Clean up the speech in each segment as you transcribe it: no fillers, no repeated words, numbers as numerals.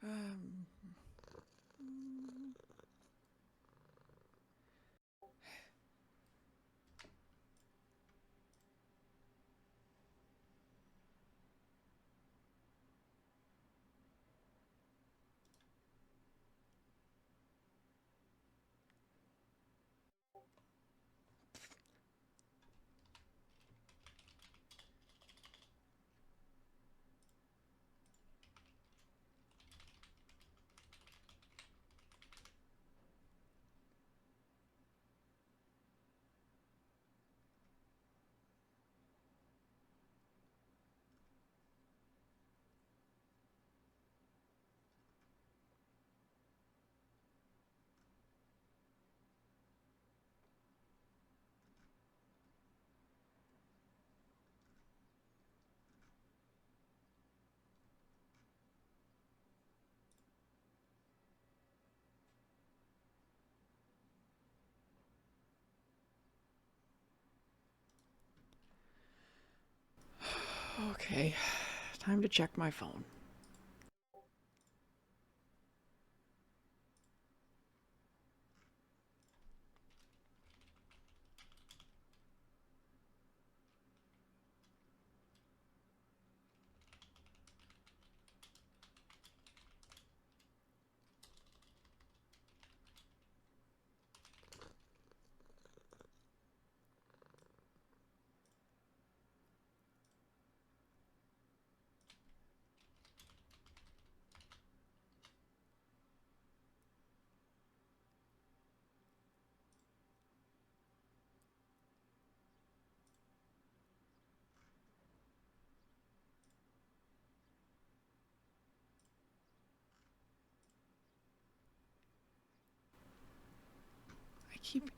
Um, okay, time to check my phone.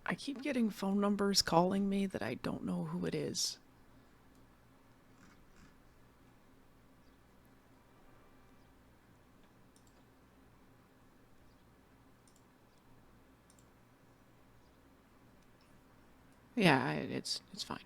I keep getting phone numbers calling me that I don't know who it is. Yeah, it's fine.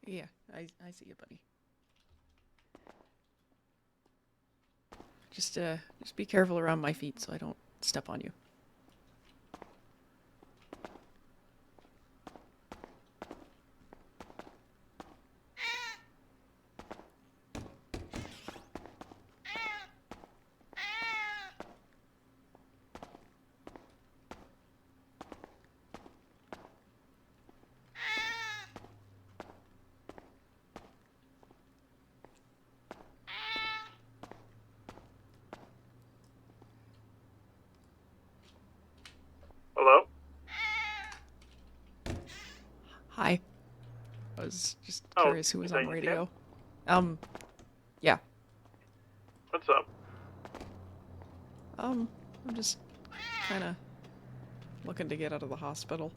Yeah, I see you, buddy. Just be careful around my feet so I don't step on you. Hello? Hi. I was just Oh, curious who is was that on you, the Tim? radio. Yeah. What's up? I'm just kind of looking to get out of the hospital.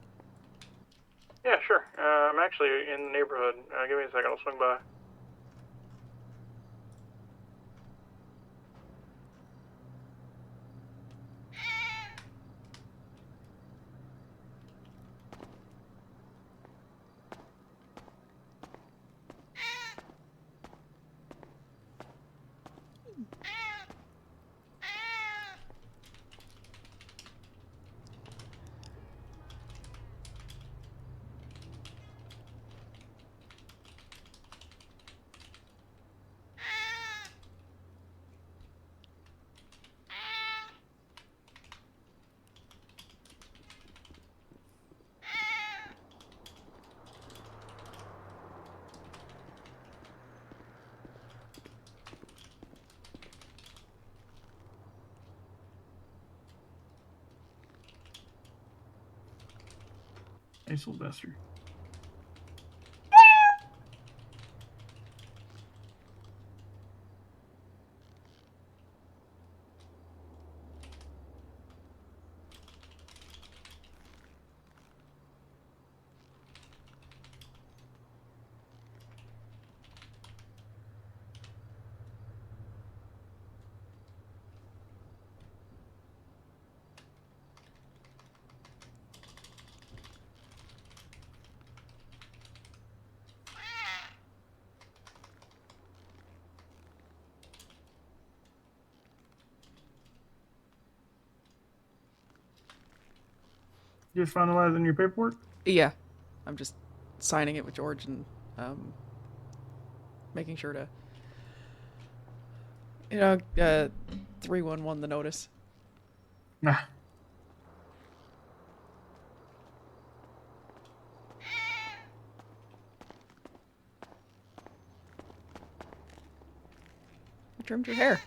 Yeah, sure. I'm actually in the neighborhood. Give me a second, I'll swing by. Hey, Sylvester. Just finalizing your paperwork? Yeah, I'm just signing it with George and um, making sure to, 311 the notice. Nah. You trimmed your hair.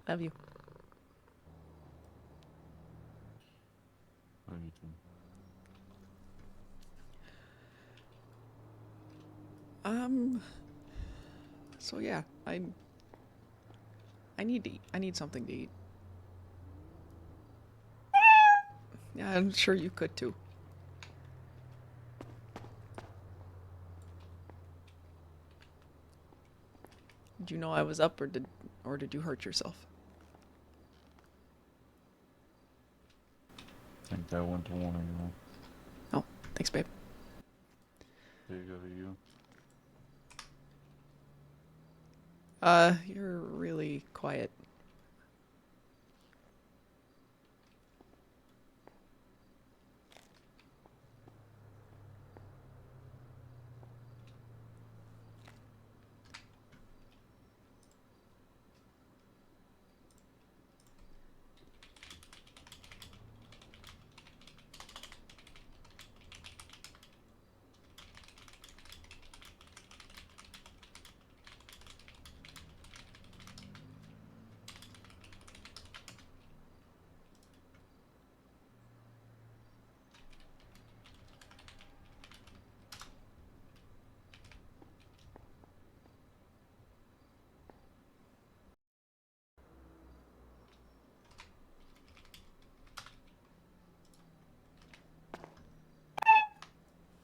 Love you. Love you too. Um. So yeah, I need to eat. I need something to eat. Yeah, I'm sure you could too. Did you know I was up, or did you hurt yourself? I think that went to one of you. Oh, thanks, babe. There you go to you. You're really quiet.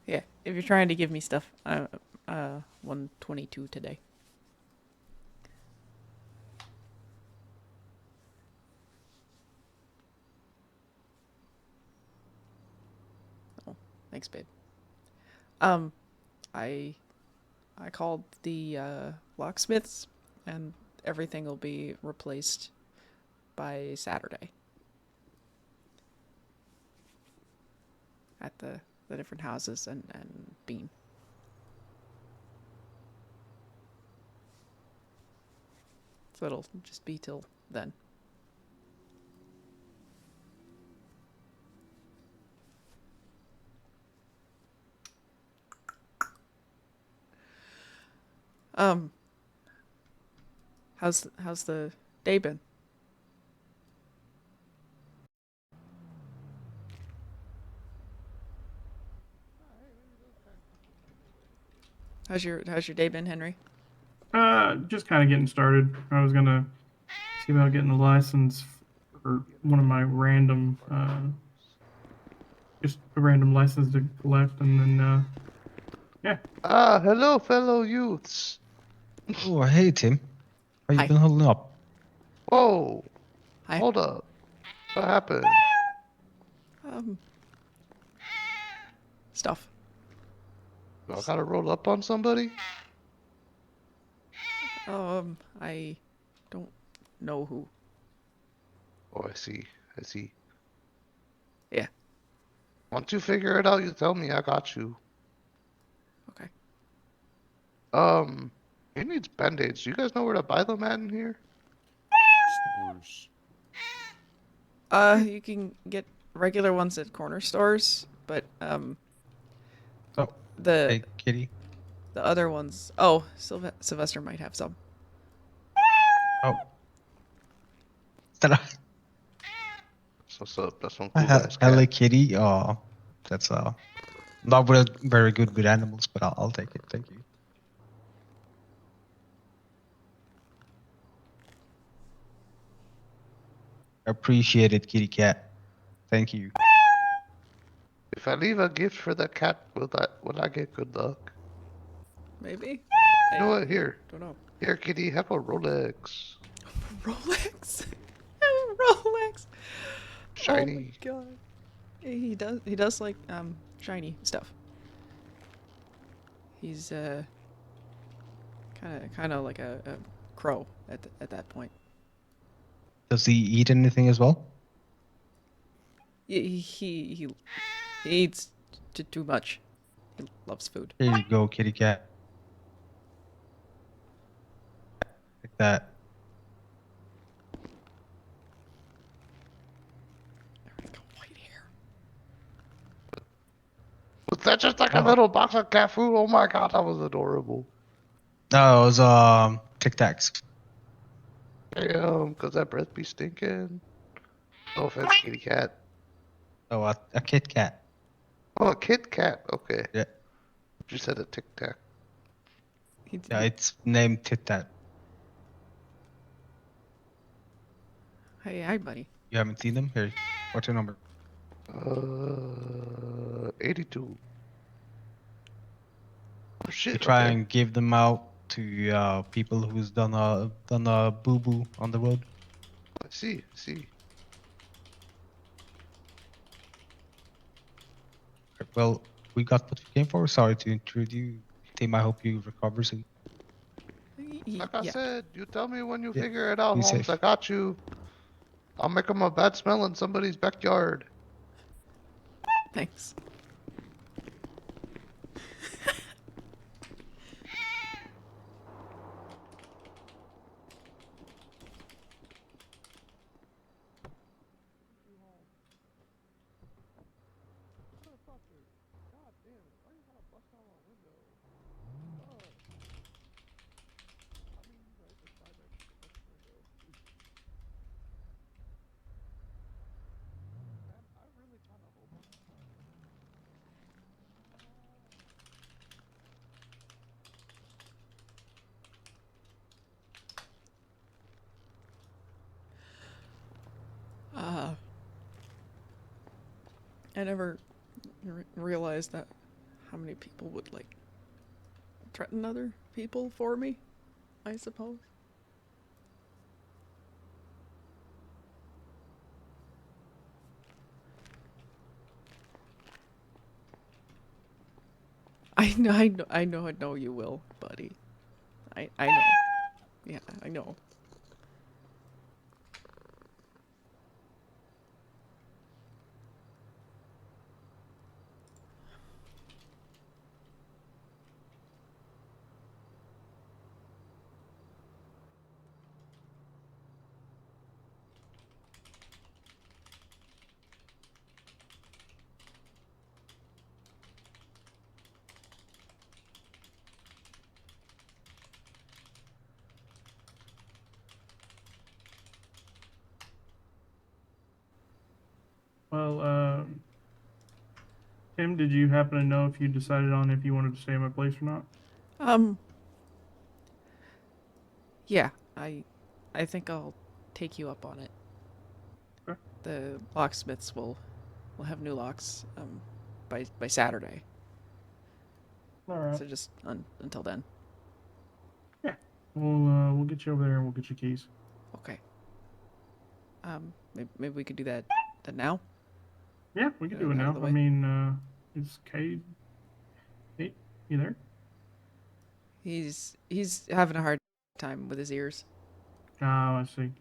Yeah, if you're trying to give me stuff, 122 today. Thanks, babe. Um, I called the locksmiths, and everything will be replaced by Saturday at the different houses and Bean. So it'll just be till then. Um, how's the day been? How's your day been, Henry? Just kind of getting started. I was gonna see about getting the license for one of my random, just a random license to collect, and then, yeah. Ah, hello, fellow youths. Oh, hey Tim. How you Hi. been holding up? Whoa, Hi. hold up. What happened? Um, stuff. I gotta roll up on somebody? I don't know who. Oh, I see. I see. Yeah. Once you figure it out, you tell me. I got you. Okay. He needs band-aids. Do you guys know where to buy them at in here? Stores. You can get regular ones at corner stores, but Oh, the hey kitty. the other ones. Oh, Sylvester might have some. Oh, that That's what's up. That's one cool ass hello cat. kitty. Oh, that's not very good with animals, but I'll take it. Thank you. Appreciate it, kitty cat. Thank you. If I leave a gift for the cat, will I get good luck? Maybe. You know what? Here. Don't know. Here, kitty, have a Rolex. Rolex. Rolex. Oh my Shiny. god. He does. He does like shiny stuff. He's kind of like a crow at that point. Does he eat anything as well? He eats too much. He loves food. Here you go, kitty cat. Like that. Everybody's got white hair. Was that just like a Oh. little box of cat food? Oh my god, that was adorable. No, it was Tic Tacs. Damn, cause that breath be stinking. No offense, kitty cat. Oh, a Kit Kat. Oh, a Kit Kat. Okay. Yeah, You said a Tic Tac. yeah, it's named Tit Tat. Hi, buddy. You haven't seen them? Here, what's your number? 82. Oh We shit. try Okay. and give them out to people who's done a boo boo on the road. I see. I see. Well, we got what we came for. Sorry to intrude you, Tim. I hope you recover soon. Like I Yeah. said, you tell me when you Yeah, figure it out, be Holmes. safe. I got you. I'll make him a bad smell in somebody's backyard. Thanks. Uh, I never realized that how many people would like threaten other people for me, I suppose. I know you will, buddy. I know. Yeah, I know. Well, Tim, did you happen to know if you decided on if you wanted to stay at my place or not? Um, yeah, I think I'll take you up on it. Okay. The locksmiths will have new locks by Saturday. All right. So just until then. Yeah. We'll get you over there and we'll get you keys. Okay. Maybe we could do that now. Yeah, we can do it Out of now. the I way. mean, is Kate? Kate, you there? He's having a hard time with his ears. Oh, I see.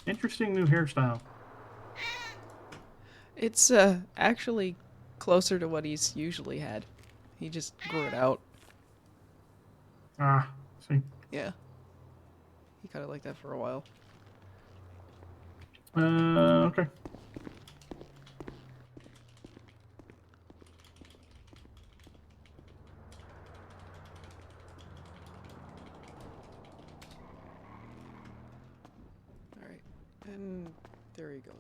Interesting new hairstyle. It's actually closer to what he's usually had. He just grew it out. Ah, see. Yeah. He cut it like that for a while. Okay. All right. And there he goes.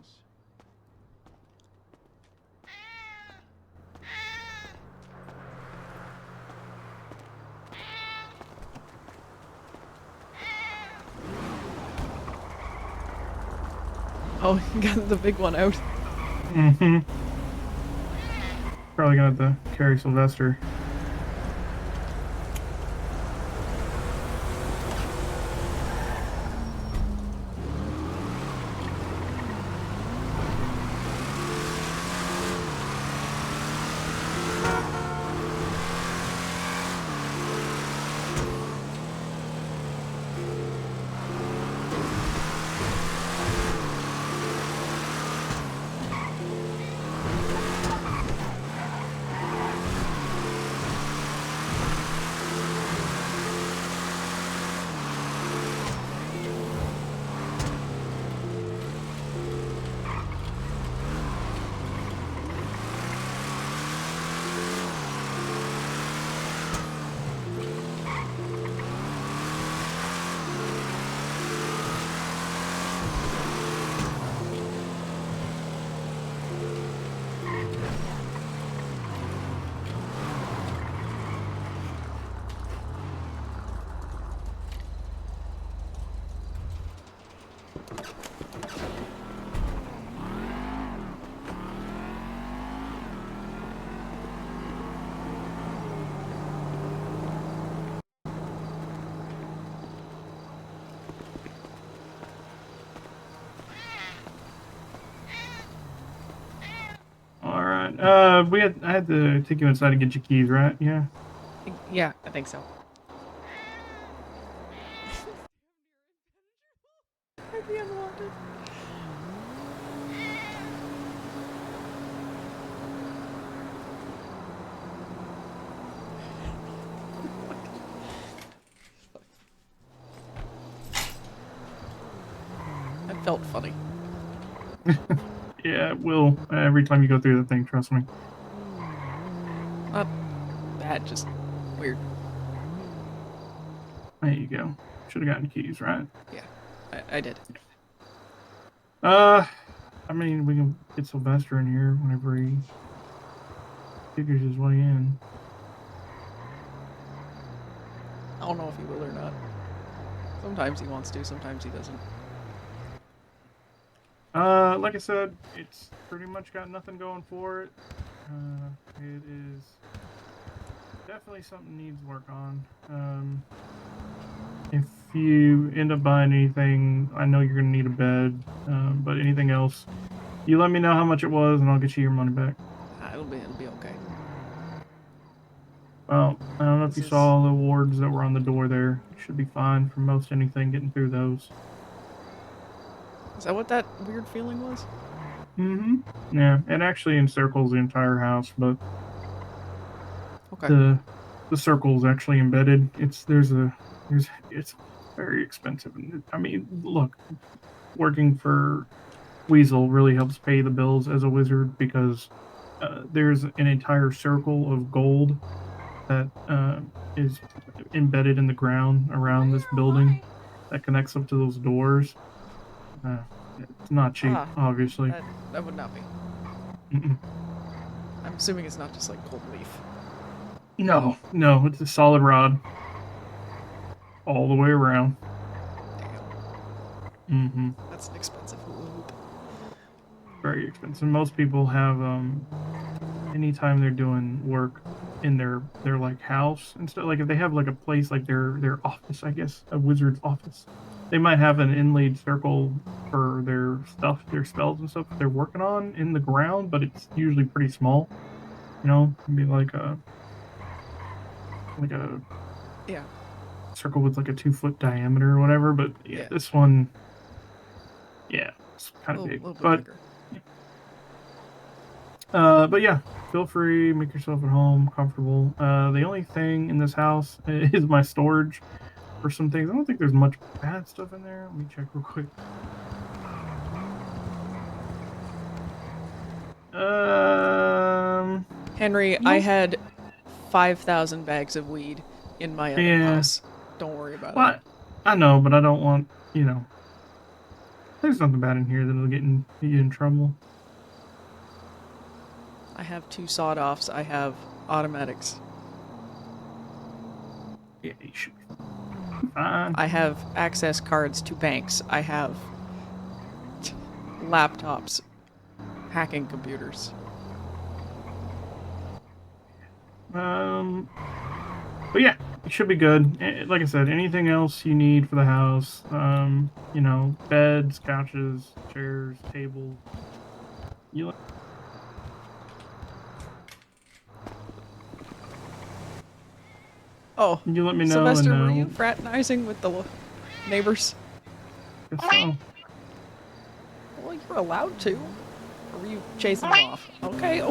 Oh, he got the big one out. Mm-hmm. Probably gonna have to carry Sylvester. All right. I had to take you inside to get your keys, right? Yeah. Yeah, I think so. That felt funny. Yeah, it will. Every time you go through the thing, trust me. Not bad, just weird. There you go. Should have gotten keys, right? Yeah, I did. Uh, I mean, we can get Sylvester in here whenever he figures his way in. I don't know if he will or not. Sometimes he wants to, sometimes he doesn't. Like I said, it's pretty much got nothing going for it. It is definitely something needs work on. If you end up buying anything, I know you're gonna need a bed, but anything else, you let me know how much it was, and I'll get you your money back. It'll be okay. Well, I don't know if This you is- saw the awards that were on the door there. You should be fine for most anything getting through those. Is that what that weird feeling was? Mm-hmm. Yeah, it actually encircles the entire house, but Okay. the circle is actually embedded. It's very expensive. And I mean, look, working for Weasel really helps pay the bills as a wizard because there's an entire circle of gold that is embedded in the ground around this building that connects up to those doors. Uh, it's not cheap, Ah, obviously. that would not be. Mm-mm. I'm assuming it's not just like gold leaf. No, no, it's a solid rod all the way around. Damn, Mm-hmm. that's an expensive hula hoop. Very expensive. Most people have anytime they're doing work in their like house and stuff, like if they have like a place like their office, I guess, a wizard's office, they might have an inlaid circle for their stuff, their spells and stuff that they're working on in the ground, but it's usually pretty small. It'd be like a Yeah. circle with like a 2 foot diameter or whatever. But yeah, Yeah. this one, yeah, it's A kind of little big. bit But bigger. but yeah, feel free, make yourself at home, comfortable. The only thing in this house is my storage for some things. I don't think there's much bad stuff in there. Let me check real quick. Henry, No. I had 5,000 bags of weed in my other Yeah. house. Don't worry about it. Well, I know, but I don't want, there's nothing bad in here that'll get you in trouble. I have 2 sawed-offs. I have automatics. Yeah, you should be fine. I have access cards to banks. I have laptops, hacking computers. But yeah, you should be good. Like I said, anything else you need for the house, beds, couches, chairs, tables. You Oh, you let me know. Sylvester, and were you fraternizing with the neighbors? guess so. Well, you're allowed to. Or were you chasing them off? Okay.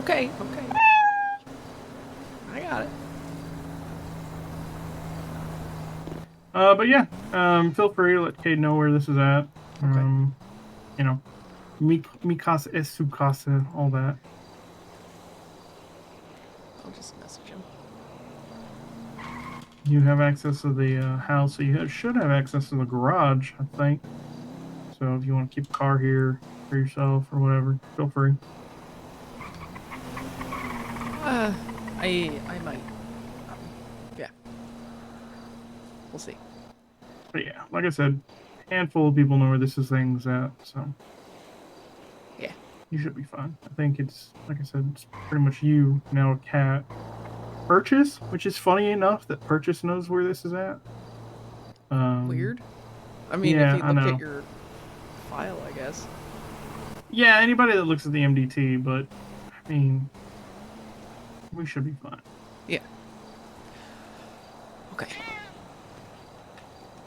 I got it. But yeah, feel free to let Cade know where this is at. Okay. Mi casa es su casa, all that. I'll just message him. You have access to the house, so you should have access to the garage, I think. So if you want to keep a car here for yourself or whatever, feel free. I might. Yeah. We'll see. But yeah, like I said, handful of people know where this thing's at, so Yeah. you should be fine. I think it's, like I said, it's pretty much you, now a cat. Purchase, which is funny enough that Purchase knows where this is at. Weird. I mean, yeah, if you I look know. at your file, I guess. Yeah, anybody that looks at the MDT, but, I mean, we should be fine. Yeah. Okay.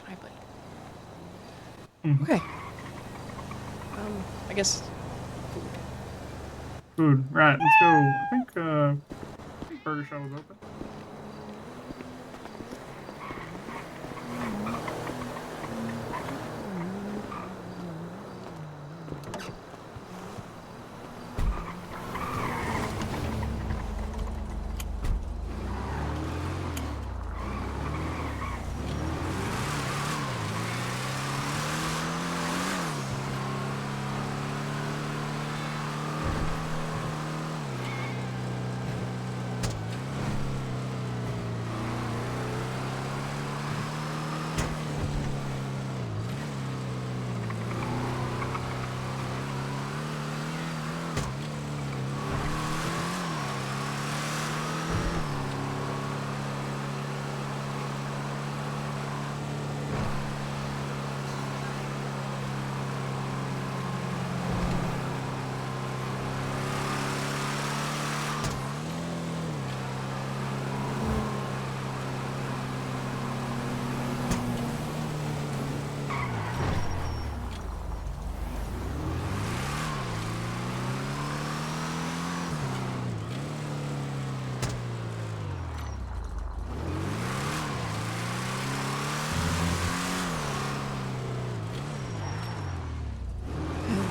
Hi, buddy. Mhm. Okay. I guess. Food, right, let's go. I think Burger Shop was open.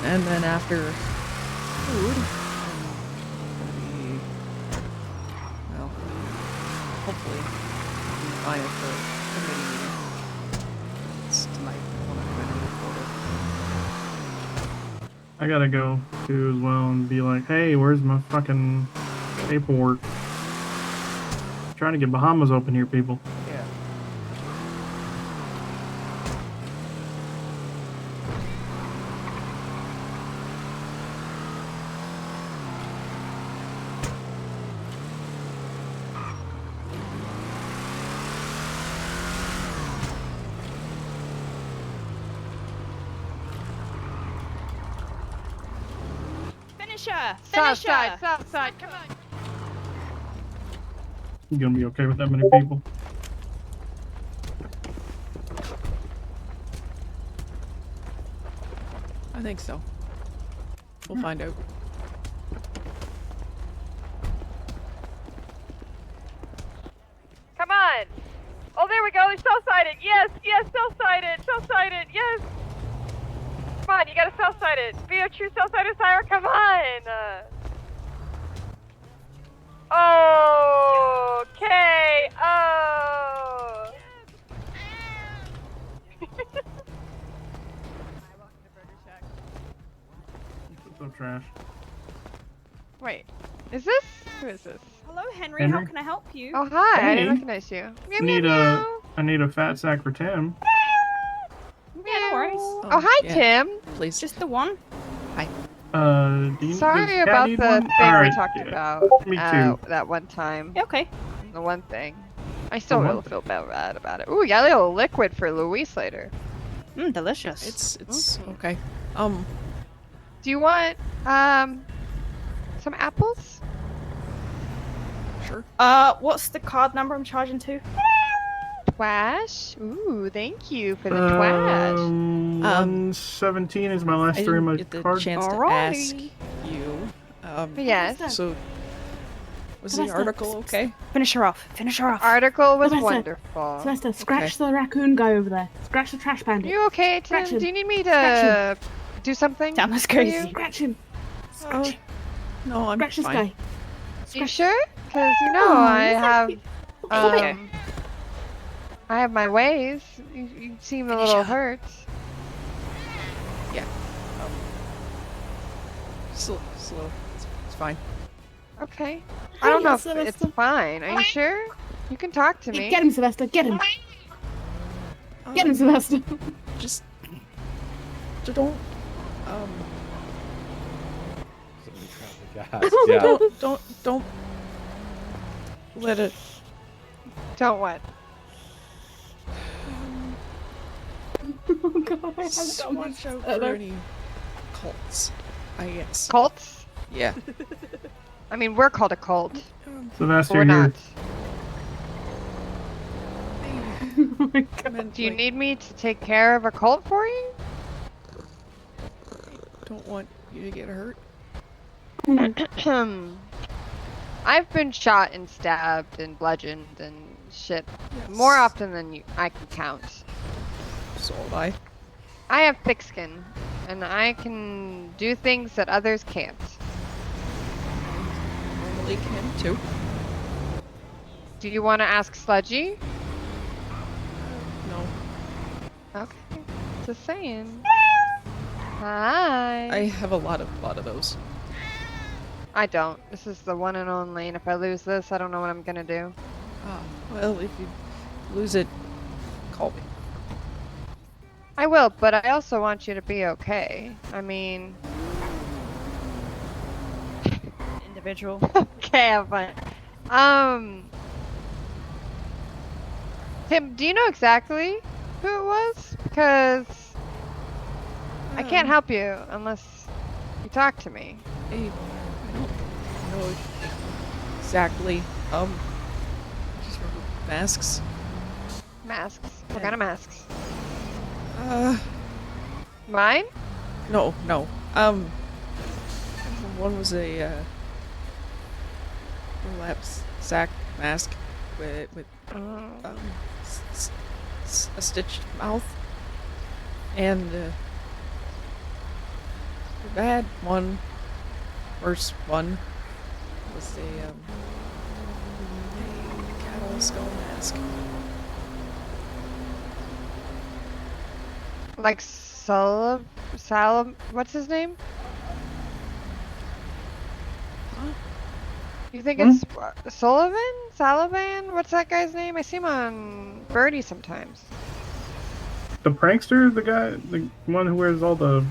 And then after food, well, hopefully, we fine for committee meeting. It's tonight. When I'm going to report it. I gotta go too as well and be like, hey, where's my fucking paperwork? Trying to get Bahamas open here, people. Yeah. Finisher! South Finisher! side, south side, come on. You gonna be okay with that many people? I think so. We'll find out. Come on. Oh, there we go. They're self-sided. Yes, yes, self-sided. Self-sided. Yes. Come on, you gotta self-side it. Be a true self-sided sire. Come on. Okay. Oh. So trash. Wait, is this? Who is this? Hello, Henry. Henry? How can I help you? Oh, hi. I Hey. didn't recognize you. Meow, Need meow, I need a fat sack for Tim. Yeah, no worries. Oh, hi, yeah. Tim. Please. Just the one. Do you, Sorry does Kat about need the one? thing we Alright, talked yeah. about Me too. that one time. Yeah, okay. The one thing. I still The one really feel bad about it. Ooh, yeah, a little liquid for Louise later. Mmm, delicious. It's Mhm. okay. Do you want some apples? Sure. What's the card number I'm charging to? Twash? Ooh, thank you for the twash. 117 is my last I three of didn't my get the card. chance to ask Alrighty. you. Yes. So, was Can I the stop? article okay? Finish her off. Finish her off. Article was Professor. wonderful. Sylvester, scratch the raccoon guy over there. Scratch the trash bandit. You okay, Tim? Scratch him. Do you need me Scratch to do something? Damn, that's for you? crazy. Scratch him. Oh, no, I'm Scratch this fine. guy. You sure? Because you know Oh, I that's have Okay. I have my ways. You seem a Finish little up. hurt. Yeah. Slow. It's fine. Okay. I don't know if Sylvester. it's fine. Are you sure? You can talk to me. Get him, Sylvester. Get him. Get him, Sylvester. Just don't. Yeah. Don't let it. Don't what? Oh god, I have So so much. watch out for any cults. I guess. Cults? Yeah. I mean, we're called a cult. But Sylvester we're here. not. Oh my god. Meant, Do you like, need me to take care of a cult for you? Don't want you to get hurt. I've been shot and stabbed and bludgeoned and shit Yes. more often than I can count. So have I. I have thick skin, and I can do things that others can't. Normally can too. Do you want to ask Sludgy? No. Okay, just saying. Hi. I have a lot of those. I don't. This is the one and only, and if I lose this, I don't know what I'm gonna do. Well, if you lose it, call me. I will, but I also want you to be okay. I mean, Individual. okay, have fun. Tim, do you know exactly who it was? Because I can't help you unless you talk to me. I don't know exactly. Just remember masks. Masks. What kind of masks? Mine? No. One was a burlap sack mask with a stitched mouth, and The bad one, worst one, was a cattle skull mask. Like what's his name? Huh? You think it's Sullivan? Sullivan? What's that guy's name? I see him on Birdie sometimes. The prankster, the guy, the one who wears all the.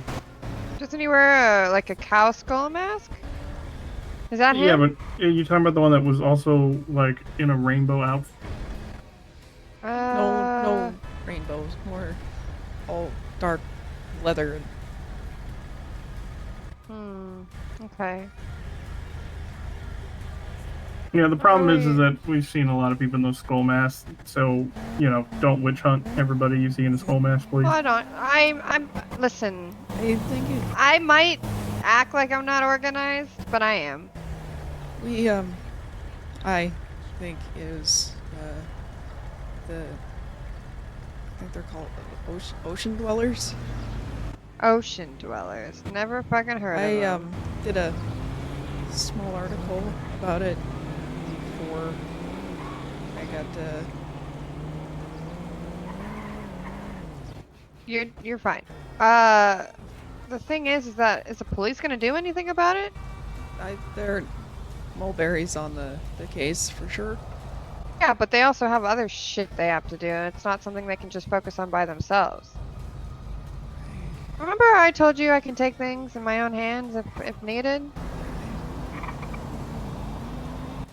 Doesn't he wear like a cow skull mask? Is that him? Yeah, but you're talking about the one that was also like in a rainbow outfit. No rainbows, more all dark leather. Okay. Yeah, the problem is Really? that we've seen a lot of people in those skull masks. So don't witch hunt everybody you see in a skull mask, please. Hold on. Listen. I think I might act like I'm not organized, but I am. I think is I think they're called ocean dwellers. Ocean dwellers. Never fucking heard of I them. did a small article about it before I got You're fine. The thing is that is the police gonna do anything about it? there are mulberries on the case for sure. Yeah, but they also have other shit they have to do, and it's not something they can just focus on by themselves. Remember how I told you I can take things in my own hands if needed?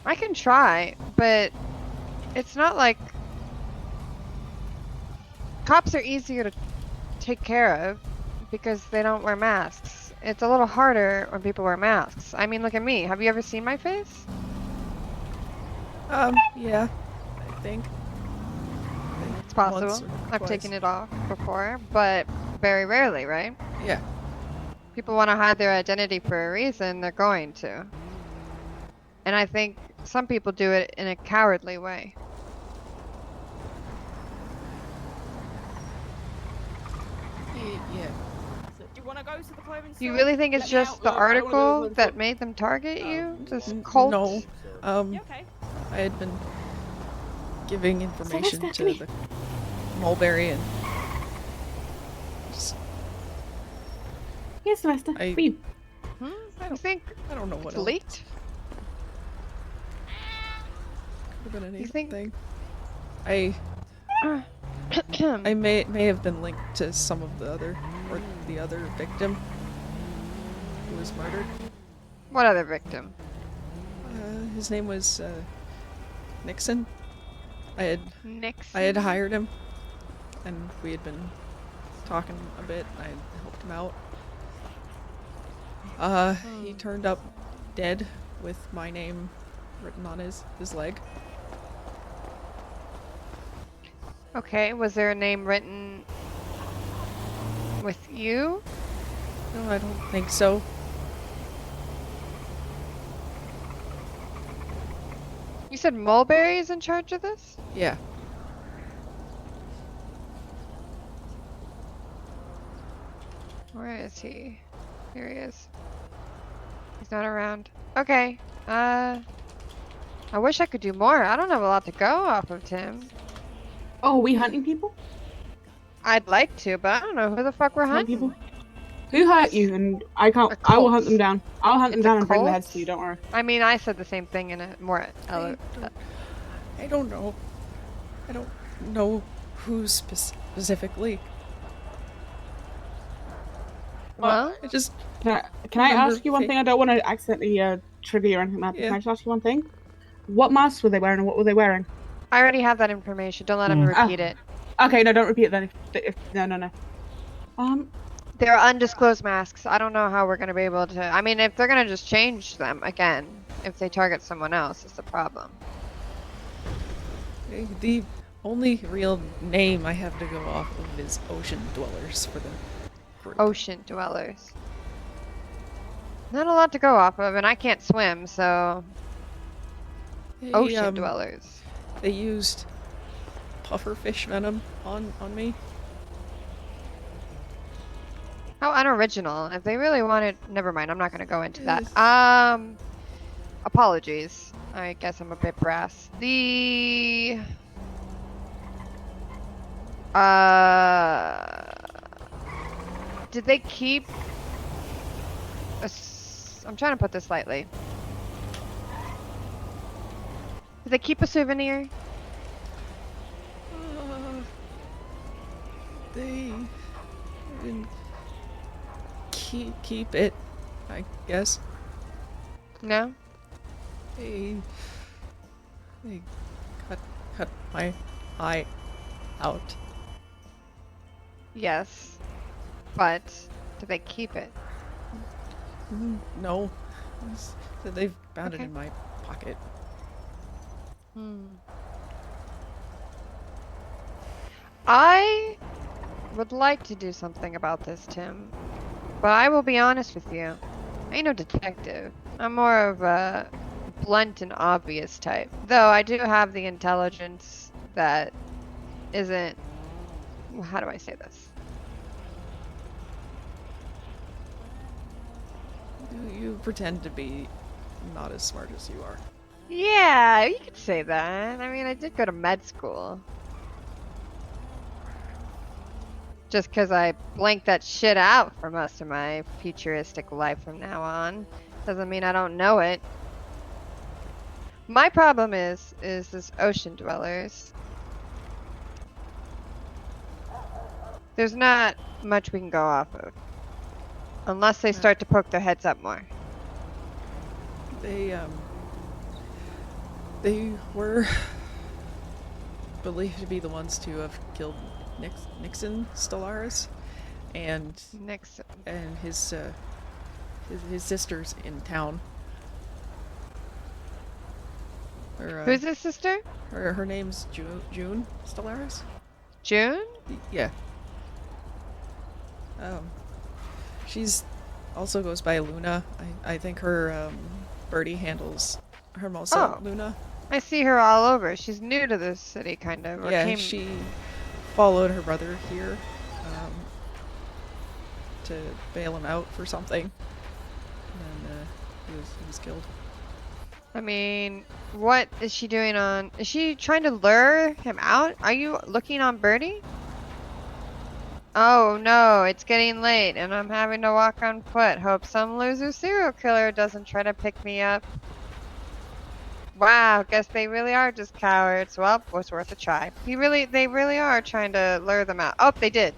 I can try, but it's not like... Cops are easier to take care of because they don't wear masks. It's a little harder when people wear masks. I mean, look at me. Have you ever seen my face? Yeah, I think. It's possible. Once or I've twice. taken it off before, but very rarely, right? Yeah. People want to hide their identity for a reason, they're going to. And I think some people do it in a cowardly way. Yeah. Do you want to go to the clothing store? You really think it's just the article that made them target you? This cult? No. You okay? I had been giving information Sylvester, to come the mulberry and just Yes, Sylvester. I- For you. You think I don't know what it's else. leaked? Could have been You think- anything. I may have been linked to some of the other victim who was murdered. What other victim? His name was Nixon. I Nixon? had hired him, and we had been talking a bit. And I had helped him out. He turned up dead with my name written on his leg. Okay, was there a name written with you? No, I don't think so. You said Mulberry is in charge of this? Yeah. Where is he? Here he is. He's not around. Okay. I wish I could do more. I don't have a lot to go off of, Tim. Oh, are we hunting people? I'd like to, but I don't know who the fuck we're Hunt hunting. people? Who hurt you? And I can't. A I will cult. hunt them down. I'll hunt them It's a down and bring the cult? heads to you. Don't worry. I mean, I said the same thing in a more... I don't know. I don't know who specifically. well, I just Can I Remember ask you one fa- thing? I don't want to accidentally trigger you or anything like that. Yeah. Can I just ask you one thing? What masks were they wearing and what were they wearing? I already have that information. Don't let him Hmm. repeat it. Okay, no, don't repeat it then. No. They're undisclosed masks. I don't know how we're going to be able to... I mean, if they're going to just change them again, if they target someone else, is the problem. the only real name I have to go off of is Ocean Dwellers for the group. Ocean dwellers. Not a lot to go off of, and I can't swim, so... They, Ocean dwellers. They used pufferfish venom on me. How unoriginal. If they really wanted, never mind. I'm not gonna go into that. Apologies. I guess I'm a bit brass. Did they keep I'm trying to put this lightly. Did they keep a souvenir? They didn't keep it, I guess. No? They cut my eye out. Yes. But did they keep it? No. So they've found it Okay. in my pocket. I would like to do something about this, Tim. But I will be honest with you. I ain't no detective. I'm more of a blunt and obvious type. Though I do have the intelligence that isn't. How do I say this? You pretend to be not as smart as you are. Yeah, you could say that. I mean, I did go to med school. Just because I blanked that shit out for most of my futuristic life from now on, doesn't mean I don't know it. My problem is this ocean dwellers. There's not much we can go off of. Unless they start to poke their heads up more. They were believed to be the ones to have killed Nixon Stellaris and Nixon. and his sisters in town. Who's his sister? Her name's June Stellaris. June? Yeah. She's also goes by Luna. I think her birdie handles her also Luna. I see her all over. She's new to this city, kind of. Or Yeah, she followed her brother here to bail him out for something, and he was killed. I mean, what is she doing on? Is she trying to lure him out? Are you looking on Birdie? Oh no, it's getting late and I'm having to walk on foot. Hope some loser serial killer doesn't try to pick me up. Wow, guess they really are just cowards. Well, was worth a try. They really are trying to lure them out. Oh, they did.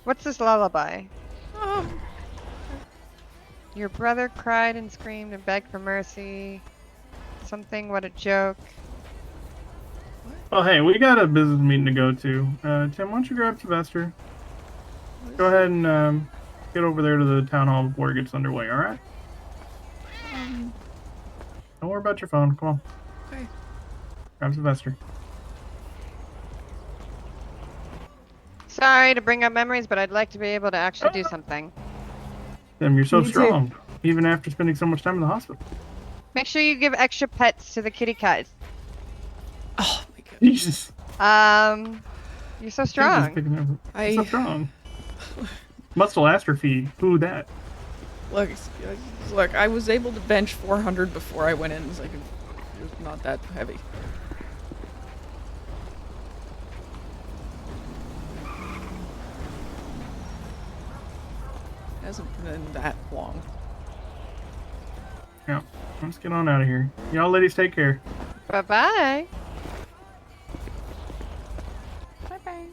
What's this lullaby? Your brother cried and screamed and begged for mercy. Something, what a joke. Well, hey, we got a business meeting to go to. Tim, why don't you grab Sylvester? Go ahead and get over there to the town hall before it gets underway, alright? Don't worry about your phone. Come on. Okay. Grab Sylvester. Sorry to bring up memories, but I'd like to be able to actually do something. Tim, you're so Me too. strong, even after spending so much time in the hospital. Make sure you give extra pets to the kitty cats. Oh my god. Jesus. You're so strong. You're so strong. Muscle atrophy. Who that? Look, I was able to bench 400 before I went in, so it was not that heavy. Hasn't been that long. Yeah. Let's get on out of here. Y'all ladies take care. Bye-bye. Bye-bye.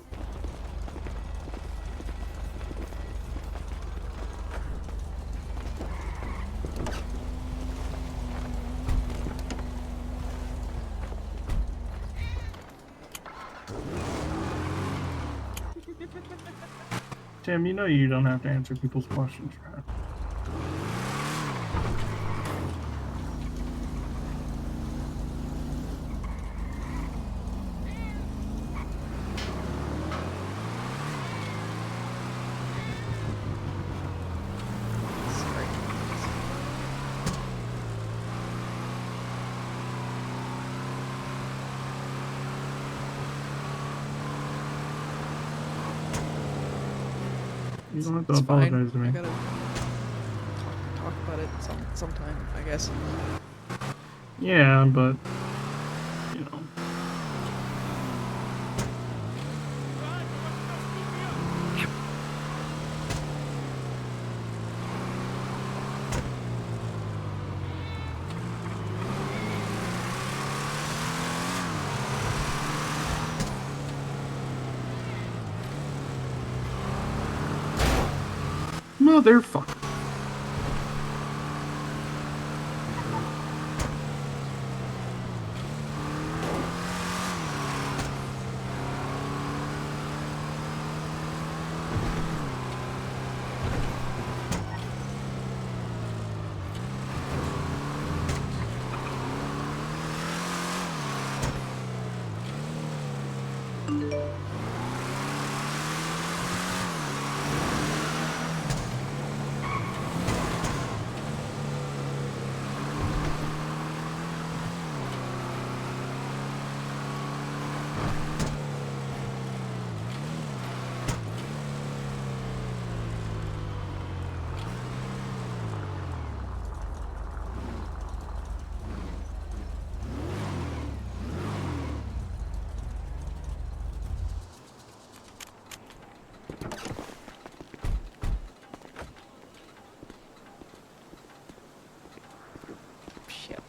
Tim, you know you don't have to answer people's questions, right? Sorry. You don't have to It's fine. apologize to me. I gotta talk about it sometime, I guess. Yeah, but you know. Motherfucker. Shit.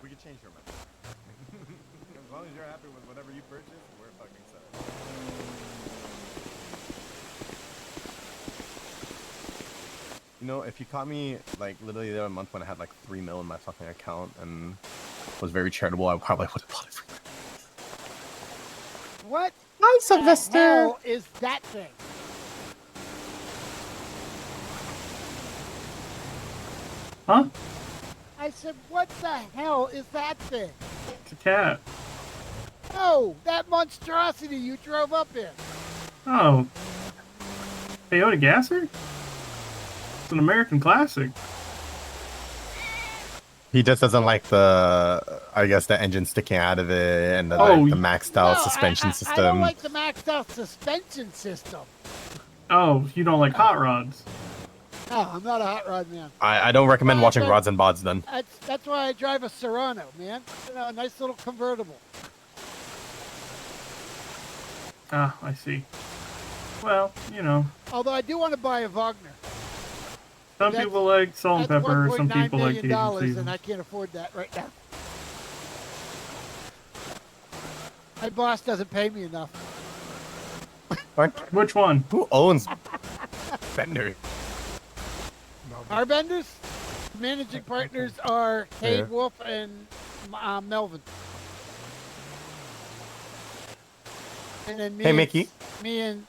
We can change your mind. As long as you're happy with whatever you purchase, we're fucking set. You know, if you caught me like literally the other month when I had like 3 mil in my fucking account and was very charitable, I probably would have bought it for you. What Hi, the Sylvester. hell is that thing? Huh? I said, what the hell is that thing? It's a cat. No, that monstrosity you drove up in. Oh. Toyota Gasser? It's an American classic. He just doesn't like I guess the engine sticking out of it and the maxed out suspension system. I don't like the maxed out suspension system. Oh, you don't like hot rods. No, I'm not a hot rod man. I don't recommend watching Rods and Bods then. That's why I drive a Serrano, man. You know, a nice little convertible. Ah, I see. Well, you know. Although I do want to buy a Wagner. Some people like salt and pepper, some people like the $1.9 million, Asian and I can't afford that right now. My boss doesn't pay me enough. What? Which one? Who owns Fender? Our vendors, managing partners are Cade, Yeah. Wolf, and Melvin. And then me Hey, and, Mickey. Me and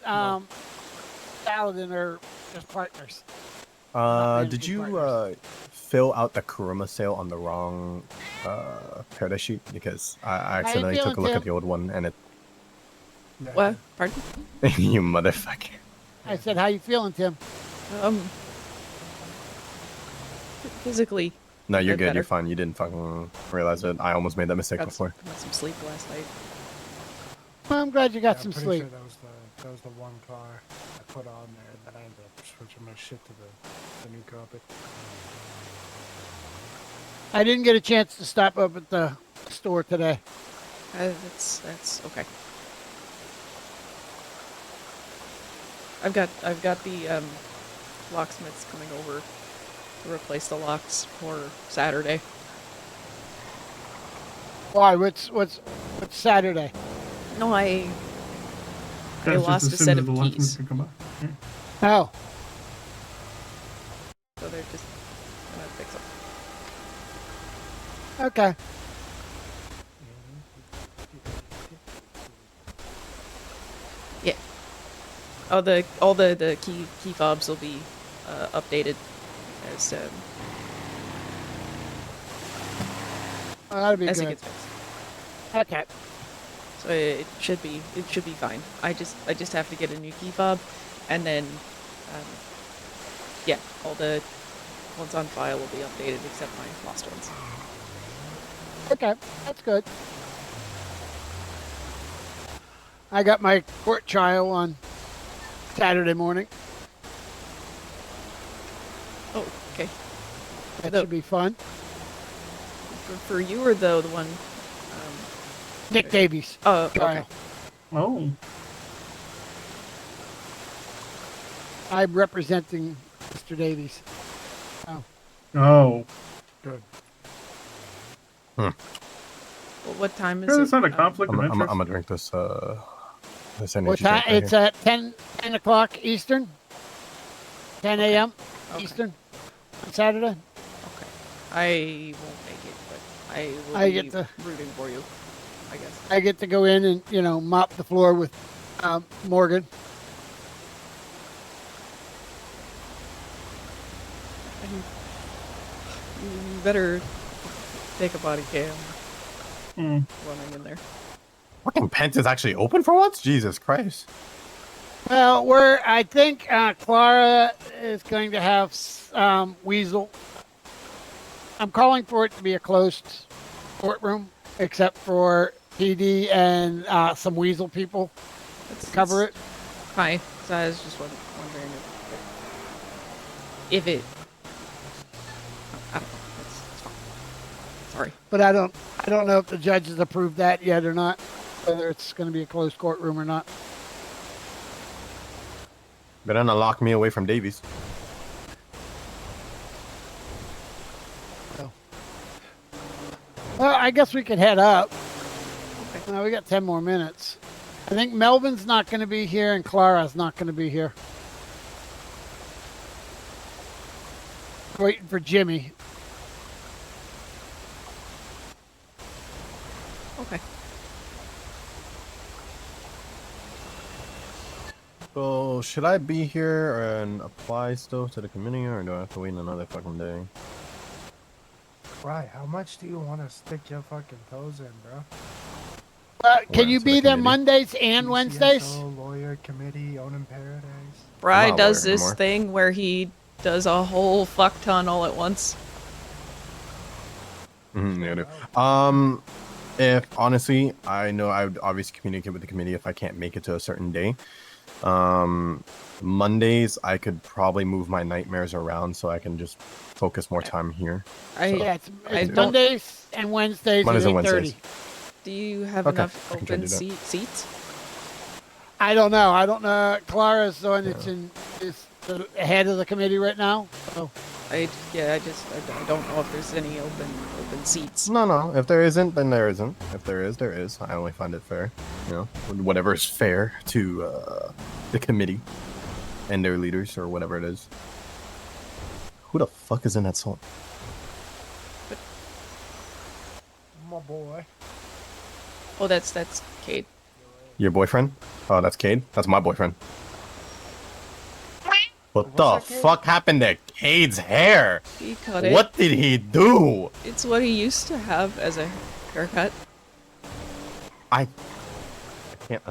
Paladin are just partners. Did you fill out the Kuruma sale on the wrong paradise sheet? Because I accidentally took a look at the old one and it. What? Pardon? You motherfucker. I said, "How you feeling, Tim?" Physically. No, you're bit good. better. You're fine. You didn't fucking realize it. I almost made that mistake before. Got some sleep last night. Well, I'm glad you got some I'm pretty sleep. sure that was the one car I put on there that I ended up switching my shit to the new carpet. I didn't get a chance to stop up at the store today. That's okay. I've got the locksmiths coming over to replace the locks for Saturday. Why? What's Saturday? No, I That's just lost as a soon set as of the locksmith keys. can come by. Yeah. Oh. So they're just gonna fix them. Okay. Yeah. Oh, all the key fobs will be updated as Oh, that'll be as it good. gets fixed. Okay. so it should be fine. I just have to get a new key fob, and then yeah, all the ones on file will be updated except my lost ones. Okay, that's good. I got my court trial on Saturday morning. Oh, okay. That should be fun. For you or the one? Nick Davies. Oh, trial. okay. Oh. I'm representing Mr. Davies. Oh. Oh. Good. Well, what time is Yeah, it? that's not a conflict of I'm interest. gonna drink this. This energy What time? drink right It's here. at 10 o'clock Eastern. 10 a.m. Eastern on Saturday. Okay. I won't make it, but I will I be get to- rooting for you, I guess. I get to go in and, you know, mop the floor with Morgan. You better take a body cam running in there. Fucking Pent is actually open for once? Jesus Christ. Well, I think Clara is going to have Weasel. I'm calling for it to be a closed courtroom, except for PD and some Weasel people to cover it. Hi. So I was just wondering if it. I don't know. It's fine. Sorry. But I don't know if the judges approved that yet or not, whether it's going to be a closed courtroom or not. Better not lock me away from Davies. Well, I guess we could head up. We got 10 more minutes. I think Melvin's not going to be here and Clara's not going to be here. Waiting for Jimmy. Okay. So, should I be here and apply still to the community, or do I have to wait another fucking day? Right, how much do you want to stick your fucking toes in, bro? Can you to the be there committee? Mondays and Wednesdays? CSO, lawyer, committee, owning paradise. Bri not a does lawyer this anymore. thing where he does a whole fuck ton all at once. Yeah, I do. If honestly, I know I would obviously communicate with the committee if I can't make it to a certain day. Mondays, I could probably move my nightmares around so I can just focus more time here. Yeah, it's I don't- Mondays and Wednesdays Mondays at and 8:30. Wednesdays. Do you have Okay, enough I can try to open do that. seats? I don't know. Clara's the one that's is the head of the committee right now. So I don't know if there's any open seats. No. If there isn't, then there isn't. If there is, there is. I only find it fair. You know, whatever is fair to the committee and their leaders or whatever it is. Who the fuck is in that song? My boy. Oh, that's Cade. Your boyfriend? Oh, that's Cade? That's my boyfriend. What the fuck happened to Cade's hair? He cut it. What did he do? It's what he used to have as a haircut. I can't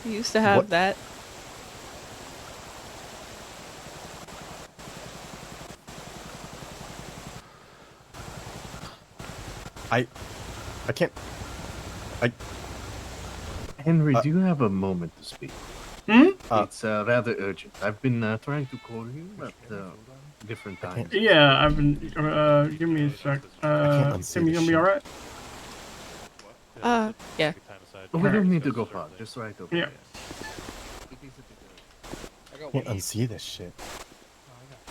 He used to have What? that. I can't. Henry, do you have a moment to speak? It's rather urgent. I've been trying to call you at different times. Yeah, I've been. Give me a sec. unsee Tim, you this gonna be shit. all right? Yeah. We don't need to go far. Just right over Yeah. I can't unsee this shit.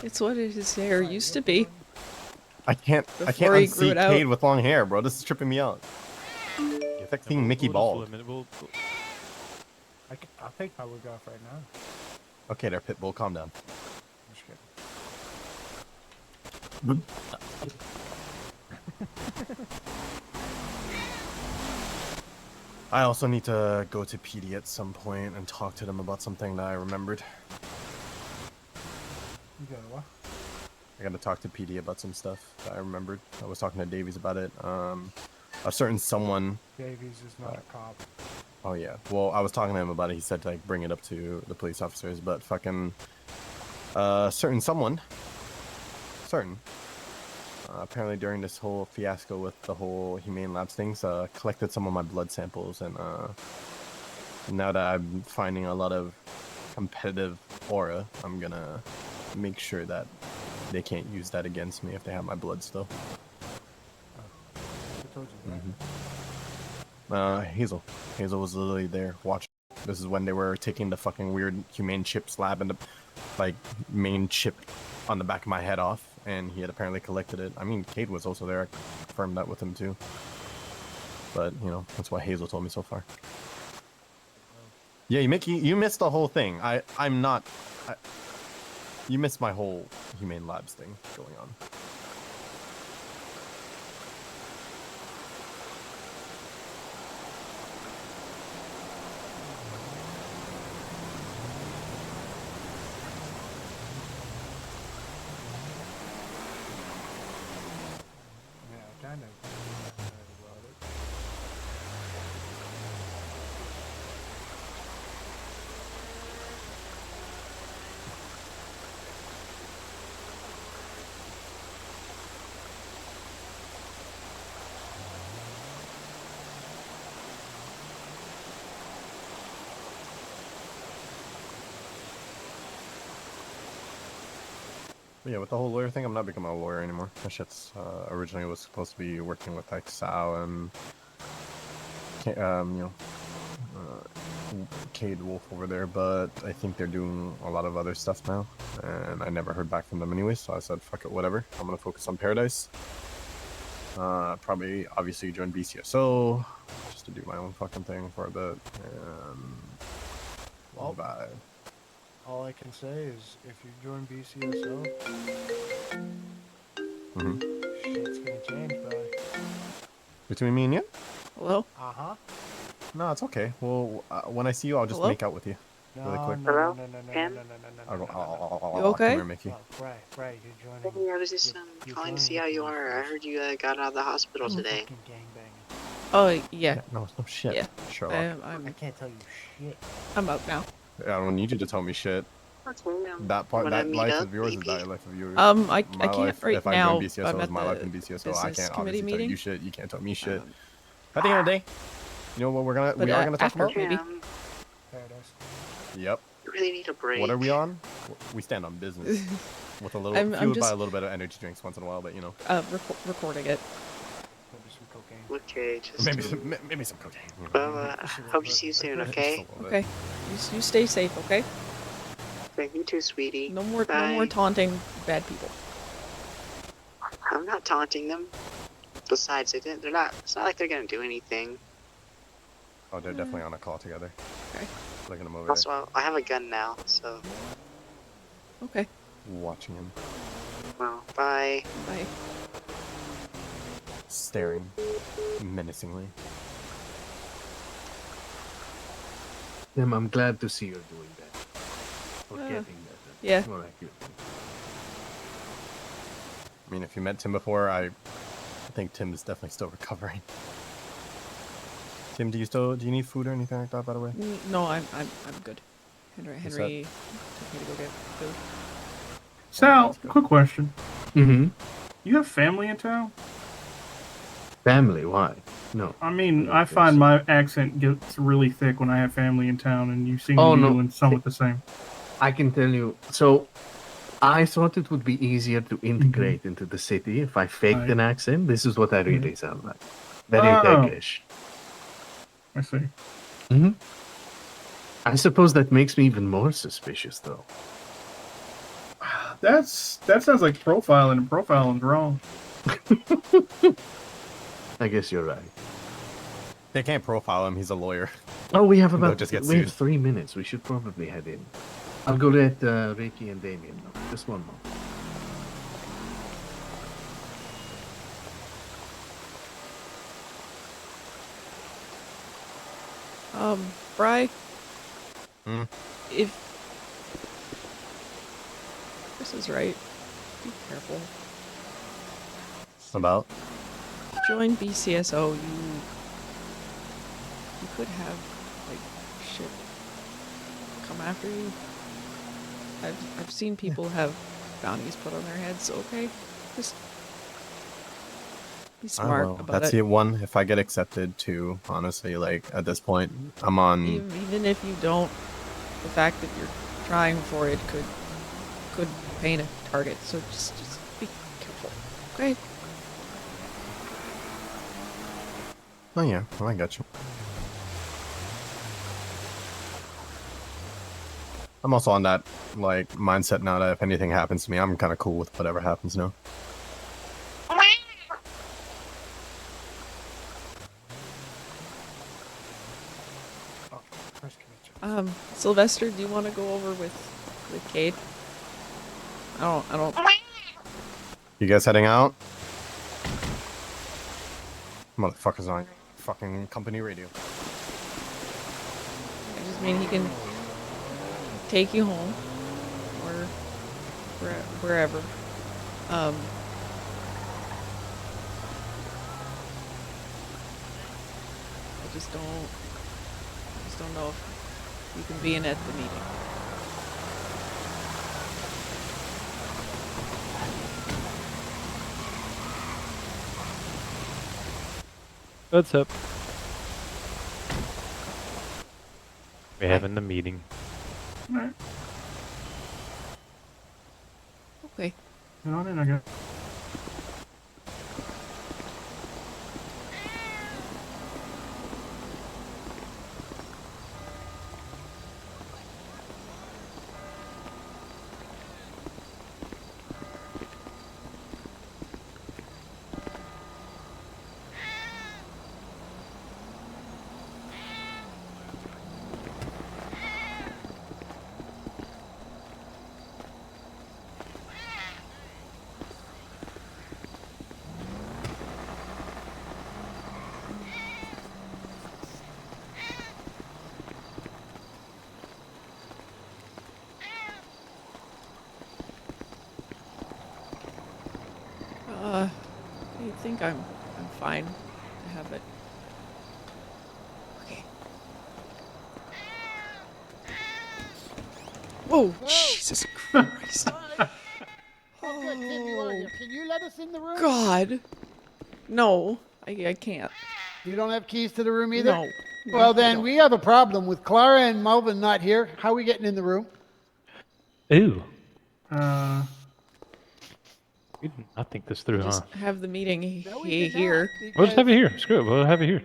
It's what his hair used to be. I can't Before he grew unsee it out. Cade with long hair, bro. This is tripping me out. You're affecting Mickey bald. I'll take my wig off right now. Okay, there, Pitbull, calm down. I'm just kidding. I also need to go to PD at some point and talk to them about something that I remembered. You got what? I gotta talk to PD about some stuff that I remembered. I was talking to Davies about it. a certain someone. Davies is not a cop. Oh yeah. Well, I was talking to him about it. He said to like bring it up to the police officers, but fucking certain someone, apparently during this whole fiasco with the whole humane labs things, collected some of my blood samples, and now that I'm finding a lot of competitive aura, I'm gonna make sure that they can't use that against me if they have my blood still. I told you that. Hazel was literally there watching. This is when they were taking the fucking weird humane chip slab and the like main chip on the back of my head off, and he had apparently collected it. I mean, Cade was also there. I confirmed that with him too. But you know, that's what Hazel told me so far. Yeah, you missed the whole thing. You missed my whole humane labs thing going on. Yeah, kind of. About it. But yeah, with the whole lawyer thing, I'm not becoming a lawyer anymore. That shit's originally was supposed to be working with like Sal and Cade Wolf over there, but I think they're doing a lot of other stuff now, and I never heard back from them anyway. So I said, fuck it, whatever. I'm gonna focus on Paradise. Probably, obviously, join BCSO just to do my own fucking thing for a bit. And Well, bye. all I can say is if you join BCSO, shit's gonna change, bro. Between me and you? Hello? Uh-huh. No, it's okay. Well, when I see you, I'll just make out with you. Really quick. No. I'll okay? Come here, Mickey. Right, you're joining. Hey, I was just calling to see how you are. I heard you got out of the hospital today. Oh, yeah. No shit. Yeah. Sherlock. I can't tell you shit. I'm out now. Yeah, I don't need you to tell me shit. That part, Wanna that meet life up, of yours is maybe? that life of yours. I My can't life, right if I now. join BCSO, I'm is at my life the in BCSO. I business can't committee obviously tell meeting. you shit. You can't tell me shit. At the end of the day, you know what we are gonna talk after, about? maybe. Paradise. Yep. You really need a break. What are we on? We stand on business. With a little, I'm fueled by just a little bit of energy drinks once in a while, but you know. Recording it. Maybe some cocaine. Okay, just Maybe some cocaine. well, hope to see you soon. Okay. Okay. You stay safe, okay? Okay, you too, sweetie. No more Bye. taunting bad people. I'm not taunting them. Besides, they're not. It's not like they're gonna do anything. Oh, they're definitely on a call together. Okay. Looking him over Also, I have a gun now, so. Okay. there. Watching him. Well, bye. Bye. Staring. Menacingly. I'm glad to see you're doing better. Or getting better. Yeah. More accurately. I mean, if you met Tim before, I think Tim is definitely still recovering. Tim, do you need food or anything like that, by the way? No, I'm good. Henry took me to go get food. Sal, quick question. Mm-hmm. You have family in town? Family? Why? No. I mean, I find my accent gets really thick when I have family in town, and you seem to be doing somewhat the same. I can tell you. So, I thought it would be easier to integrate into the city if I faked an accent. This is what I really sound like. Very Turkish. I see. Mm-hmm. I suppose that makes me even more suspicious, though. That sounds like profiling, and profiling's wrong. I guess you're right. They can't profile him. He's a lawyer. Oh, we have They'll about just get we have sued. 3 minutes. We should probably head in. I'll go let Ricky and Damien know. Just one more. Bri? If this is right, be careful. About? join BCSO, you could have like shit come after you. I've seen people have bounties put on their heads. Okay, just be smart well, about that's it. the one. If I get accepted too, honestly, like at this point, I'm on. Even if you don't, the fact that you're trying for it could paint a target. So just be careful. Okay. Oh yeah, well, I got you. I'm also on that like mindset now that if anything happens to me, I'm kind of cool with whatever happens now. Sylvester, do you want to go over with Cade? I don't. You guys heading out? Motherfuckers on fucking company radio. I just mean he can take you home, or wherever. I just don't know if you can be in at the meeting. What's up? We're having the meeting. Alright. Okay. Get on in, I guess. I think I'm fine to have it. Okay. Whoa! Jesus Christ! Oh, good, Tim, you are here. Can you let us in the room? God! No, I can't. You don't have keys to the room either? No. Well, I then don't. we have a problem with Clara and Melvin not here. How are we getting in the room? Ooh. We did not think this through, huh? Just have the meeting No, we did here. not, We'll just have it because- here. Screw it. We'll have it here.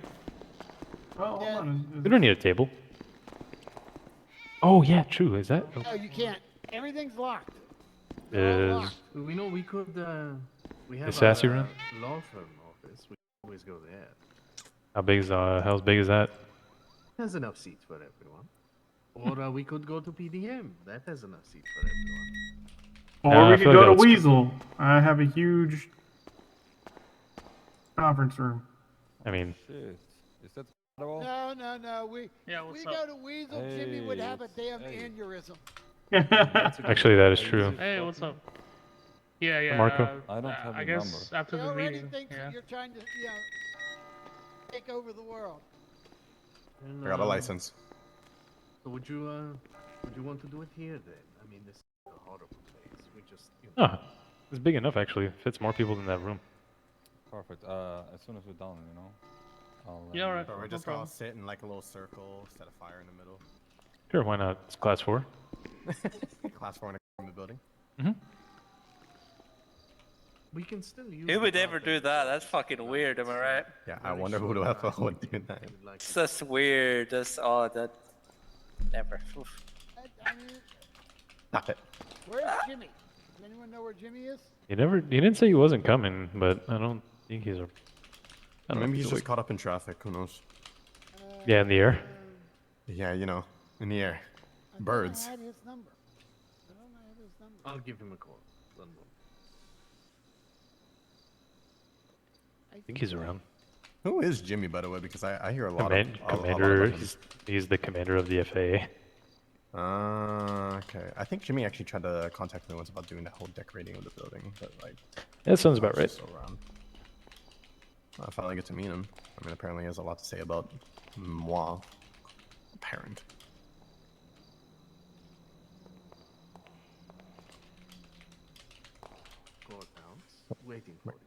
Well, hold on. We don't need a table. Oh yeah, true. Is that? No, you can't. Everything's locked. Is We know we could. We have sassy our, room? law firm office. We can always go there. how big is how big is that? Has enough seats for everyone. Or we could go to PDM. That has enough seats for everyone. Or we I could feel go like to that's- Weasel. I have a huge conference room. I mean, Shit. Is that No. We go to Weasel. Jimmy would have a damn aneurysm. actually, that is true. Hey, what's up? Yeah. Marco? I don't have I your guess number. after He the already meeting. thinks Yeah. that you're trying to, take over the world. And, I got a license. So would you want to do it here then? I mean, this is a horrible place. We just. Oh, it's big enough actually. Fits more people in that room. Perfect. As soon as we're done, I'll. Yeah, alright. So we're No just problem. gonna sit in like a little circle, set a fire in the middle. Sure, why not? It's class 4. Class 4 in the building. We can still use. Who would ever do that? That's fucking weird, am I right? Yeah, I wonder who the hell would do that. It's just weird. That's that. Never. Oof. Stop it. Where's Jimmy? Does anyone know where Jimmy is? He didn't say he wasn't coming, but I don't think he's a. I don't know Maybe if he's he's just caught up in traffic. Who knows? Yeah, in the air. Yeah, in the air. Birds. I had his number. I don't have his number. I'll give him a call. I think he's around. Who is Jimmy, by the way? Because I hear a lot Commander. of him. He's the commander of the FAA. Okay. I think Jimmy actually tried to contact me once about doing that whole decorating of the building, but like. That sounds about right. Still around. I finally get to meet him. I mean, apparently he has a lot to say about moi, parent. Courthouse. Waiting for you.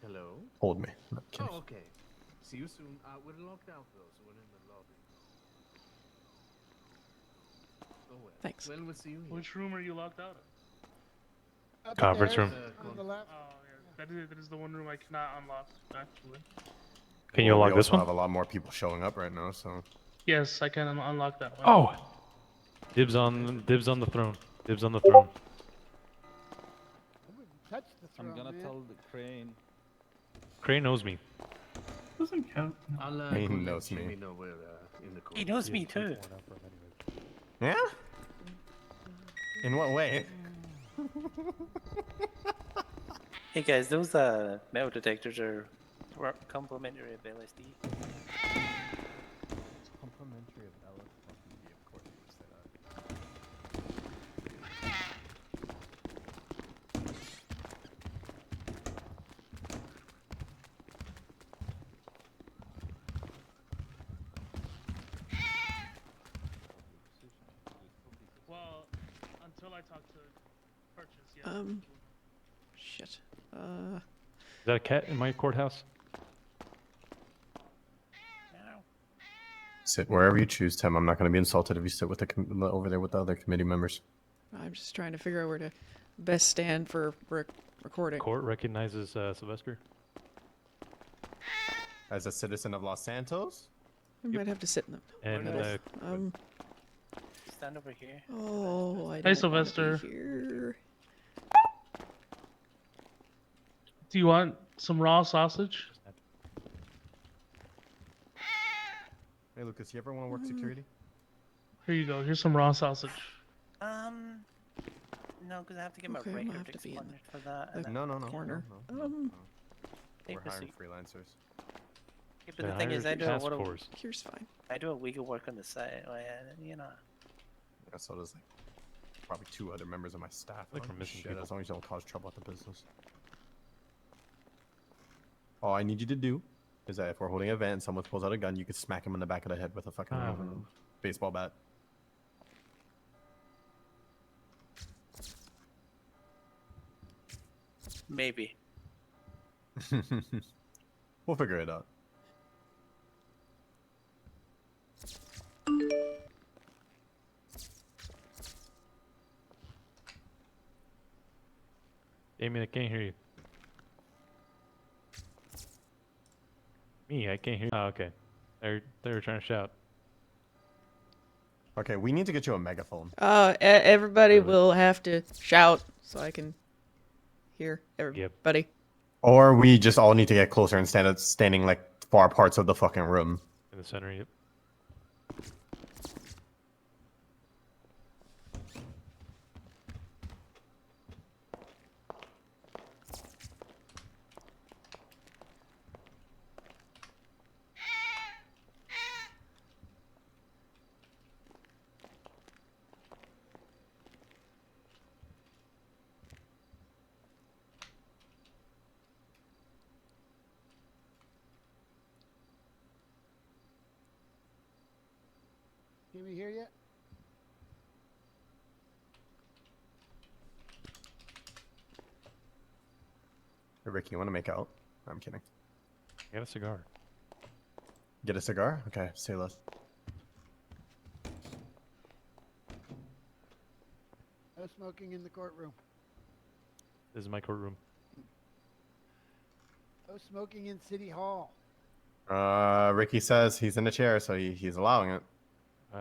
Hello? Hold me. No, kidding. Oh, okay. See you soon. We're locked out though, so we're in the lobby. Oh well. Thanks. Well, we'll see you here. Which room are you locked out of? Conference room. On the left. Oh, yeah. That is the one room I cannot unlock, actually. Can you Well, unlock we this also one? have a lot more people showing up right now, so. Yes, I can unlock that one. Oh! Dibs on the throne. Dibs on the throne. I wouldn't touch the throne, I'm gonna man. tell the Crane. Crane knows me. Doesn't count. I'll He go let knows me. Jimmy know we're in the court. He knows me too. Yeah? In what way? Hey guys, those metal detectors are complimentary of LSD. Complimentary of LSD, of course you would say that. Well, until I talk to Purchase, yeah. Shit. Is that a cat in my courthouse? Sit wherever you choose, Tim. I'm not going to be insulted if you sit with the over there with the other committee members. I'm just trying to figure out where to best stand for recording. Court recognizes Sylvester. As a citizen of Los Santos? I might have to sit in the And middle. Stand over here. Oh, I don't Hey, wanna Sylvester. be here. Do you want some raw sausage? Hey, Lucas, you ever want to work security? Here you go. Here's some raw sausage. No, because I have to get my Okay, I'm breaker gonna have to be in punished for that. the and then- No. corner. Hey, We're hiring proceed. freelancers. Yeah, but the thing is, I do a task lot of force. Here's fine. I do a week of work on the side, you know. Yeah, so there's like probably 2 other members of my staff. Like I we're don't missing shit, people. as long as you don't cause trouble at the business. All I need you to do is that if we're holding an event and someone pulls out a gun, you can smack him in the back of the head with a fucking baseball bat. Maybe. We'll figure it out. Damien, I can't hear you. Me, I can't hear you. Oh, okay. They were trying to shout. Okay, we need to get you a megaphone. Everybody will have to shout so I can hear everybody. Or we just all need to get closer and standing like far parts of the fucking room. In the center, yep. Can we hear yet? Hey, Ricky, you want to make out? I'm kidding. Get a cigar. Get a cigar? Okay, say less. No smoking in the courtroom. This is my courtroom. No smoking in City Hall. Ricky says he's in the chair, so he's allowing it. I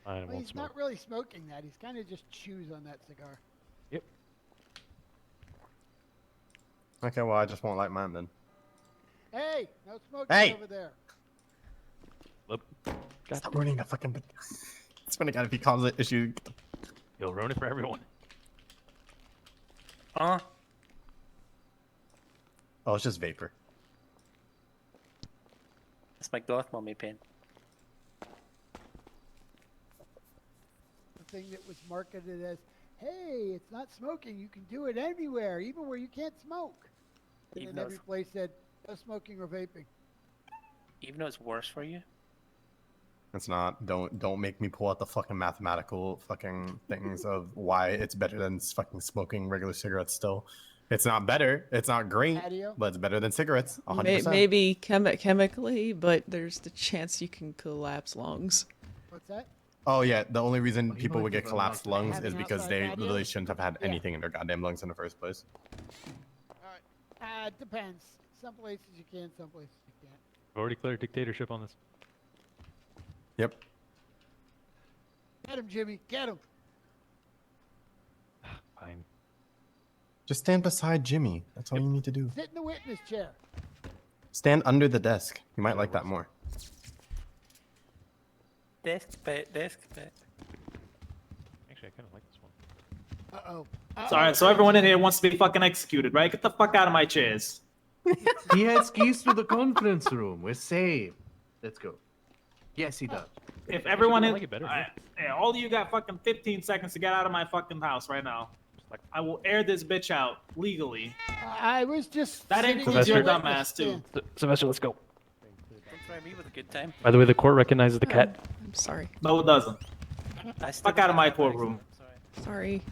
Well, won't he's smoke. not really smoking that. He's kind of just chews on that cigar. Yep. Okay, well, I just won't light mine then. Hey, no smoking Hey! over there. Stop ruining the fucking... It's funny, God, if he calls it issue... You'll ruin it for everyone. Huh? Oh, it's just vapor. That's my goth mommy pin. The thing that was marketed as hey, it's not smoking. You can do it anywhere, even where you can't smoke. And Even then though every it's- place said, no smoking or vaping. Even though it's worse for you. It's not. Don't make me pull out the fucking mathematical fucking things of why it's better than fucking smoking regular cigarettes. Still, it's not better. It's not great, Patio? but it's better than cigarettes. 100%. Maybe chemically, but there's the chance you can collapse lungs. What's that? Oh yeah, the only reason he people might would get have collapsed unlocked lungs having is because outside they patio? literally shouldn't have had Yeah. anything in their goddamn lungs in the first place. It depends. Some places you can, some places you can't. I've already cleared dictatorship on this. Yep. Get him, Jimmy. Get him. Fine. Just stand beside Jimmy. That's all you need to do. Sit in the witness chair. Stand under the desk. You might like that more. Desk bet, desk bet. Actually, I kind of like this one. Uh-oh. Sorry, so everyone in here wants to be fucking executed, right? Get the fuck out of my chairs. He has keys to the conference room. We're safe. Let's go. Yes, he does. If everyone I in, like it better, yeah, all of you got fucking 15 seconds to get out of my fucking house right now. I will air this bitch out legally. I was just. That sitting includes in your the dumb witness ass too. stand. Sylvester, let's go. Don't try me with a good time. By the way, the court recognizes the cat. I'm sorry. No, it doesn't. I still Fuck out of my got bags, courtroom. I'm sorry. Sorry.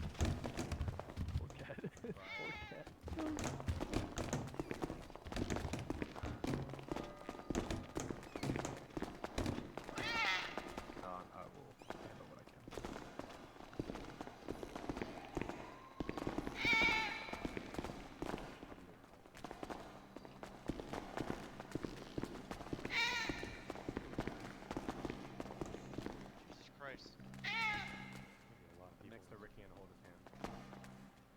Jesus Christ. Next to Ricky and hold his hand.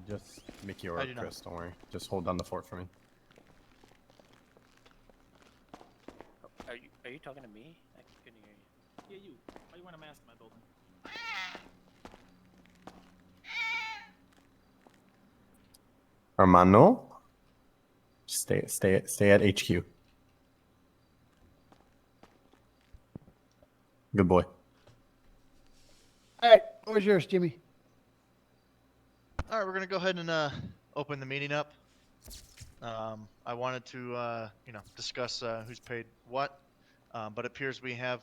Just Mickey or I do not. Chris, don't worry. Just hold down the fort for me. Are you talking to me? I couldn't hear you. Yeah, you. Why you wearing a mask in my building? Armando, stay at HQ. Good boy. All right, where's yours, Jimmy? All right, we're gonna go ahead and open the meeting up. I wanted to discuss who's paid what, but it appears we have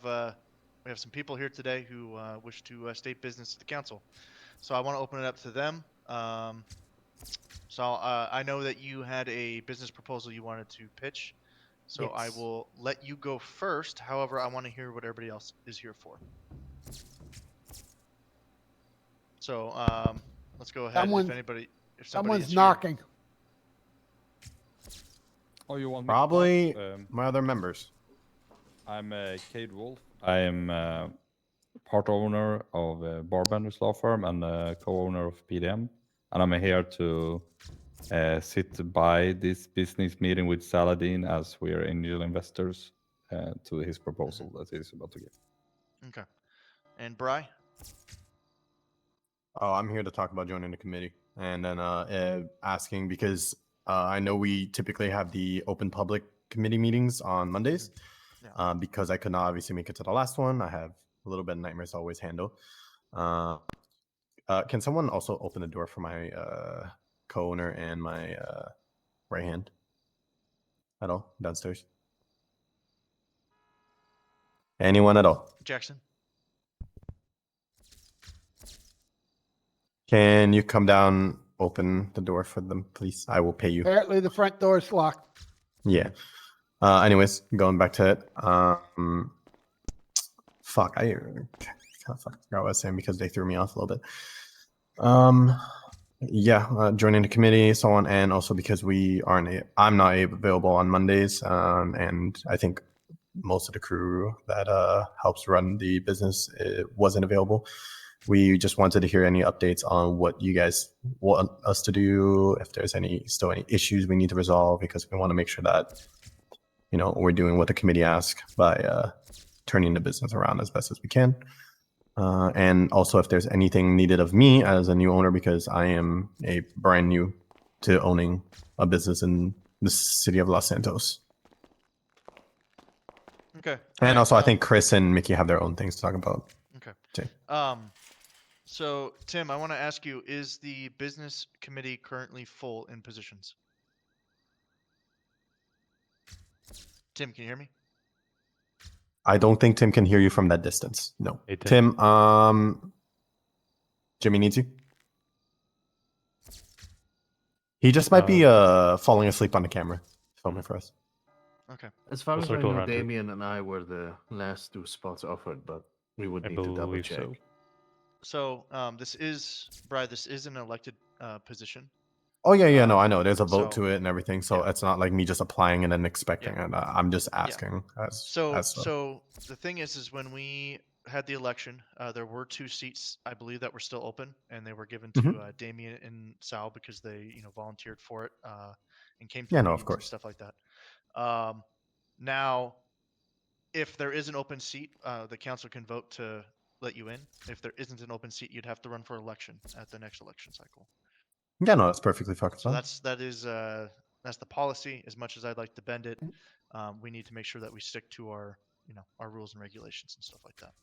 some people here today who wish to state business to the council. So I want to open it up to them. So I know that you had a business proposal you wanted to pitch. So I Yes. will let you go first. However, I want to hear what everybody else is here for. So let's go ahead. Someone- If somebody Someone's is here- knocking. Oh, you want me Probably to talk? my other members. I'm Cade Wolf. I am part owner of Barbenders Law Firm and co-owner of PDM. And I'm here to sit by this business meeting with Saladin as we are angel investors to his proposal that he's about to give. Okay. And Bry? Oh, I'm here to talk about joining the committee and then asking because I know we typically have the open public committee meetings on Mondays. Because I could not obviously make it to the last one, I have a little bit of nightmares to always handle. Can someone also open the door for my co-owner and my right hand at all downstairs? Anyone at all? Jackson? Can you come down, open the door for them, please? I will pay you. Apparently the front door is locked. Yeah. Anyways, going back to it. Fuck, I kind of forgot what I was saying because they threw me off a little bit. Yeah, joining the committee, so on, and also because I'm not available on Mondays, and I think most of the crew that helps run the business wasn't available. We just wanted to hear any updates on what you guys want us to do, if there's still any issues we need to resolve, because we want to make sure that we're doing what the committee asks by turning the business around as best as we can. And also if there's anything needed of me as a new owner, because I am a brand new to owning a business in the city of Los Santos. Okay. And also, I think Chris and Mickey have their own things to talk about. Okay. Too. So Tim, I want to ask you: is the business committee currently full in positions? Tim, can you hear me? I don't think Tim can hear you from that distance. No. Hey, Tim, Jimmy needs you. He just might be falling asleep on the camera, filming for us. Okay. As far We'll as I circle know, around to it. Damien and I were the last 2 spots offered, but we would I need to double believe check. so. So this is an elected position. Oh yeah, no, I know. There's a vote so- to it and everything, so it's not like me just applying and then expecting it. I'm just asking. So the thing is when we had the election, there were 2 seats I believe that were still open, and they were given to Mhm. Damien and Sal because they volunteered for it and came to Yeah, the no, of meetings and course. stuff like that. Now, if there is an open seat, the council can vote to let you in. If there isn't an open seat, you'd have to run for election at the next election cycle. Yeah, no, that's perfectly fucking So fine. that's the policy. As much as I'd like to bend it, we need to make sure that we stick to our our rules and regulations and stuff like that.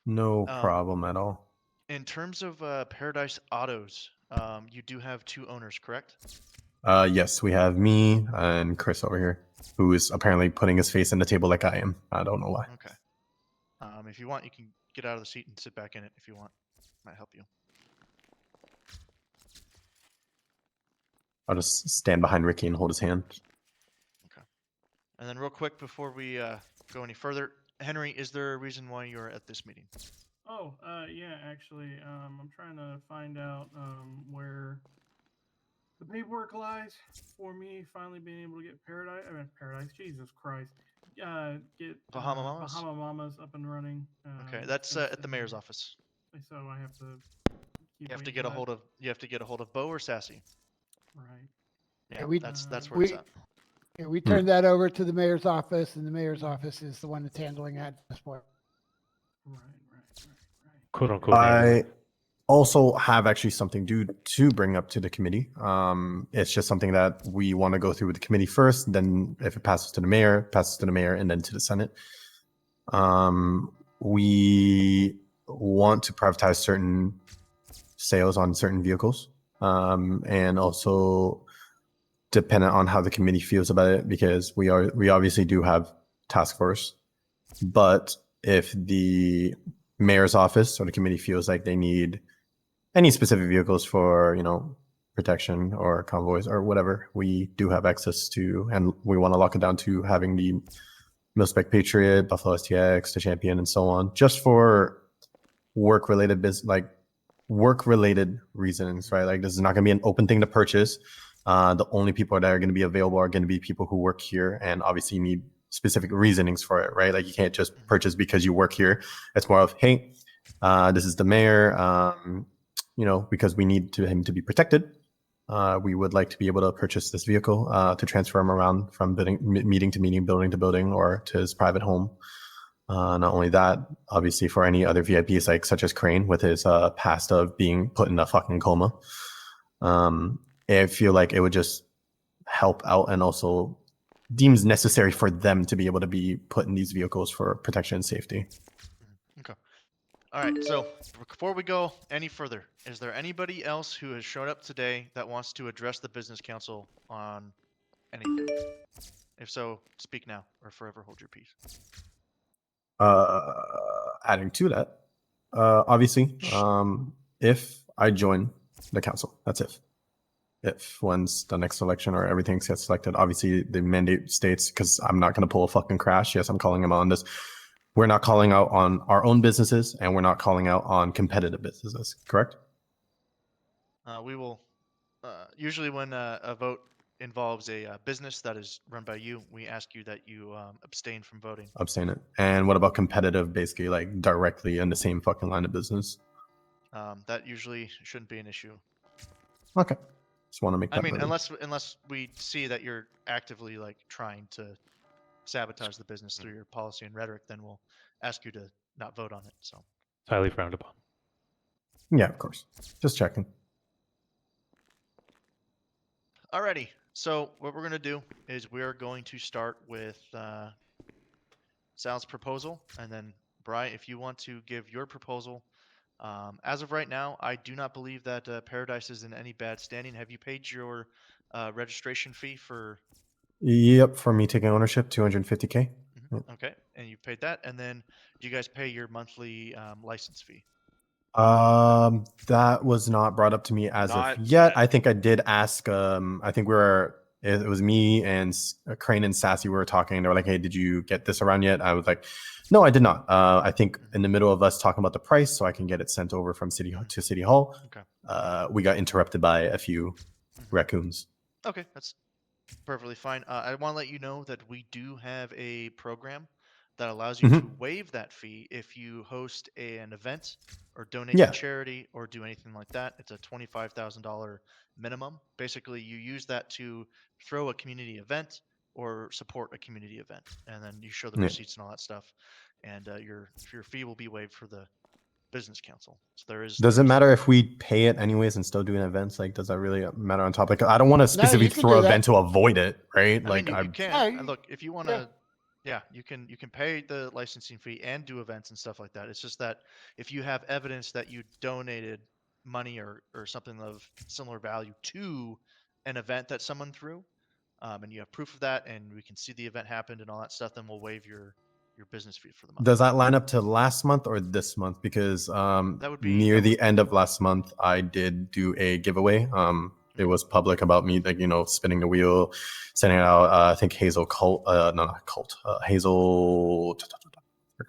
No problem at all. In terms of Paradise Autos, you do have 2 owners, correct? Yes, we have me and Chris over here, who is apparently putting his face in the table like I am. I don't know why. Okay. If you want, you can get out of the seat and sit back in it if you want. Might help you. I'll just stand behind Ricky and hold his hand. Okay. And then real quick before we go any further, Henry, is there a reason why you're at this meeting? Oh, yeah, actually, I'm trying to find out where the paperwork lies for me finally being able to get Paradise, Jesus Christ. Get Bahama Mamas? Bahama Mamas up and running. Okay, that's at the mayor's office. So I have to keep You have to waiting get for a that. hold of Bo or Sassy. Right. Yeah, we- that's where it's at. Yeah, we turned that over to the mayor's office, and the mayor's office is the one that's handling that at this point. Quote unquote. I also have actually something to bring up to the committee. It's just something that we want to go through with the committee first. Then, if it passes to the mayor, and then to the Senate. We want to privatize certain sales on certain vehicles, and also dependent on how the committee feels about it, because we obviously do have task force, but if the mayor's office or the committee feels like they need any specific vehicles for protection or convoys or whatever, we do have access to, and we want to lock it down to having the Mil-Spec Patriot, Buffalo STX, the Champion, and so on, just for work-related work-related reasons, right? Like, this is not going to be an open thing to purchase. The only people that are going to be available are going to be people who work here, and obviously you need specific reasonings for it, right? Like, you can't just purchase because you work here. It's more of, hey, this is the mayor, because we need him to be protected. We would like to be able to purchase this vehicle to transfer him around from meeting to meeting, building to building, or to his private home. Not only that, obviously for any other VIPs, like such as Crane with his past of being put in a fucking coma. I feel like it would just help out, and also deems necessary for them to be able to be put in these vehicles for protection and safety. Okay. All right, so before we go any further, is there anybody else who has showed up today that wants to address the business council on anything? If so, speak now or forever hold your peace. Adding to that, obviously, if I join the council, that's if once the next election or everything gets selected, obviously the mandate states, because I'm not going to pull a fucking crash. Yes, I'm calling them out on this. We're not calling out on our own businesses, and we're not calling out on competitive businesses, correct? We will, usually when a vote involves a business that is run by you, we ask you that you abstain from voting. Abstain it. And what about competitive, basically like directly in the same fucking line of business? That usually shouldn't be an issue. Okay. Just want to make that I mean, noted. unless we see that you're actively like trying to sabotage the business through your policy and rhetoric, then we'll ask you to not vote on it. So It's highly frowned upon. Yeah, of course. Just checking. Alrighty. So what we're gonna do is we're going to start with Sal's proposal, and then Bri, if you want to give your proposal. As of right now, I do not believe that Paradise is in any bad standing. Have you paid your registration fee for? Yep, for me taking ownership, 250K. Okay, and you paid that, and then do you guys pay your monthly license fee? That was not brought up to me as Not of yet. yet. I think I did ask. I think it was me and Crane and Sassy. We were talking. They were like, "Hey, did you get this around yet?" I was like, "No, I did not." I think in the middle of us talking about the price, so I can get it sent over from City Hall. Okay. We got interrupted by a few raccoons. Okay, that's perfectly fine. I want to let you know that we do have a program that allows you to waive that fee if you host an event or donate Yeah. to charity or do anything like that. It's a $25,000 minimum. Basically, you use that to throw a community event or support a community event, and then you show the Yeah. receipts and all that stuff, and your fee will be waived for the business council. So there is. Does it matter if we pay it anyways and still doing events? Like, does that really matter on top? Like, I don't want to specifically can throw do an that. event to avoid it, right? I like, mean, you can. Yeah, Look, if you want to, yeah, you can pay the licensing fee and do events and stuff like that. It's just that if you have evidence that you donated money or something of similar value to an event that someone threw, and you have proof of that, and we can see the event happened and all that stuff, then we'll waive your business fee for the month. Does that line up to last month or this month? Because near the end of last month, I did do a giveaway. It was public about me, like, spinning the wheel, sending out. I think Hazel Colt, no, not Colt. Hazel,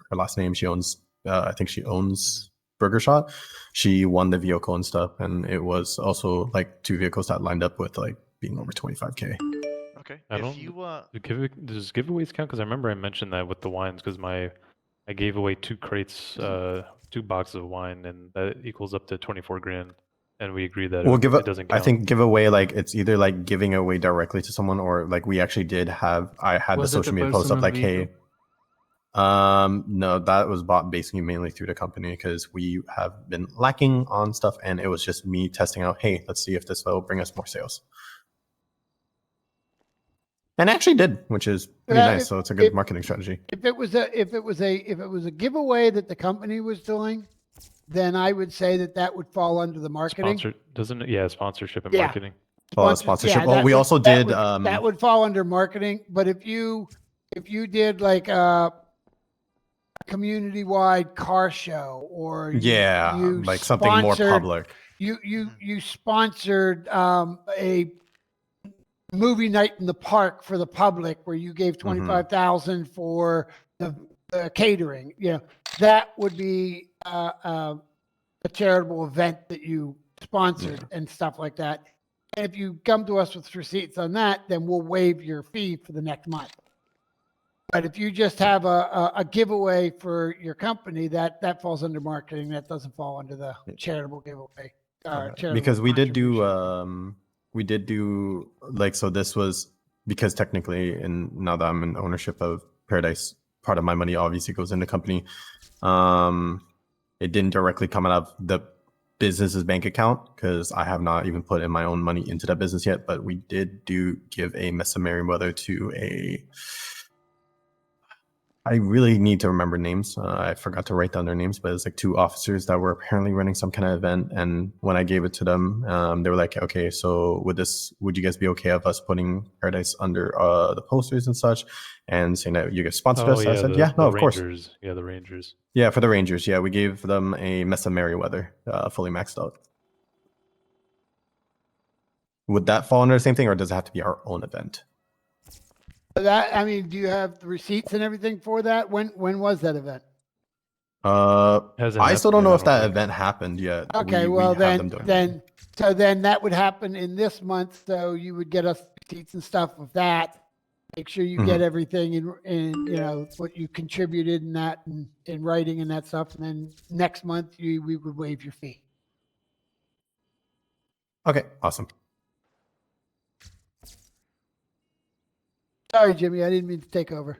her last name. She owns. I think she owns Burger Shot. She won the vehicle and stuff, and it was also like 2 vehicles that lined up with like being over 25K. Okay. I If don't. you Does giveaways count? Because I remember I mentioned that with the wines, because I gave away 2 crates, 2 boxes of wine, and that equals up to 24 grand, and we agreed that it doesn't count. I think giveaway, like, it's either like giving away directly to someone, or like we actually did have. I had Was the it social the media post up personal like, vehicle? hey. No, that was bought basically mainly through the company because we have been lacking on stuff, and it was just me testing out. Hey, let's see if this will bring us more sales. And it actually did, which is pretty nice. So it's a good marketing strategy. If it was a giveaway that the company was doing, then I would say that would fall under the marketing. Doesn't it? Yeah, sponsorship and Yeah. marketing. Sponsorship. Yeah, We also did. That would fall under marketing. But if you did like a community-wide car show, or you like something more public. You sponsored a movie night in the park for the public, where you gave $25,000 for the catering. That would be a charitable event that you sponsored and stuff like that. And if you come to us with receipts on that, then we'll waive your fee for the next month. But if you just have a giveaway for your company, that falls under marketing. That doesn't fall under the charitable giveaway. Because we did do like, so this was because technically, and now that I'm in ownership of Paradise, part of my money obviously goes in the company. It didn't directly come out of the business's bank account because I have not even put in my own money into that business yet, but we did give a Messa Merriweather to I really need to remember names. I forgot to write down their names, but it's like 2 officers that were apparently running some kind of event. And when I gave it to them, they were like, okay, so would you guys be okay of us putting Paradise under the posters and such, and saying that you guys sponsored us? I said, yeah, no, of course. Yeah, the Rangers. Yeah, for the Rangers. Yeah, we gave them a Messa Merriweather, fully maxed out. Would that fall under the same thing, or does it have to be our own event? Do you have the receipts and everything for that? When was that event? I still don't know if that event happened yet. Okay, then that would happen in this month. So you would get us receipts and stuff of that. Make sure you get everything in what you contributed in that, and in writing and that stuff. And then next month we would waive your fee. Okay, awesome. Sorry, Jimmy, I didn't mean to take over.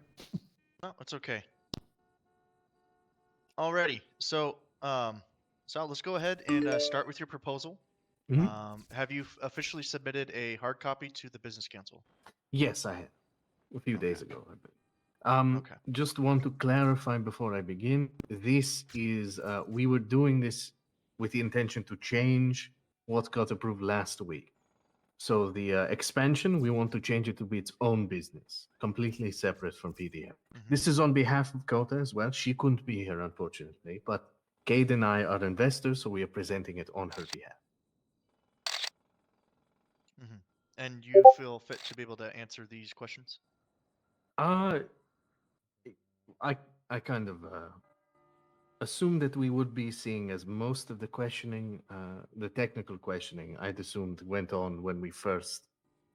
No, it's okay. Alrighty, so Sal, let's go ahead and start with your proposal. Mhm. Have you officially submitted a hard copy to the business council? Yes, I have. A few days ago, I believe. Okay. Just want to clarify before I begin. This is we were doing this with the intention to change what got approved last week. So the expansion, we want to change it to be its own business, completely separate from PDM. This is on behalf of Kota as well. She couldn't be here, unfortunately, but Kate and I are investors, so we are presenting it on her behalf. And you feel fit to be able to answer these questions? I I kind of assumed that we would be seeing as most of the questioning, the technical questioning, I'd assumed went on when we first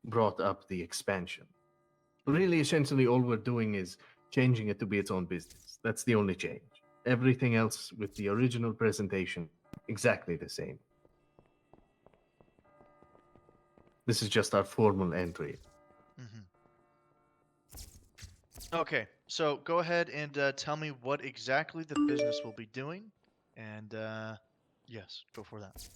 brought up the expansion. Really, essentially, all we're doing is changing it to be its own business. That's the only change. Everything else with the original presentation, exactly the same. This is just our formal entry. Okay, so go ahead and tell me what exactly the business will be doing, and yes, go for that.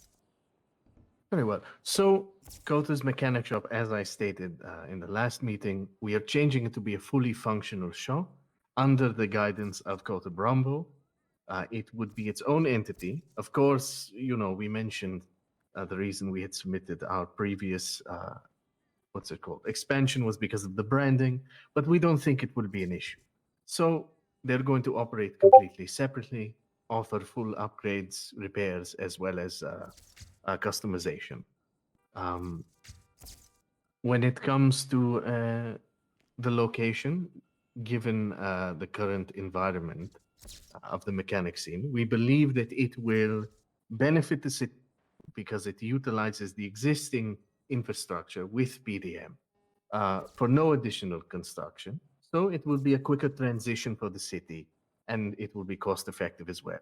Very well. So, Kota's mechanic shop, as I stated in the last meeting, we are changing it to be a fully functional shop under the guidance of Kota Brombo. It would be its own entity. Of course, you know, we mentioned the reason we had submitted our previous, what's it called, expansion was because of the branding, but we don't think it would be an issue. So, they're going to operate completely separately, offer full upgrades, repairs, as well as customization. When it comes to the location, given the current environment of the mechanic scene, we believe that it will benefit the city because it utilizes the existing infrastructure with PDM for no additional construction. So it will be a quicker transition for the city and it will be cost effective as well.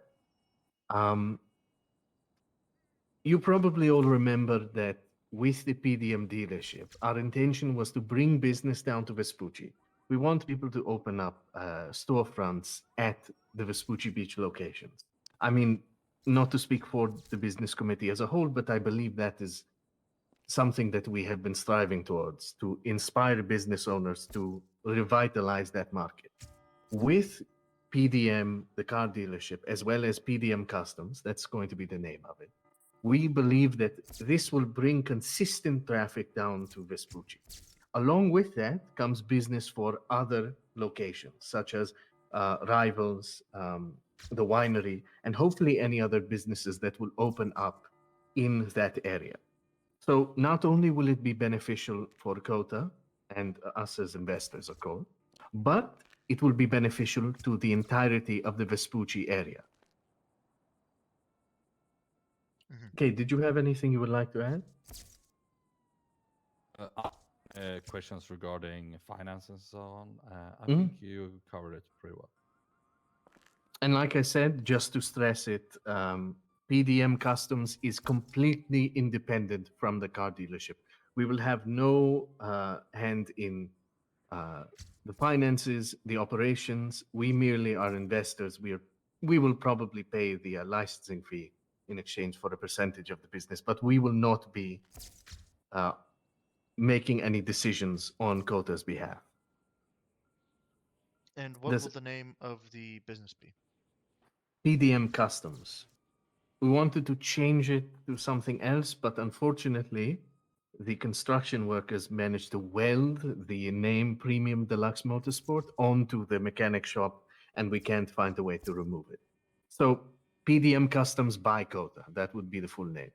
You probably all remember that with the PDM dealership, our intention was to bring business down to Vespucci. We want people to open up storefronts at the Vespucci Beach locations. I mean, not to speak for the business committee as a whole, but I believe that is something that we have been striving towards to inspire business owners to revitalize that market. With PDM, the car dealership, as well as PDM Customs, that's going to be the name of it. We believe that this will bring consistent traffic down to Vespucci. Along with that comes business for other locations, such as Rivals, the winery, and hopefully any other businesses that will open up in that area. So not only will it be beneficial for Kota and us as investors, of course, but it will be beneficial to the entirety of the Vespucci area. Okay, did you have anything you would like to add? Questions regarding finance and so on. I Mhm. think you covered it pretty well. And like I said, just to stress it, PDM Customs is completely independent from the car dealership. We will have no hand in the finances, the operations. We merely are investors. We will probably pay the licensing fee in exchange for a percentage of the business, but we will not be making any decisions on Kota's behalf. And what will the name of the business be? PDM Customs. We wanted to change it to something else, but unfortunately, the construction workers managed to weld the name Premium Deluxe Motorsport onto the mechanic shop, and we can't find a way to remove it. So, PDM Customs by Kota, that would be the full name.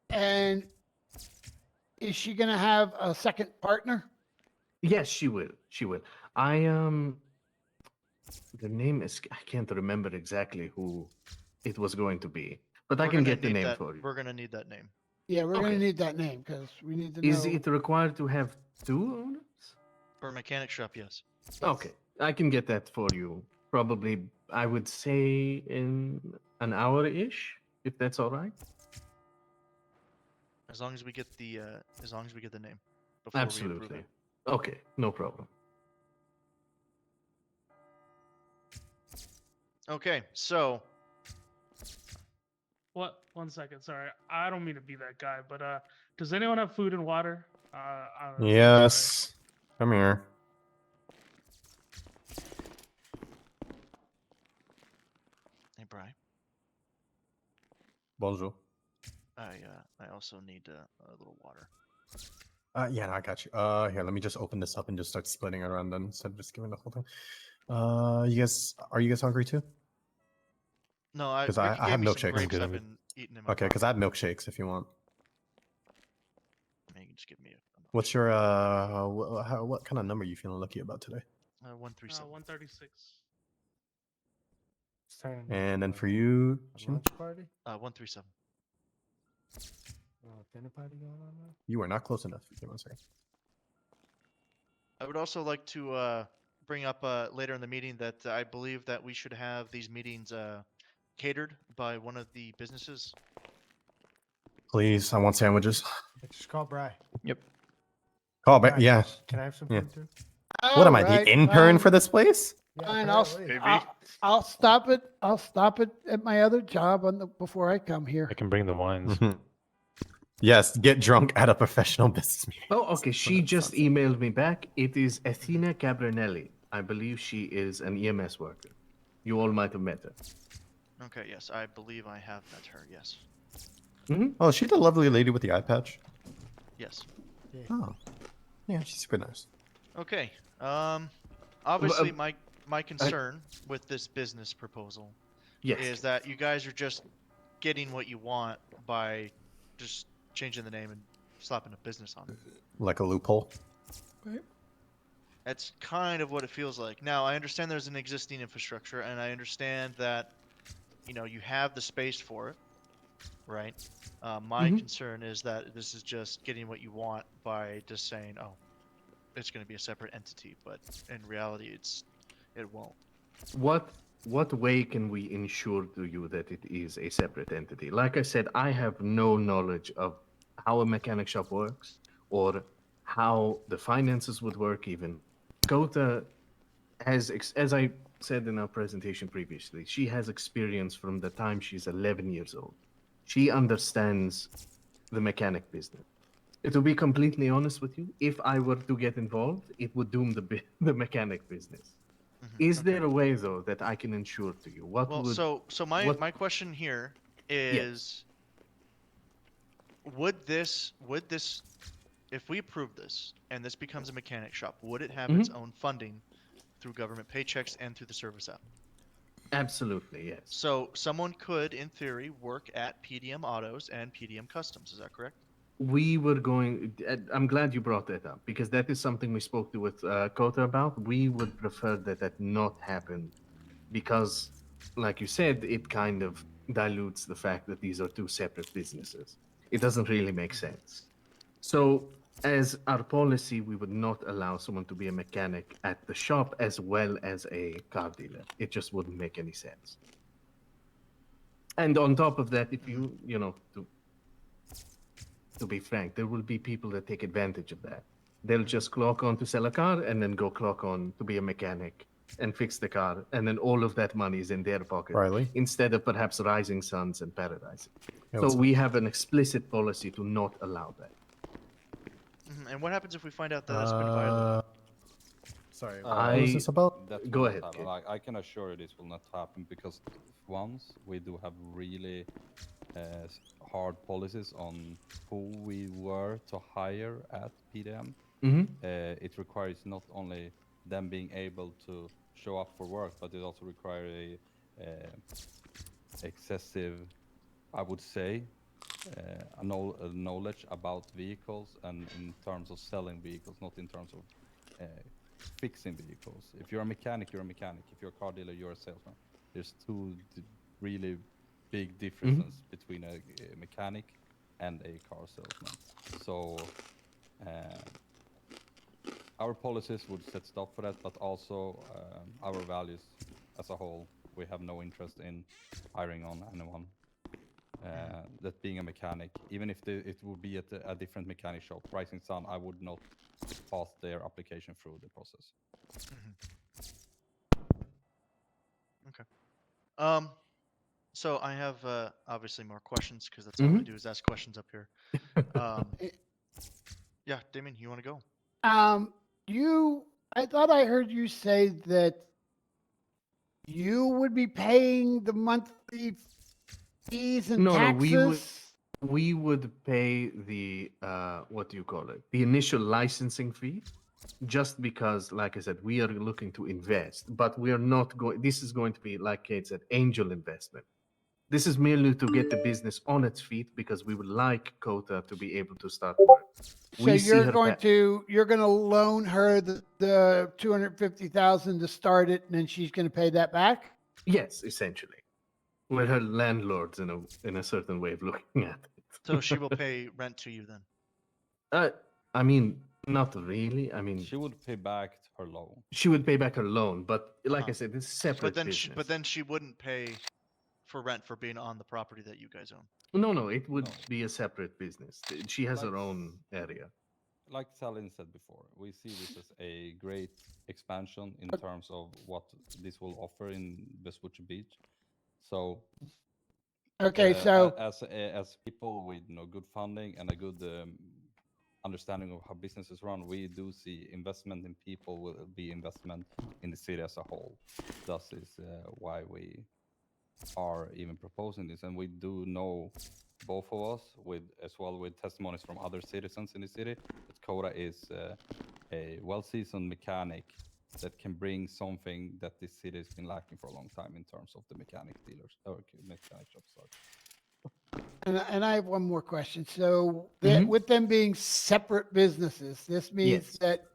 And is she going to have a second partner? Yes, she will. She will. The name is, I can't remember exactly who it was going to be, but I can get the name for you. We're gonna need that name. Yeah, we're going to need that name because we need to know. Is it required to have two owners? For a mechanic shop, yes. Okay, I can get that for you. Probably, I would say in an hour-ish, if that's all right. As long as we get the name before we approve Absolutely. it. Okay, no problem. Okay, so What? 1 second. Sorry, I don't mean to be that guy, but does anyone have food and water? Yes. Come here. hey, Bri. Bonjour. I also need a little water. Yeah, no, I got you. Here, let me just open this up and just start splitting it around then instead of just giving the whole thing. Are you guys hungry too? No, Because Ricky I have gave me some milkshakes. grapes. I've been eating in my Okay, because I have milkshakes if you want. You can just give me What's your what kind of number you feeling lucky about today? 137. 136. And then for you, Jim, Lunch party? 137. Dinner party going on now? you are not close enough. Give me one second. I would also like to bring up later in the meeting that I believe that we should have these meetings catered by one of the businesses. Please, I want sandwiches. Just call Bri. Yep. Call back. Bri, Yeah. Can I have some Yeah. food too? What am I, the intern for this place? Fine, apparently. I'll stop it. I'll stop it at my other job before I come here. I can bring the wines. Yes, get drunk at a professional business meeting. Oh, okay. She just emailed me back. It is Athena Cabrinelli. I believe she is an EMS worker. You all might have met her. Okay, yes, I believe I have met her. Yes. Oh, is she the lovely lady with the eye patch? Yes. Oh, yeah, she's super nice. Okay. Obviously, my concern with this business proposal is that you guys are just getting what you want by just changing the name and slapping a business on it. Like a loophole. Right. That's kind of what it feels like. Now, I understand there's an existing infrastructure, and I understand that, you have the space for it, right? My concern is that this is just getting what you want by just saying, oh, it's going to be a separate entity, but in reality, it won't. What way can we ensure to you that it is a separate entity? Like I said, I have no knowledge of how a mechanic shop works or how the finances would work even. Kota has, as I said in our presentation previously, she has experience from the time she's 11 years old. She understands the mechanic business. To be completely honest with you, if I were to get involved, it would doom the mechanic business. Is there a way though that I can ensure to you? My question here is, would this if we approve this and this becomes a mechanic shop, would it have its own funding through government paychecks and through the service app? Absolutely, yes. So someone could, in theory, work at PDM Autos and PDM Customs. Is that correct? We were going. I'm glad you brought that up because that is something we spoke to with Kota about. We would prefer that not happen because, like you said, it kind of dilutes the fact that these are two separate businesses. It doesn't really make sense. So, as our policy, we would not allow someone to be a mechanic at the shop as well as a car dealer. It just wouldn't make any sense. And on top of that, if you to be frank, there will be people that take advantage of that. They'll just clock on to sell a car and then go clock on to be a mechanic and fix the car. And then all of that money is in their pocket. Riley? Instead of perhaps Rising Suns and Paradise. Yeah, so we have an explicit policy to not allow that. And what happens if we find out that that's been violated? Sorry, what was this about? That Go will ahead, not Kate. happen. I can assure you this will not happen because once we do have really hard policies on who we were to hire at PDM. It requires not only them being able to show up for work, but it also requires a excessive, I would say, a knowledge about vehicles and in terms of selling vehicles, not in terms of fixing vehicles. If you're a mechanic, you're a mechanic. If you're a car dealer, you're a salesman. There's two really big differences between a mechanic and a car salesman. So our policies would set stop for that, but also our values as a whole. We have no interest in hiring on anyone. That being a mechanic, even if it would be at a different mechanic shop, Rising Sun, I would not pass their application through the process. Okay. So I have obviously more questions because that's all I do is ask questions up here. Yeah, Damien, you want to go? I thought I heard you say that you would be paying the monthly fees and No, taxes. we would pay the what do you call it? The initial licensing fee, just because, like I said, we are looking to invest, but we are not going. This is going to be, like Kate said, angel investment. This is merely to get the business on its feet because we would like Kota to be able to start work. So you're going to loan her the 250,000 to start it, and then she's going to pay that back. Yes, essentially. We're her landlords in a certain way of looking at it. So she will pay rent to you then? I mean, not really. I mean, she would pay back her loan. She would pay back her loan, but like I said, it's separate But then business. but then she wouldn't pay for rent for being on the property that you guys own. No, it would be a separate business. She has her own area. Like Salin said before, we see this as a great expansion in terms of what this will offer in Vespucci Beach. So, okay, so as people with good funding and a good understanding of how businesses run, we do see investment in people will be investment in the city as a whole. Thus is why we are even proposing this, and we do know, both of us, as well with testimonies from other citizens in the city, that Kota is a well-seasoned mechanic that can bring something that this city has been lacking for a long time in terms of the mechanic dealers or mechanic shops. and I have one more question. So with them being separate businesses, this means that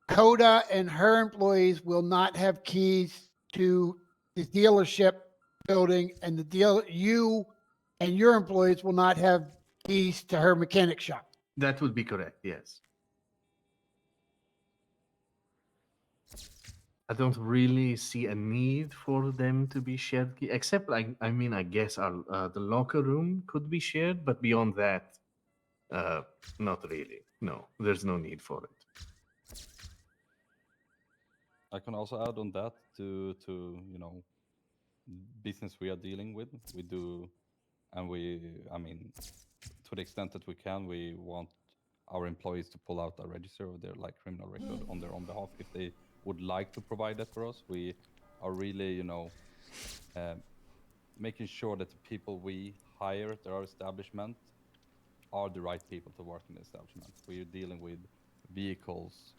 Coda and her employees will not have keys to the dealership building, and you and your employees will not have keys to her mechanic shop. That would be correct, yes. I don't really see a need for them to be shared, except I mean, I guess our the locker room could be shared, but beyond that, not really. No, there's no need for it. I can also add on that to business we are dealing with. We do, and I mean, to the extent that we can, we want our employees to pull out a register of their criminal record on their own behalf if they would like to provide that for us. We are really making sure that the people we hire at our establishment are the right people to work in the establishment. We're dealing with vehicles,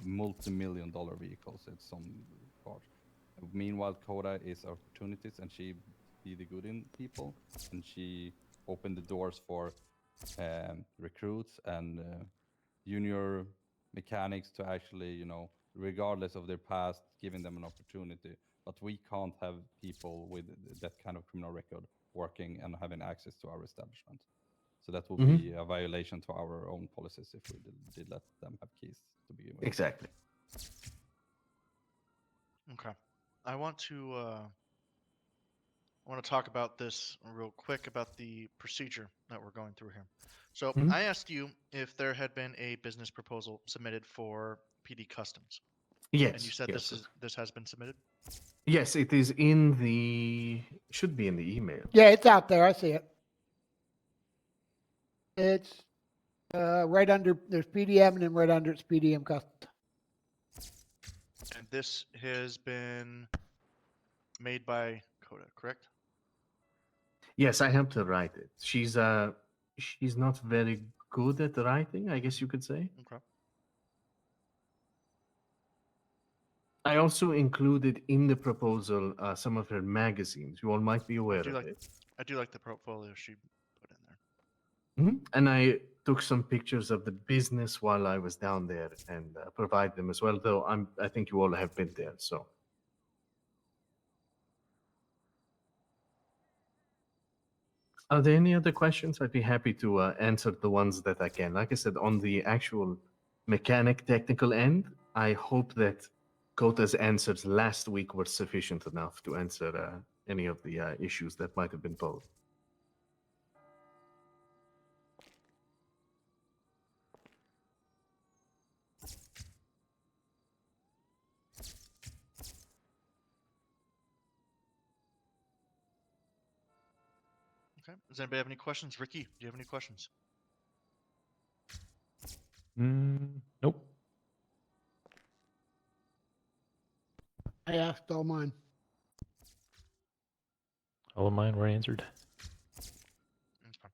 multi-million-dollar vehicles at some part. Meanwhile, Coda is opportunities, and she be the good in people, and she opened the doors for recruits and junior mechanics to actually, regardless of their past, giving them an opportunity. But we can't have people with that kind of criminal record working and having access to our establishment. So that would be a violation to our own policies if we did let them have keys to begin with. Exactly. Okay. I want to talk about this real quick about the procedure that we're going through here. So I asked you if there had been a business proposal submitted for PD Customs. Yes. And you said yes. this has been submitted? Yes, it is in the should be in the email. Yeah, it's out there. I see it. It's right under, there's PDM, and then right under it's PDM Customs. And this has been made by Coda, correct? Yes, I helped her write it. She's not very good at writing, I guess you could say. Okay. I also included in the proposal some of her magazines. You all might be aware of it. I do like the portfolio she put in there. And I took some pictures of the business while I was down there and provide them as well. Though I think you all have been there, so. Are there any other questions? I'd be happy to answer the ones that I can. Like I said, on the actual mechanic technical end, I hope that Kota's answers last week were sufficient enough to answer any of the issues that might have been posed. Okay. Does anybody have any questions? Ricky, do you have any questions? Nope. I asked all mine. All of mine were answered. That's fine.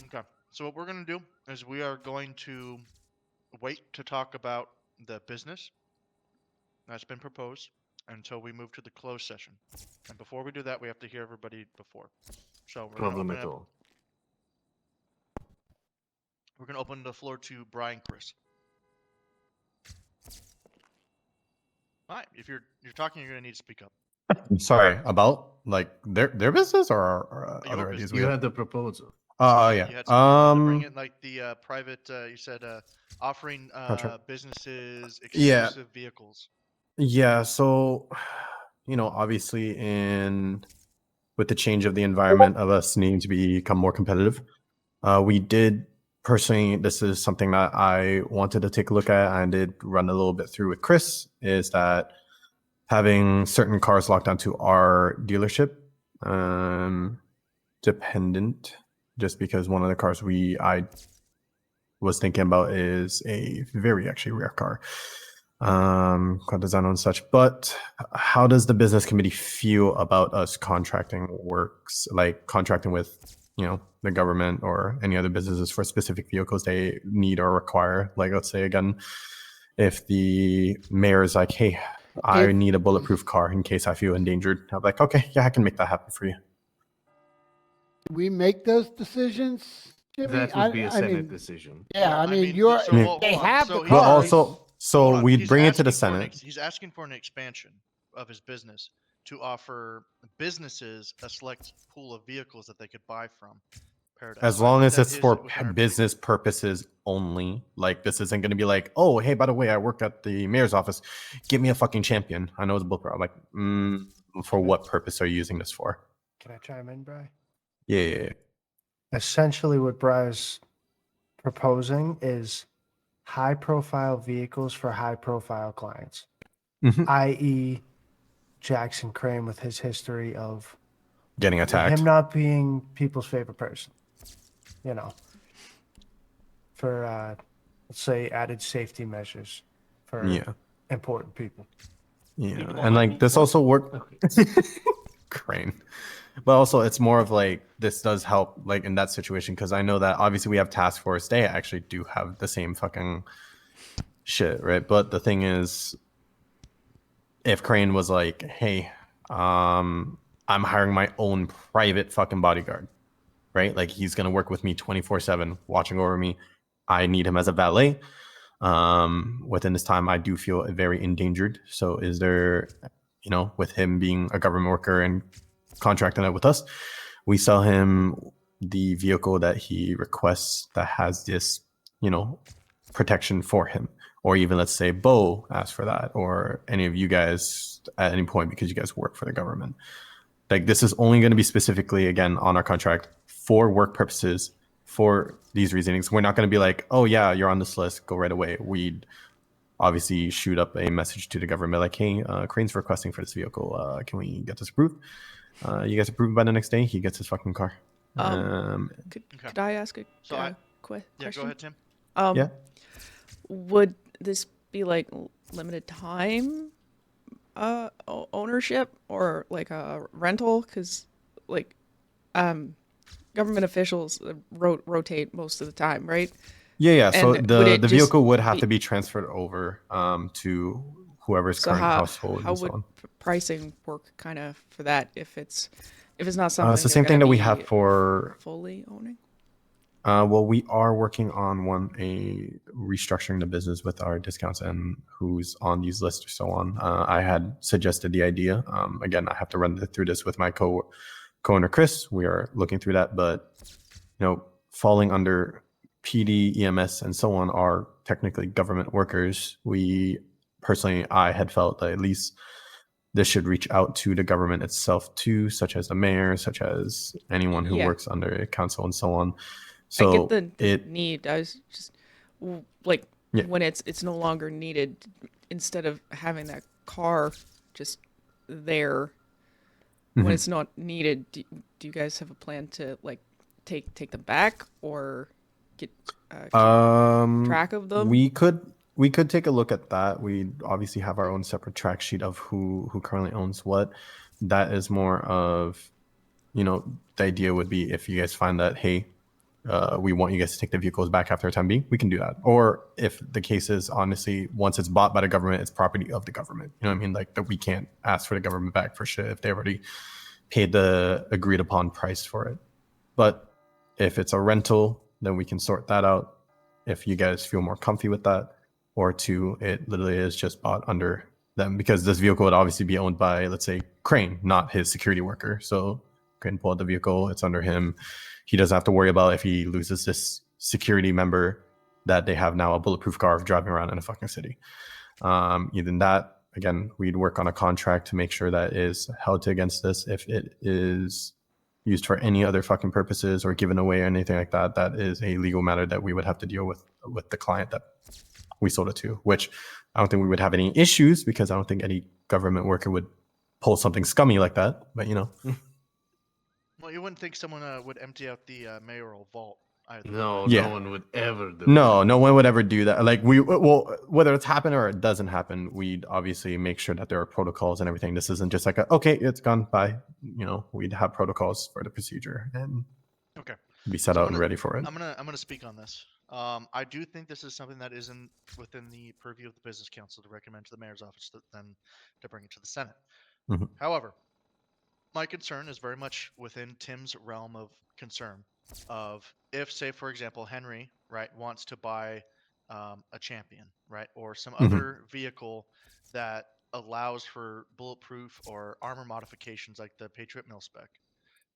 Okay. So what we're going to do is we are going to wait to talk about the business that's been proposed until we move to the closed session. And before we do that, we have to hear everybody before. So we're going to Problem open at up. all. We're going to open the floor to Brian Chris. All right. If you're talking, you're going to need to speak up. I'm sorry, about like their business or Your other business. ideas we You have? had the proposal. Yeah. You had something you wanted to bring in, like the private. You said offering Contract. businesses Yeah. exclusive vehicles. Yeah, so obviously with the change of the environment of us needing to become more competitive, we did personally, this is something that I wanted to take a look at and did run a little bit through with Chris, is that having certain cars locked onto our dealership, dependent, just because one of the cars I was thinking about is a very actually rare car. Car design and such. But how does the business committee feel about us contracting works, like contracting with, the government or any other businesses for specific vehicles they need or require? Like, let's say again, if the mayor is like, "Hey, I need a bulletproof car in case I feel endangered," I'm like, "Okay, yeah, I can make that happen for you." We make those decisions, Jimmy? That would be a I Senate mean, decision. Yeah, I mean, they have the But cars. also, we'd He's bring it to the asking for Senate. he's asking for an expansion of his business to offer businesses a select pool of vehicles that they could buy from Paradise. As So I long think as that it's is for within our business purposes only. Like, this isn't going to be like, "Oh, hey, by the way, I work at the mayor's office. Give me a fucking champion. I know it's a bulletproof." I'm like, for what purpose are you using this for? Can I chime in, Bry? Yeah. Essentially, what Bry's proposing is high-profile vehicles for high-profile clients, Mhm. i.e., Jackson Crane with his history of Getting attacked. him not being people's favorite person. For let's say added safety measures for Yeah. important people. Yeah. And like this also work Crane. But also it's more of like this does help like in that situation, because I know that obviously we have task force. They actually do have the same fucking shit, right? But the thing is, if Crane was like, "Hey, I'm hiring my own private fucking bodyguard," right? Like he's gonna work with me 24/7, watching over me. I need him as a valet. Within this time, I do feel very endangered. So, is there, with him being a government worker and contracting it with us, we sell him the vehicle that he requests that has this, protection for him. Or even let's say Bo asks for that, or any of you guys at any point because you guys work for the government. Like this is only going to be specifically again on our contract for work purposes for these reasonings. We're not going to be like, "Oh yeah, you're on this list, go right away." We'd obviously shoot up a message to the government like, "Hey, Crane's requesting for this vehicle. Can we get this approved?" You guys approve by the next day, he gets his fucking car. Could I ask a question? Yeah, go ahead, Tim. Yeah. Would this be like limited time ownership or like a rental? Because like government officials rotate most of the time, right? Yeah. So And the vehicle would have to be transferred over to whoever's current household how and so would on. pricing work kind of for that if it's not something It's the they're same thing gonna that we be have for fully owning? Well, we are working on restructuring the business with our discounts and who's on these lists or so on. I had suggested the idea. Again, I have to run through this with my co-owner Chris. We are looking through that, but falling under PD, EMS, and so on are technically government workers. I had felt that at least this should reach out to the government itself too, such as the mayor, such as anyone who works under a council and so on. So I get the need. I was just like when it's no longer needed, instead of having that car just there Mhm. when it's not needed. Do you guys have a plan to like take them back or get keep track of them? We could take a look at that. We obviously have our own separate track sheet of who currently owns what. That is more of, the idea would be if you guys find that, hey, we want you guys to take the vehicles back after a time being, we can do that. Or if the case is honestly, once it's bought by the government, it's property of the government. You know what I mean? Like that we can't ask for the government back for shit if they already paid the agreed upon price for it. But if it's a rental, then we can sort that out if you guys feel more comfy with that. Or two, it literally is just bought under them, because this vehicle would obviously be owned by, let's say, Crane, not his security worker. So Crane pull out the vehicle, it's under him. He doesn't have to worry about if he loses this security member that they have now a bulletproof car driving around in a fucking city. Even that, again, we'd work on a contract to make sure that is held to against this. If it is used for any other fucking purposes or given away or anything like that, that is a legal matter that we would have to deal with the client that we sold it to, which I don't think we would have any issues, because I don't think any government worker would pull something scummy like that. But Well, you wouldn't think someone would empty out the mayoral vault either. No, Yeah. no one would ever do no one would ever do that. Like whether it's happened or it doesn't happen, we'd obviously make sure that there are protocols and everything. This isn't just like okay, it's gone, bye. We'd have protocols for the procedure and be set out and ready for it. I'm gonna speak on this. I do think this is something that isn't within the purview of the business council to recommend to the mayor's office then to bring it to the Senate. Mhm. However, my concern is very much within Tim's realm of concern of if, say, for example, Henry, right, wants to buy a Champion, right, or some other vehicle that allows for bulletproof or armor modifications like the Patriot Mil Spec,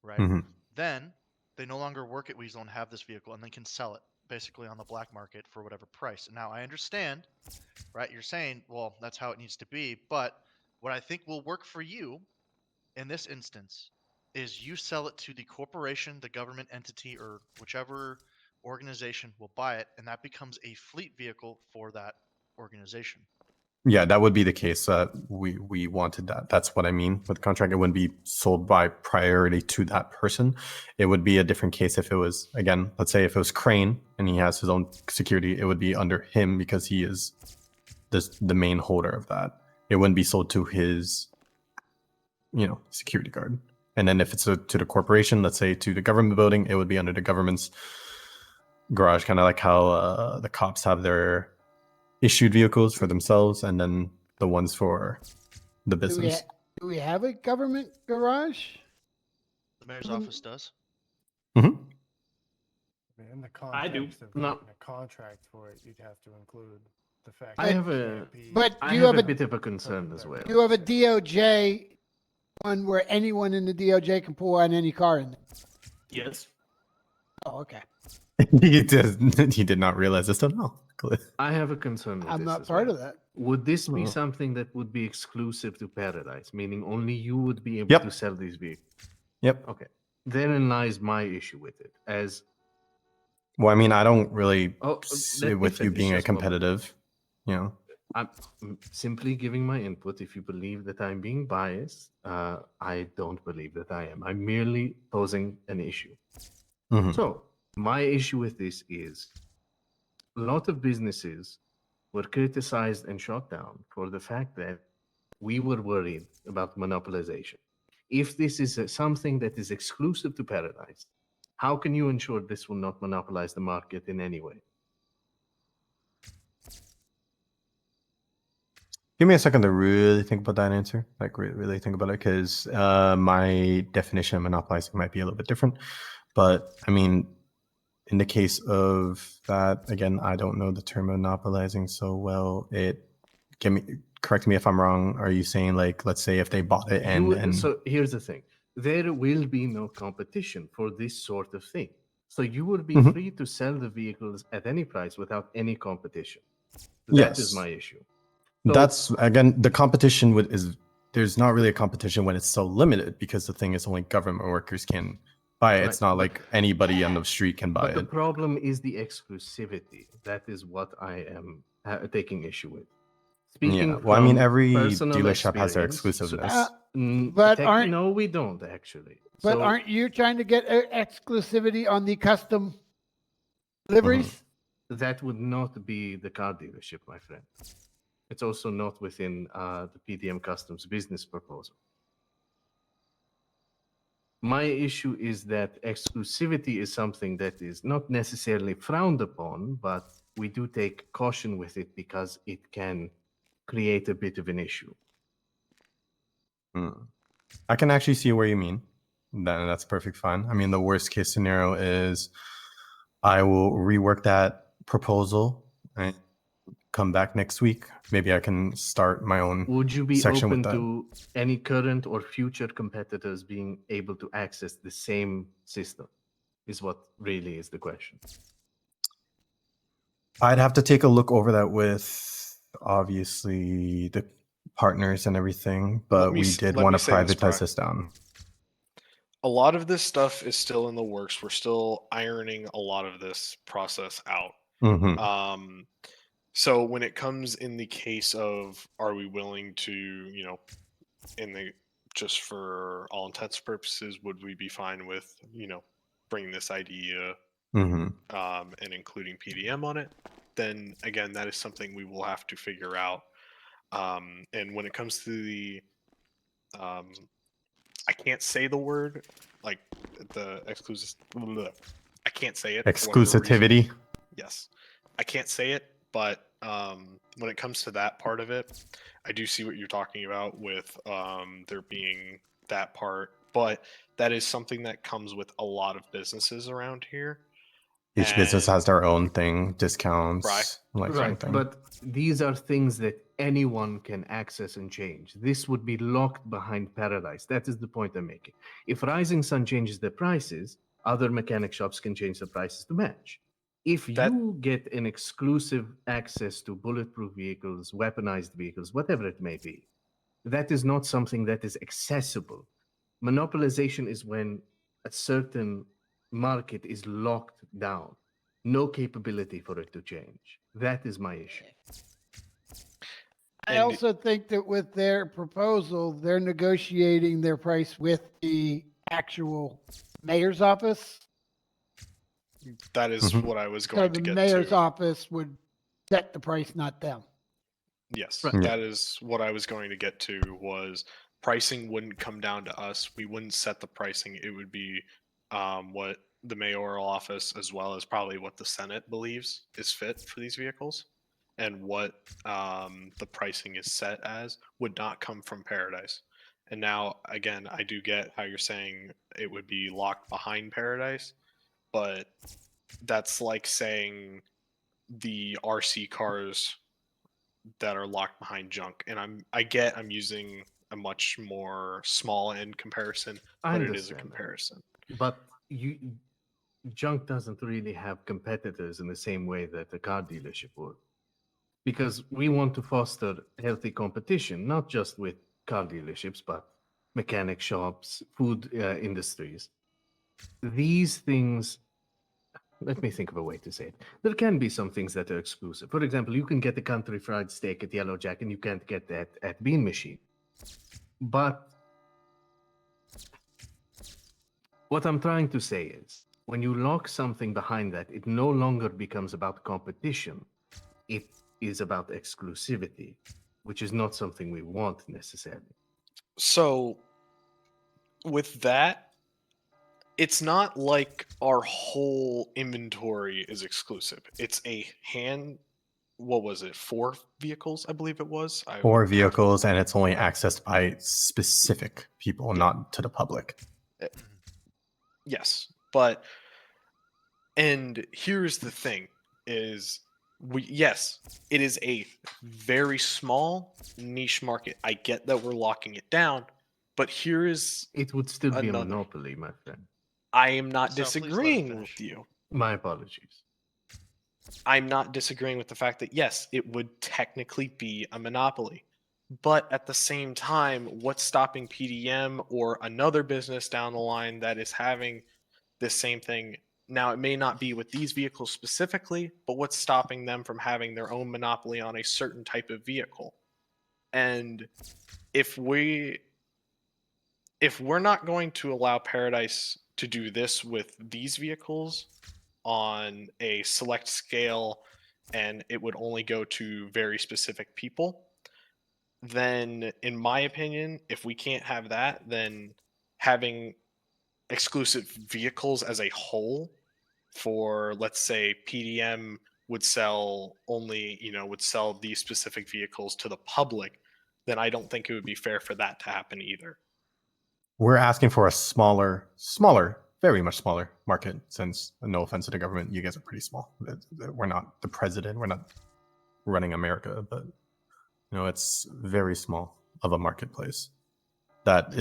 right, then they no longer work at Weasel and have this vehicle and then can sell it basically on the black market for whatever price. Now, I understand, right, you're saying, well, that's how it needs to be, but what I think will work for you in this instance is you sell it to the corporation, the government entity, or whichever organization will buy it, and that becomes a fleet vehicle for that organization. Yeah, that would be the case. We wanted that. That's what I mean with the contract. It wouldn't be sold by priority to that person. It would be a different case if it was, again, let's say if it was Crane and he has his own security, it would be under him because he is the main holder of that. It wouldn't be sold to his, security guard. And then if it's to the corporation, let's say to the government building, it would be under the government's garage, kind of like how the cops have their issued vehicles for themselves and then the ones for the business. Do we have a government garage? The mayor's office does. Mm-hmm. In the I do. context of No. getting a contract for it, you'd have to include the fact I that have it a can't be But I do you have have a a bit of a concern as well. you have a DOJ one where anyone in the DOJ can pull on any car in there? Yes. Oh, okay. he did not realize this. No. I have a concern with I'm this not as part well. of that. Would this be Oh. something that would be exclusive to Paradise, meaning only you would be able to sell these vehicles? Yep. Okay. Therein lies my issue with it. As Well, I mean, I don't really Oh, see let me with you finish being a just one moment. competitive, I'm simply giving my input. If you believe that I'm being biased, I don't believe that I am. I'm merely posing an issue. Mhm. So, my issue with this is a lot of businesses were criticized and shut down for the fact that we were worried about monopolization. If this is something that is exclusive to Paradise, how can you ensure this will not monopolize the market in any way? Give me a second to really think about that answer. Like, really think about it, because my definition of monopolizing might be a little bit different. But I mean, in the case of that, again, I don't know the term monopolizing so well. Correct me if I'm wrong. Are you saying, like, let's say if they bought it and So here's the thing: there will be no competition for this sort of thing. So you will be Mhm. free to sell the vehicles at any price without any competition. That is Yes. my issue. That's, again, the competition there's not really a competition when it's so limited, because the thing is only government workers can buy it. It's Right, not but- like anybody on the street can buy But the it. problem is the exclusivity. That is what I am taking issue with. Speaking Yeah, well, I mean, from every personal dealership has their experience, exclusiveness. But aren't no, we don't actually. but So aren't you trying to get exclusivity on the custom Mm-hmm. liveries? that would not be the car dealership, my friend. It's also not within the PDM Customs business proposal. My issue is that exclusivity is something that is not necessarily frowned upon, but we do take caution with it because it can create a bit of an issue. I can actually see where you mean. That's perfect fine. I mean, the worst case scenario is I will rework that proposal and come back next week. Maybe I can start my own Would you be section open with that. to any current or future competitors being able to access the same system? Is what really is the question. I'd have to take a look over that with obviously the partners and everything, but we did let want me to say this, privatize Brian. this down. A lot of this stuff is still in the works. We're still ironing a lot of this process out. Mhm. So when it comes in the case of, are we willing to, just for all intents and purposes, would we be fine with, bringing this idea Mhm. And including PDM on it? Then again, that is something we will have to figure out. And when it comes to the, I can't say the word, like the exclusive. I can't say it. for whatever reason. Exclusivity. Yes, I can't say it, but when it comes to that part of it, I do see what you're talking about with there being that part, but that is something that comes with a lot of businesses around here. Each business has their own thing, discounts, Right. like kind of Right, thing. but these are things that anyone can access and change. This would be locked behind Paradise. That is the point I'm making. If Rising Sun changes their prices, other mechanic shops can change the prices to match. If you get an exclusive access to bulletproof vehicles, weaponized vehicles, whatever it may be, that is not something that is accessible. Monopolization is when a certain market is locked down, no capability for it to change. That is my issue. I also think that with their proposal, they're negotiating their price with the actual mayor's office. That is Mm-hmm. what I was So going the to get mayor's to. office would set the price, not them. Yes, Right. that is what I was going to get to. Was pricing wouldn't come down to us. We wouldn't set the pricing. It would be what the mayoral office, as well as probably what the Senate believes is fit for these vehicles, and what the pricing is set as would not come from Paradise. And now, again, I do get how you're saying it would be locked behind Paradise, but that's like saying the RC cars that are locked behind junk. And I'm using a much more small end comparison, I but it is a understand that. comparison. But junk doesn't really have competitors in the same way that a car dealership would. Because we want to foster healthy competition, not just with car dealerships, but mechanic shops, food industries. These things, let me think of a way to say it. There can be some things that are exclusive. For example, you can get a country fried steak at Yellow Jack and you can't get that at Bean Machine. But what I'm trying to say is, when you lock something behind that, it no longer becomes about competition. It is about exclusivity, which is not something we want necessarily. So with that, it's not like our whole inventory is exclusive. It's a what was it, 4 vehicles, I believe it was. 4 vehicles, and it's only accessed by specific people, not to the public. Yes, but and here's the thing is yes, it is a very small niche market. I get that we're locking it down, but here is it would still be a another. monopoly, my friend. I am not So please let him disagreeing finish. with you. My apologies. I'm not disagreeing with the fact that yes, it would technically be a monopoly. But at the same time, what's stopping PDM or another business down the line that is having this same thing Now, it may not be with these vehicles specifically, but what's stopping them from having their own monopoly on a certain type of vehicle? And if we're not going to allow Paradise to do this with these vehicles on a select scale, and it would only go to very specific people, then in my opinion, if we can't have that, then having exclusive vehicles as a whole for, let's say, PDM would sell only, would sell these specific vehicles to the public, then I don't think it would be fair for that to happen either. We're asking for a smaller, very much smaller market. Since, no offense to the government, you guys are pretty small. We're not the president. We're not running America, but it's very small of a marketplace. That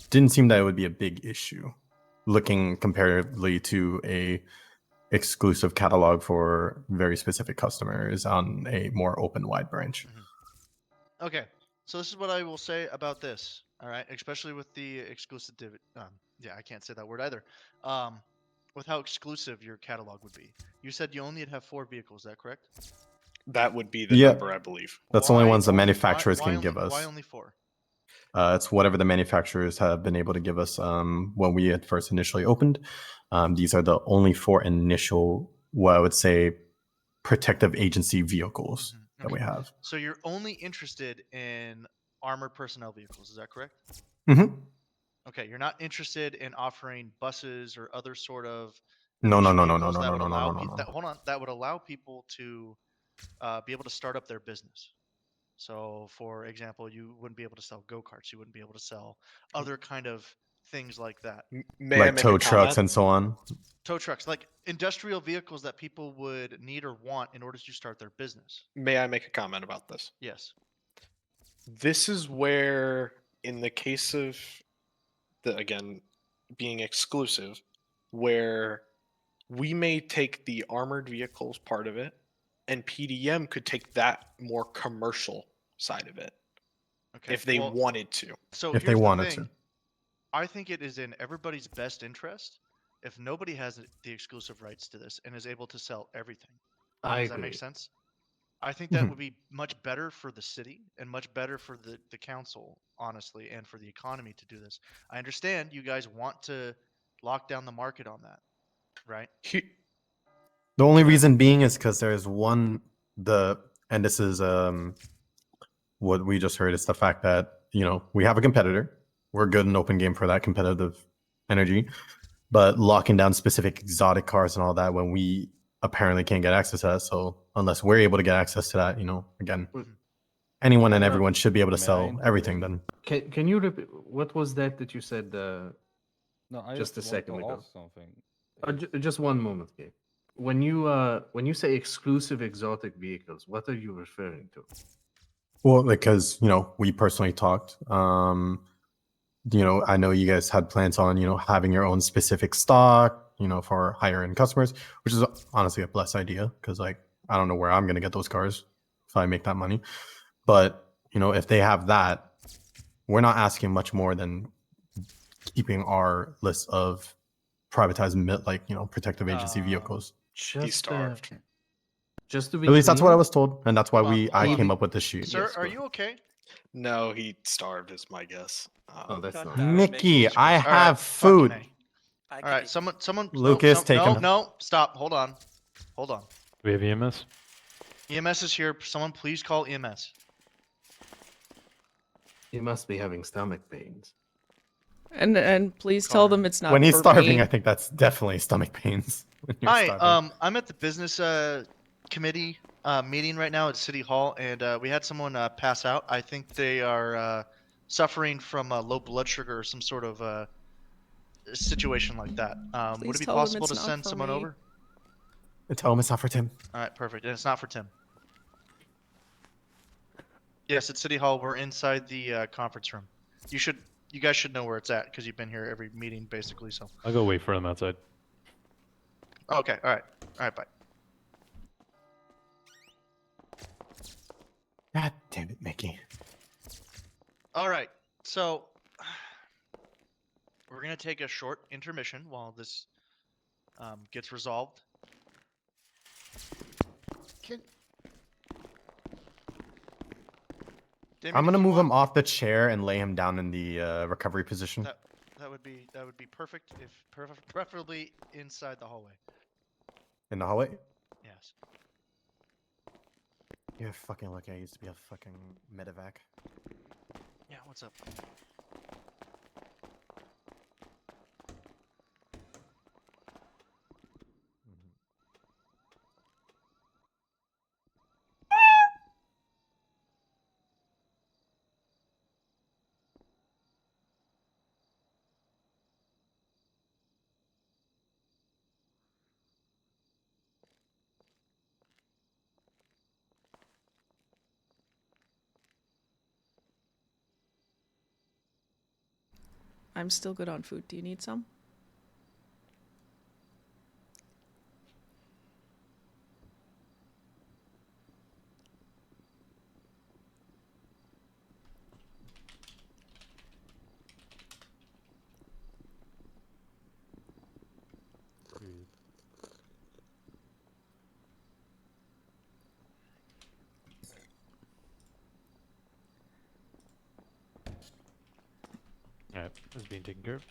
didn't seem that it would be a big issue, looking comparatively to a exclusive catalog for very specific customers on a more open wide branch. Okay, so this is what I will say about this. All right, especially with the exclusive. Yeah, I can't say that word either. With how exclusive your catalog would be. You said you only have 4 vehicles. Is that correct? That would be the number, I believe. That's the only ones the manufacturers can give us. Why only 4? It's whatever the manufacturers have been able to give us when we had first initially opened. These are the only 4 initial, what I would say, protective agency vehicles that we have. So you're only interested in armored personnel vehicles. Is that correct? Mm-hmm. Okay, you're not interested in offering buses or other sort of No. that would allow people to be able to start up their business. So, for example, you wouldn't be able to sell go-karts. You wouldn't be able to sell other kind of things like that. Like tow trucks and so on. Tow trucks, like industrial vehicles that people would need or want in order to start their business. May I make a comment about this? Yes. This is where, in the case of again, being exclusive, where we may take the armored vehicles part of it, and PDM could take that more commercial side of it. Okay. If they wanted to. So if they wanted to. I think it is in everybody's best interest if nobody has the exclusive rights to this and is able to sell everything. Does that make sense? I think that would be much better for the city and much better for the council, honestly, and for the economy to do this. I understand you guys want to lock down the market on that, right? The only reason being is because there's and this is what we just heard, is the fact that, we have a competitor. We're good in open game for that competitive energy, but locking down specific exotic cars and all that when we apparently can't get access to that. So unless we're able to get access to that, again, anyone and everyone should be able to sell everything then. Can you repeat, what was that you said No, I just a second ago? Something. Just one moment, Gabe. When you say exclusive exotic vehicles, what are you referring to? Well, because, we personally talked. I know you guys had plans on, having your own specific stock, for higher end customers, which is honestly a blessed idea because, I don't know where I'm going to get those cars if I make that money. But, if they have that, we're not asking much more than keeping our list of privatized, protective agency vehicles. He's starved. Just to be At least that's what I clear- was told, and that's why I came up with this sheet. Sir, are you okay? No, he starved is my guess. That's not Mickey, I have food. All right, someone. Lucas, take him. No, stop. Hold on. We have EMS? EMS is here. Someone please call EMS. He must be having stomach pains. And please tell them it's not When he's for starving, me. I think that's definitely stomach pains. when you're Hi, starving. I'm at the business committee meeting right now at City Hall, and we had someone pass out. I think they are suffering from low blood sugar or some sort of situation like that. Would Please it be tell them possible it's to not send for someone me. over? Tell him it's not for Tim. All right, perfect. And it's not for Tim. Yes, at City Hall. We're inside the conference room. You guys should know where it's at because you've been here every meeting basically. So. I'll go wait for them outside. Okay. All right. Bye. God damn it, Mickey. All right. So we're gonna take a short intermission while this gets resolved. Damien, I'm if gonna you move want- him off the chair and lay him down in the recovery position. That would be perfect. If preferably inside the hallway. In the hallway? Yes. You're fucking lucky I used to be a fucking medevac. Yeah. What's up? I'm still good on food. Do you need some? Alright, that's being taken care of.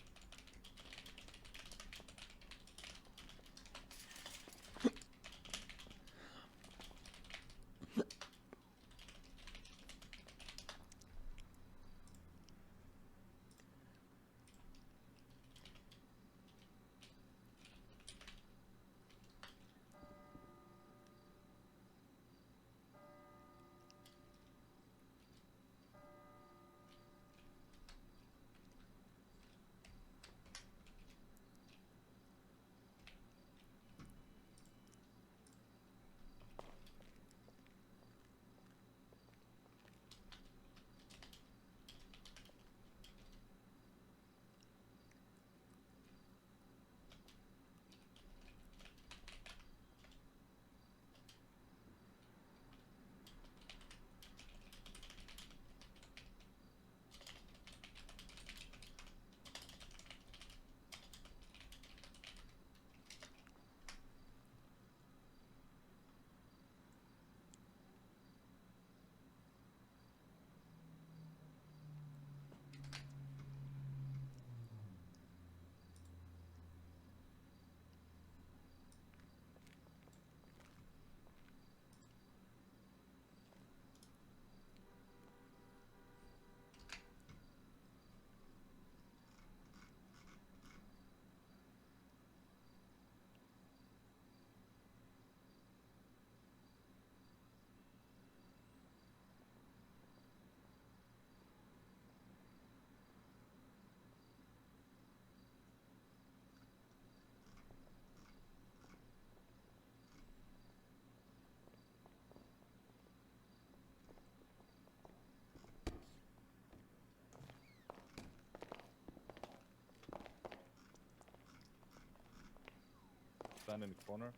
Stand in the corner.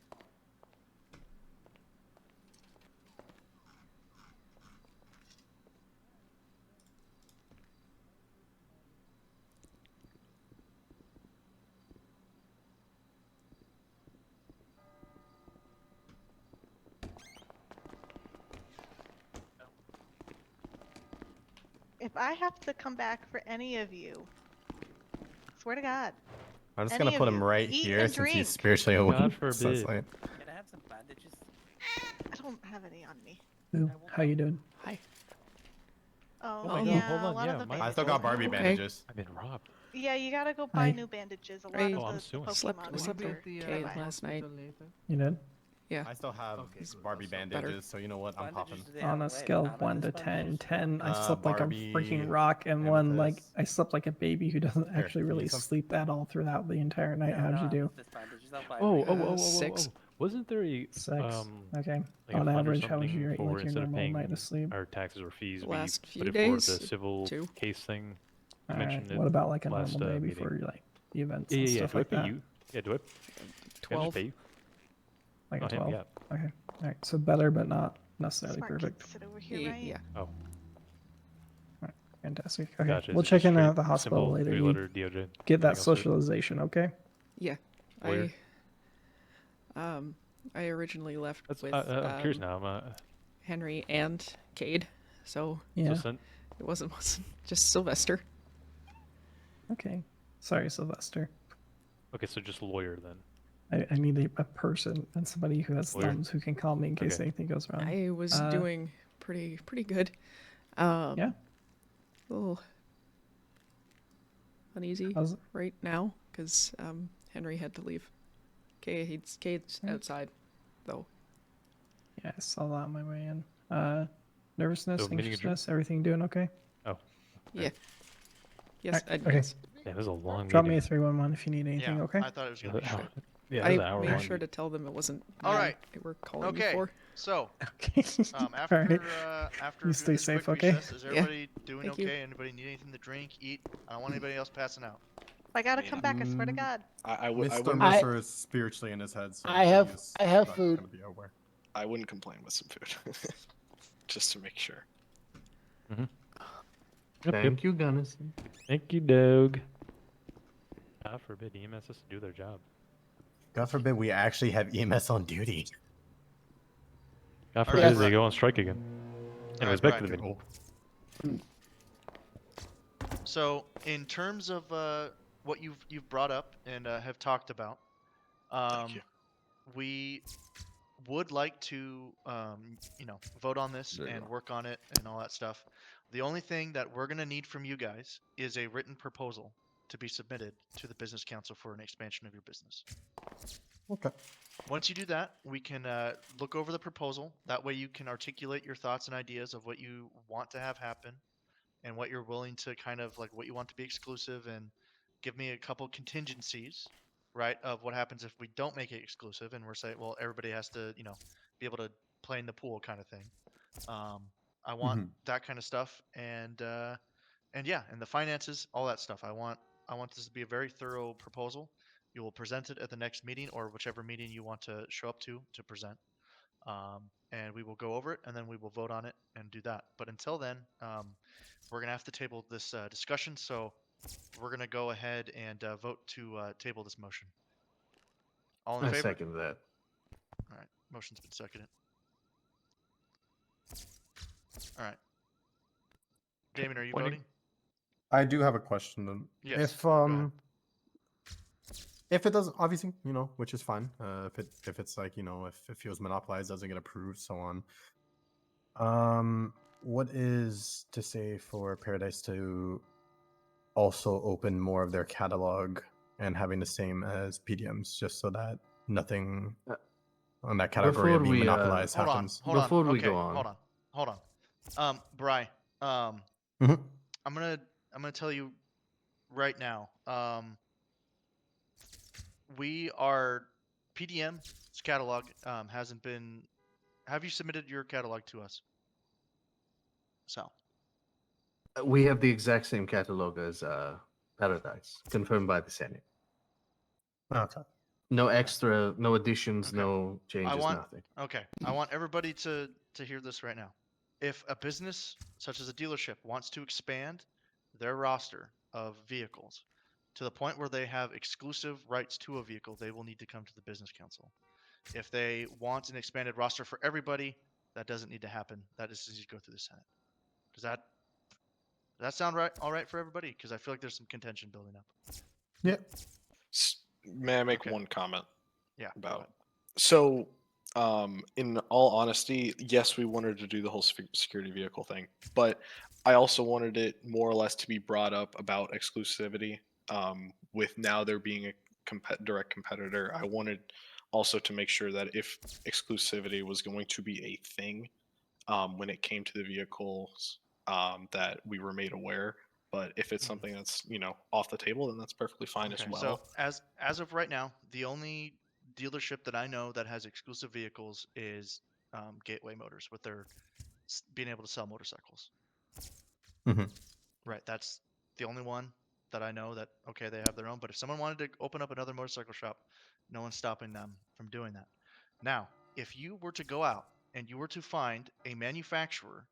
If I have to come back for any of you, swear to God. I'm just any gonna of put him you, right eat here and since drink. he's spiritually God awakened. forbid. Can I have some bandages? I don't have any on me. How you doing? Hi. Oh, my yeah, God, hold a on, lot yeah, of the my- I still got Barbie Okay. bandages. I've been robbed. Yeah, you gotta go buy Hi. new bandages. A lot I of I'm the suing. Pokemon slept ones with are Kate last night. You did? Yeah. I still have Barbie Better. bandages, so you know what? I'm popping. On a scale of 1 to 10, 10, I slept like a Barbie, freaking rock, and 1, like, amethyst. I slept like a baby who doesn't Here, actually you really need some? sleep at all throughout the entire night. How'd you do? Wasn't there a 6. Okay. like a On fund or average, how was something your, for like, your instead of normal paying night of sleep? our taxes or fees, The we last put few it days, for the civil 2. case thing? You Alright, mentioned what it about, like, a last normal day meeting. before, like, the events Yeah, and yeah, yeah. stuff Do like I pay that? you? Yeah, do I? Can I 12. just pay you? Like Oh, a him, 12? yeah. Okay. Alright, so better, but not necessarily Smart perfect. kids sit over here, right? Yeah. Oh, Fantastic. Okay, gotcha. we'll Is it check just in straight, the hospital simple later. You three-letter DOJ? get that Nothing else to it? socialization, okay? Yeah. Where? I originally left That's, with I'm curious now. I'm, Henry and Cade, so Yeah. it wasn't just Sylvester. Okay. Sorry, Sylvester. okay, so just lawyer then. I need a person and somebody who has Lawyer? thumbs who can call me in case Okay. anything goes wrong. I was doing pretty good. Yeah. A little uneasy right now because Henry had to leave. Cade's outside, though. Yeah, I saw that on my way in. Nervousness, So meeting anxiousness, everything doing okay? Oh. Yeah. Yes, Okay. yes. Yeah, this is a long Drop meeting. me a 311 if you need anything, Yeah, okay? I thought it was gonna be short. Yeah, I this is an hour made long. sure to tell them it wasn't All me right. they were calling Okay. me for. So, Okay. after Alright. after You doing stay this safe, quick okay? recess, is everybody doing Thank okay? you. Anybody need anything to drink, eat? I don't want anybody else passing out. I gotta come back. I swear to God. Mr. I- Mercer is spiritually in his head, so I he have is food. not gonna be aware. I wouldn't complain with some food, just to make sure. Thank you, Gunnison. Thank you, Doug. God forbid EMS has to do their job. God forbid we actually have EMS on duty. God All forbid right, they right. go on strike again. Anyways, back to the right. meeting. So, in terms of what you've brought up and have talked about, we would like to vote on this There you and go. work on it and all that stuff. The only thing that we're going to need from you guys is a written proposal to be submitted to the business council for an expansion of your business. Okay. Once you do that, we can look over the proposal. That way you can articulate your thoughts and ideas of what you want to have happen and what you're willing to kind of like what you want to be exclusive, and give me a couple contingencies, right, of what happens if we don't make it exclusive and we're saying, well, everybody has to, be able to play in the pool kind of thing. I want that kind of stuff, and yeah, and the finances, all that stuff. I want this to be a very thorough proposal. You will present it at the next meeting or whichever meeting you want to show up to present. And we will go over it and then we will vote on it and do that. But until then, we're going to have to table this discussion. So we're going to go ahead and vote to table this motion. All in I favor? second that. All right. Motion's been seconded. All right. Damon, are you voting? I do have a question then. Yes, go ahead. If it doesn't, obviously, which is fine. If it's like, if it feels monopolized, doesn't get approved, so on. What is to say for Paradise to also open more of their catalog and having the same as PDMs, just so that nothing on that category of being monopolized happens? Hold on. we go on. Hold on. Bri, I'm gonna tell you right now. We are PDM's catalog hasn't been. Have you submitted your catalog to us? So. We have the exact same catalog as Paradise, confirmed by the Senate. Okay. No extra, no additions, Okay. no changes, nothing. Okay. I want everybody to hear this right now. If a business such as a dealership wants to expand their roster of vehicles to the point where they have exclusive rights to a vehicle, they will need to come to the business council. If they want an expanded roster for everybody, that doesn't need to happen. That just needs to go through the Senate. Does that sound right? All right for everybody? Because I feel like there's some contention building up. Yeah. May I make one comment? Yeah. About so, in all honesty, yes, we wanted to do the whole security vehicle thing, but I also wanted it more or less to be brought up about exclusivity. With now there being a direct competitor, I wanted also to make sure that if exclusivity was going to be a thing, when it came to the vehicles, that we were made aware. But if it's something that's off the table, then that's perfectly fine as well. So as of right now, the only dealership that I know that has exclusive vehicles is Gateway Motors with their being able to sell motorcycles. Right, that's the only one that I know that they have their own. But if someone wanted to open up another motorcycle shop, no one's stopping them from doing that. Now, if you were to go out and you were to find a manufacturer,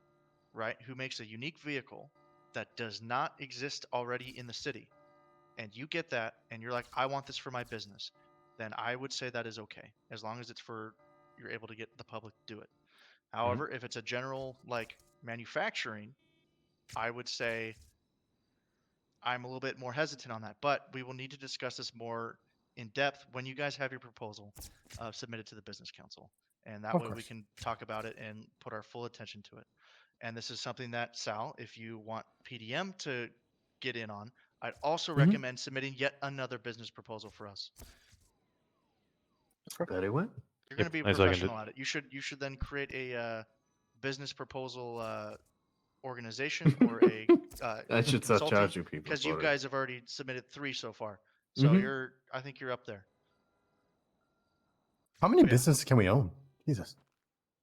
right, who makes a unique vehicle that does not exist already in the city, and you get that and you're like, I want this for my business, then I would say that is okay, as long as it's for you're able to get the public to do it. However, if it's a general like manufacturing, I would say I'm a little bit more hesitant on that. But we will need to discuss this more in depth when you guys have your proposal submitted to the business council, and that Of way we course. can talk about it and put our full attention to it. And this is something that, Sal, if you want PDM to get in on, I'd also recommend submitting yet another business proposal for us. Very well. You're going to be a I second professional it. at it. You should then create a business proposal organization or a I should start consulting, charging people because you for it. guys have already submitted 3 so far. So I think you're up there. How many businesses can we own? Jesus.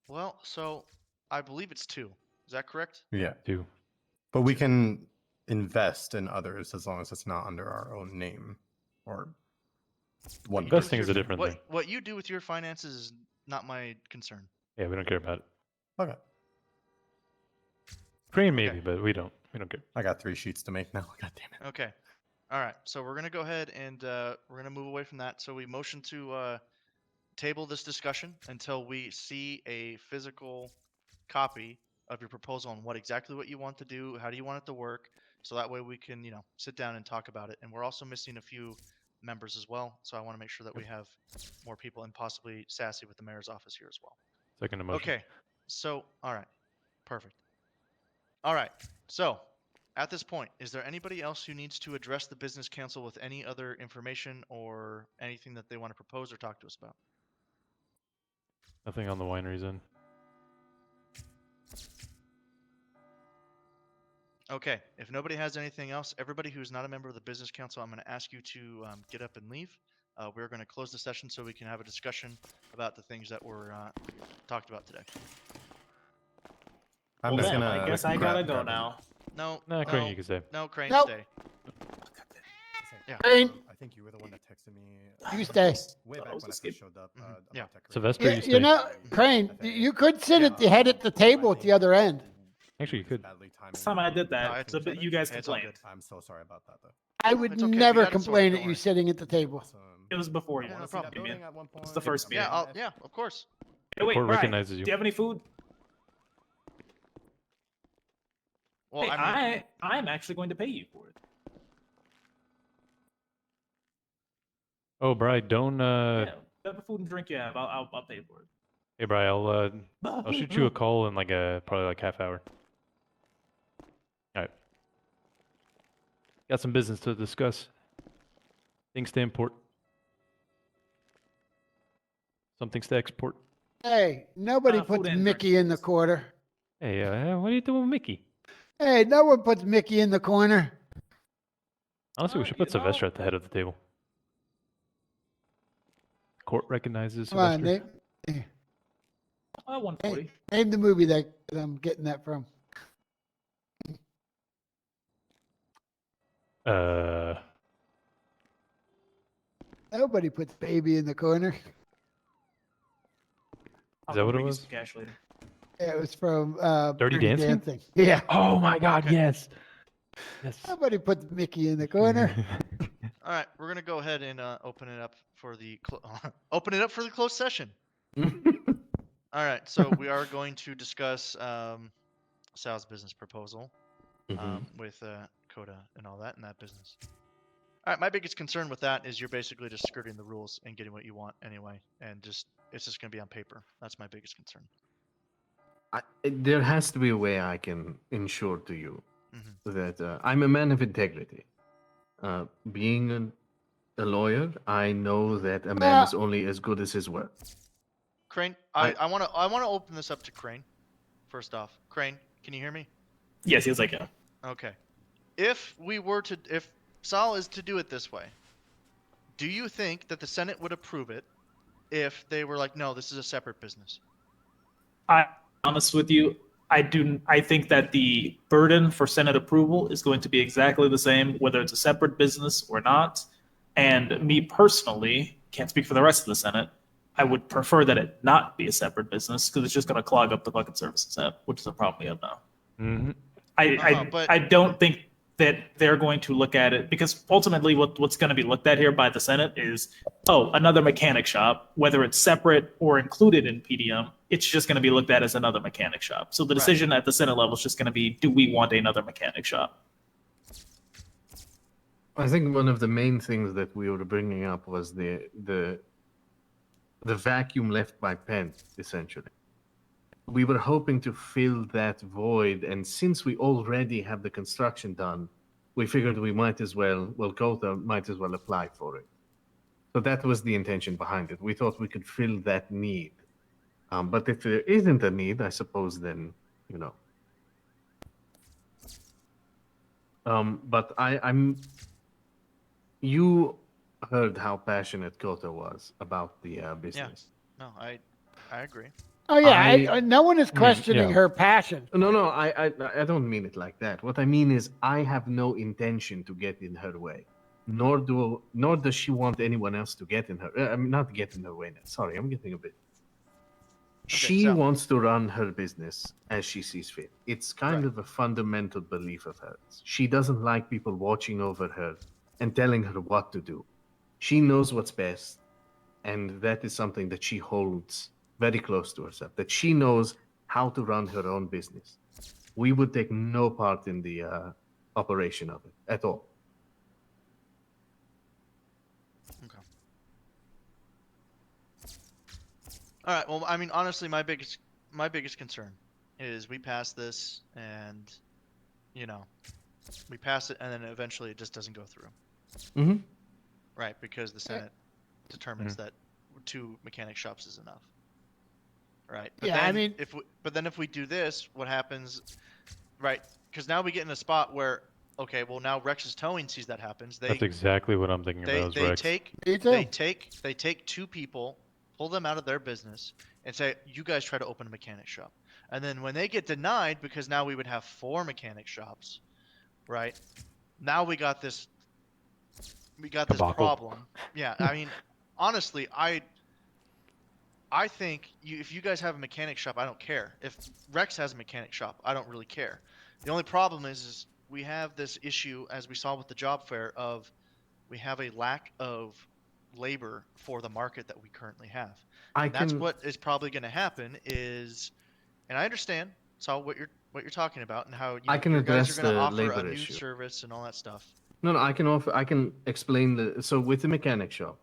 Well, so I believe it's 2. Is that correct? Yeah. 2. But we can invest in others as long as it's not under our own name or one. Investing is a different thing. What you do with your finances is not my concern. Yeah, we don't care about it. Okay. Crane maybe, but we don't. We don't care. I got 3 sheets to make now. God damn it. Okay. All right. So we're gonna go ahead and we're gonna move away from that. So we motion to table this discussion until we see a physical copy of your proposal on what you want to do, how do you want it to work, so that way we can sit down and talk about it. And we're also missing a few members as well, so I want to make sure that we have more people, and possibly Sassy with the mayor's office here as well. Second emotion. Okay. So all right. Perfect. All right. So at this point, is there anybody else who needs to address the business council with any other information or anything that they want to propose or talk to us about? Nothing on the wineries end. Okay. If nobody has anything else, everybody who's not a member of the business council, I'm going to ask you to get up and leave. We're going to close the session so we can have a discussion about the things that were talked about today. I'm just gonna. I guess I gotta go now. No. No, Crane, you can stay. No, Crane, Nope. stay. Yeah. Crane, I think you were the one that texted me. you stay. Way back when I first showed up. Yeah. Sylvester, you stay. You know, Crane, you could sit at the head at the table at the other end. Actually, you could. Last time I did that, No, you guys it's all complained. good. I'm so sorry about that, though. I would It's okay, we never got it sorted, complain don't at you worry. sitting at the table. It was before you. Yeah, no It's problem. the meeting. It's the first meeting. Yeah, of course. Hey, wait, court Brian, recognizes you. do you have any food? Well, Hey, I mean, I'm actually going to pay you for it. Oh, Brian, don't. Yeah, whatever food and drink you have, I'll pay for it. Hey, Brian, I'll shoot you a call in probably half hour. All right. Got some business to discuss. Things to import. Some things to export. Hey, nobody Food puts and Mickey in the corner. Hey, what are you doing with Mickey? Hey, no one puts Mickey in the corner. Honestly, we should put Sylvester at the head of the table. Court recognizes Come on, Sylvester. name 140. name the movie that I'm getting that from. Nobody puts baby in the corner. I'll that go what it bring you was? some cash later. Yeah, it was from Dirty Dancing? Yeah. Oh my God, yes. Yes. Nobody puts Mickey in the corner. all right, we're gonna go ahead and open it up for the closed session. All right, so we are going to discuss Sal's business proposal with Coda and all that in that business. All right, my biggest concern with that is you're basically just skirting the rules and getting what you want anyway, and it's just going to be on paper. That's my biggest concern. There has to be a way I can ensure to you that I'm a man of integrity. Being a lawyer, I know that a man is only as good as his word. Crane, I want to open this up to Crane. First off, Crane, can you hear me? Yes, I can. Okay. If Sal is to do it this way, do you think that the Senate would approve it if they were like, no, this is a separate business? Honest with you, I think that the burden for Senate approval is going to be exactly the same, whether it's a separate business or not. And me personally, can't speak for the rest of the Senate, I would prefer that it not be a separate business because it's just going to clog up the bucket services app, which is a problem we have now. Mm-hmm. I don't think that they're going to look at it, because ultimately what's going to be looked at here by the Senate is, oh, another mechanic shop, whether it's separate or included in PDM, it's just going to be looked at as another mechanic shop. So the decision at the Senate level is just going to be, do we want another mechanic shop? I think one of the main things that we were bringing up was the vacuum left by Penn, essentially. We were hoping to fill that void, and since we already have the construction done, we figured we might as well, Kota might as well apply for it. So that was the intention behind it. We thought we could fill that need. But if there isn't a need, I suppose then, you know. But you heard how passionate Kota was about the business. No, I agree. Oh yeah, no one is questioning her passion. No, I don't mean it like that. What I mean is, I have no intention to get in her way, nor does she want anyone else to get in her. I mean, not get in her way. Sorry, I'm getting a bit. She wants to run her business as she sees fit. It's kind of a fundamental belief of hers. She doesn't like people watching over her and telling her what to do. She knows what's best, and that is something that she holds very close to herself, that she knows how to run her own business. We would take no part in the operation of it at all. Okay. All right. Well, I mean, honestly, my biggest concern is we pass this, and we pass it, and then eventually it just doesn't go through. Mm-hmm. Right, because the Senate determines that 2 mechanic shops is enough. Right. But yeah, then I mean, if we do this, what happens? Right, because now we get in a spot where, okay, well now Rex's Towing sees that happens. That's exactly what I'm thinking about. They Rex. take 2 people, pull them out of their business, and say, you guys try to open a mechanic shop. And then when they get denied, because now we would have 4 mechanic shops, right? Now we got this problem. Yeah, I mean, honestly, I think if you guys have a mechanic shop, I don't care. If Rex has a mechanic shop, I don't really care. The only problem is we have this issue, as we saw with the job fair, of we have a lack of labor for the market that we currently have. That's what is probably going to happen is, and I understand, so what you're talking about, and how you guys are going to offer a new service and all that stuff. No, I can explain so with the mechanic shop,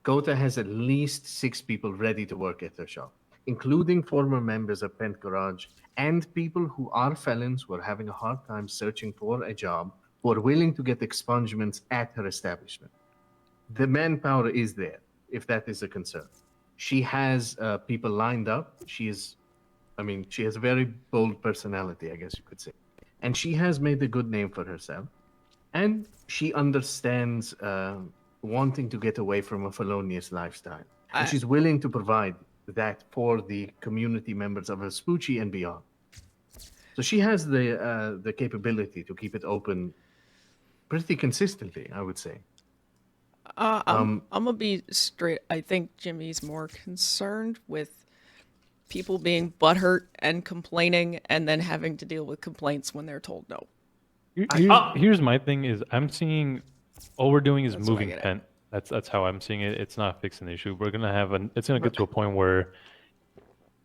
Kota has at least 6 people ready to work at her shop, including former members of Pent Garage and people who are felons who are having a hard time searching for a job, who are willing to get expungements at her establishment. The manpower is there, if that is a concern. She has people lined up. She has a very bold personality, I guess you could say. And she has made a good name for herself. And she understands wanting to get away from a felonious lifestyle. And she's willing to provide that for the community members of Vespucci and beyond. So she has the capability to keep it open pretty consistently, I would say. I'm gonna be straight. I think Jimmy's more concerned with people being butthurt and complaining, and then having to deal with complaints when they're told no. Here's my thing: is I'm seeing all we're doing is That's what I moving get at. Pent. That's how I'm seeing it. It's not fixing the issue. We're gonna have it's gonna get to a point where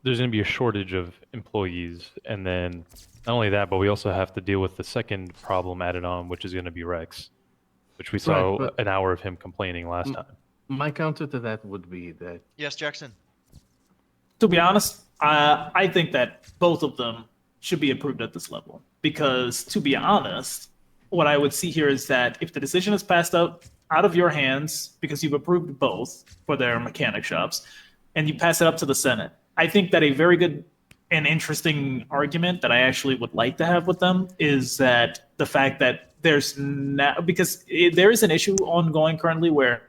there's gonna be a shortage of employees, and then not only that, but we also have to deal with the second problem added on, which is gonna be Rex, which we saw an hour of him complaining last time. My counter to that would be that. Yes, Jackson. To be honest, I think that both of them should be approved at this level. Because, to be honest, what I would see here is that if the decision is passed out of your hands, because you've approved both for their mechanic shops, and you pass it up to the Senate, I think that a very good and interesting argument that I actually would like to have with them is that the fact that there's now, because there is an issue ongoing currently where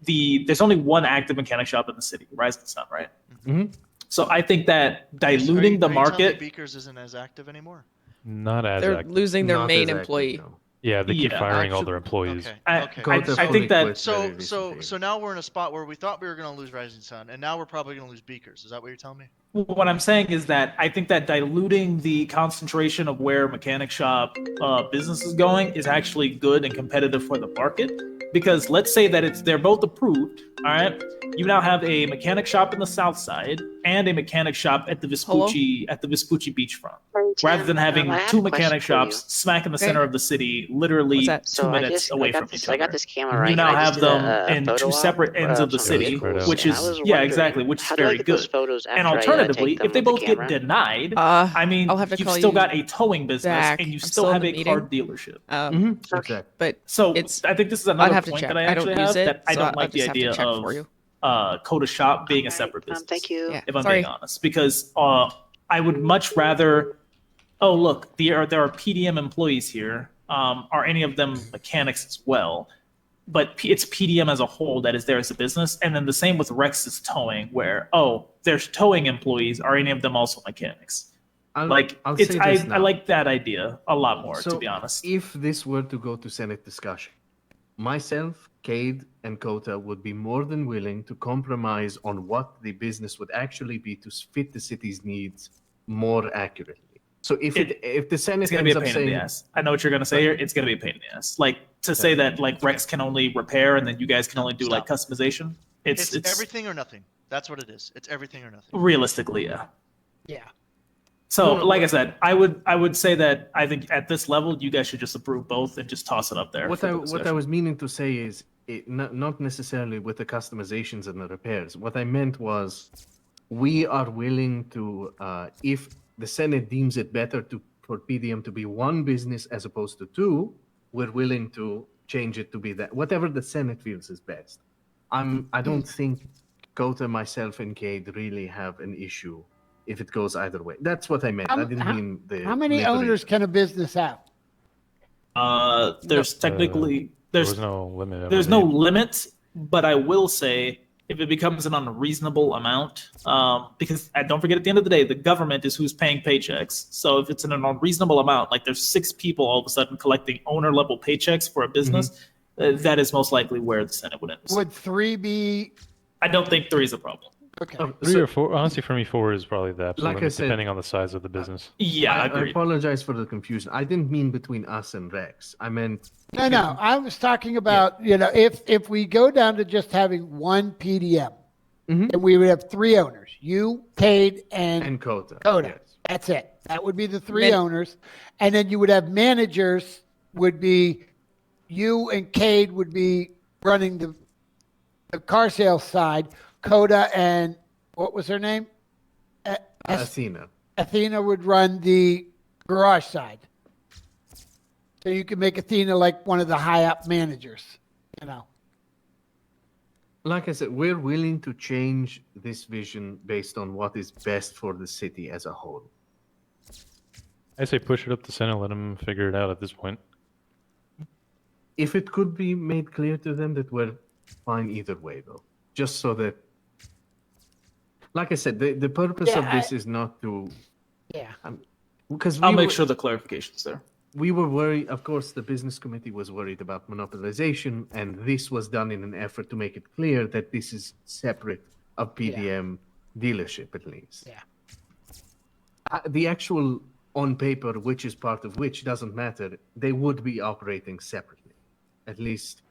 there's only one active mechanic shop in the city, Rising Sun, right? Mm-hmm. So I think that diluting the market. Beakers isn't as active anymore. Not as They're active. losing their Not main as active, employee. no. Yeah, they keep Yeah, firing all actually- their employees. Okay. I, Okay. I think that So now we're in a spot where we thought we were going to lose Rising Sun, and now we're probably going to lose Beakers. Is that what you're telling me? what I'm saying is that I think that diluting the concentration of where mechanic shop business is going is actually good and competitive for the market. Because let's say that they're both approved, all right? You now have a mechanic shop in the south side and a mechanic shop at the Vespucci beachfront, rather than having I have two a question mechanic for you. shops smack in the center of the city, literally So 2 I minutes just away I got from this each I other. got this camera And right. you now and I have just did them a in photo two op separate ends of the some city, vehicles, which and I is was yeah, wondering, exactly, which is how do I very get good. those photos And after I alternatively, take them if they with the both get camera? denied, I mean, I'll have to you've call still you got a towing business, back. and you I'm still in have the a meeting. car dealership. Okay. But So it's. I think this is I'd another have to point check. that I I don't actually use have, it, that I so don't I'll like the just have to idea check of for you. Coda Shop being a separate business. Thank you. If I'm Sorry. being honest, because I would much rather. Oh look, there are PDM employees here. Are any of them mechanics as well? But it's PDM as a whole that is there as a business, and then the same with Rex's towing, where there's towing employees. Are any of them also mechanics? I'll It's say this I now. like that idea a lot more, So to be honest. if this were to go to Senate discussion, myself, Cade, and Kota would be more than willing to compromise on what the business would actually be to fit the city's needs more accurately. So if the Senate It's gonna be ends a up pain saying, in the ass. I know what you're gonna say here. It's gonna be a pain in the ass. Like to say that like Rex can only repair and then you guys can only do like customization. It's everything or nothing. That's what it is. It's everything or nothing. realistically, yeah. Yeah. So, No, like I said, I would say that I think at this level, you guys should just approve both and just toss it up there. what I was meaning to say is not necessarily with the customizations and the repairs. What I meant was we are willing to, if the Senate deems it better for PDM to be one business as opposed to two, we're willing to change it to be that. Whatever the Senate feels is best. I don't think Kota, myself, and Cade really have an issue if it goes either way. That's what I meant. I didn't mean the. How many liberation. owners can a business have? There's technically There was no limit. I there's no believe. limit, but I will say if it becomes an unreasonable amount, because don't forget at the end of the day, the government is who's paying paychecks. So if it's an unreasonable amount, like there's 6 people all of a sudden collecting owner level paychecks for a business, that is most likely where the Senate would end. Would 3 be? I don't think 3 is a problem. Okay. 3 or 4. Honestly, for me, 4 is probably the absolute Like I limit, said, depending on the size of the business. Yeah, I agreed. apologize for the confusion. I didn't mean between us and Rex. I meant. No. I was talking about if we go down to just having one PDM, then we would have 3 owners: you, Cade, and Kota. Yes. That's it. That would be the 3 Min- owners, and then you would have managers. Would be you and Cade would be running the car sales side. Coda and what was her name? Athena. Athena would run the garage side. So you can make Athena like one of the high up managers, Like I said, we're willing to change this vision based on what is best for the city as a whole. I say push it up to Senate, let them figure it out at this point. If it could be made clear to them that we're fine either way, though, just so that, like I said, the purpose of this is not to. Yeah. Because I'll make sure the clarification's there. We were worried, of course, the business committee was worried about monopolization, and this was done in an effort to make it clear that this is separate of PDM dealership, at least. Yeah. The actual on paper, which is part of which, doesn't matter. They would be operating separately, at least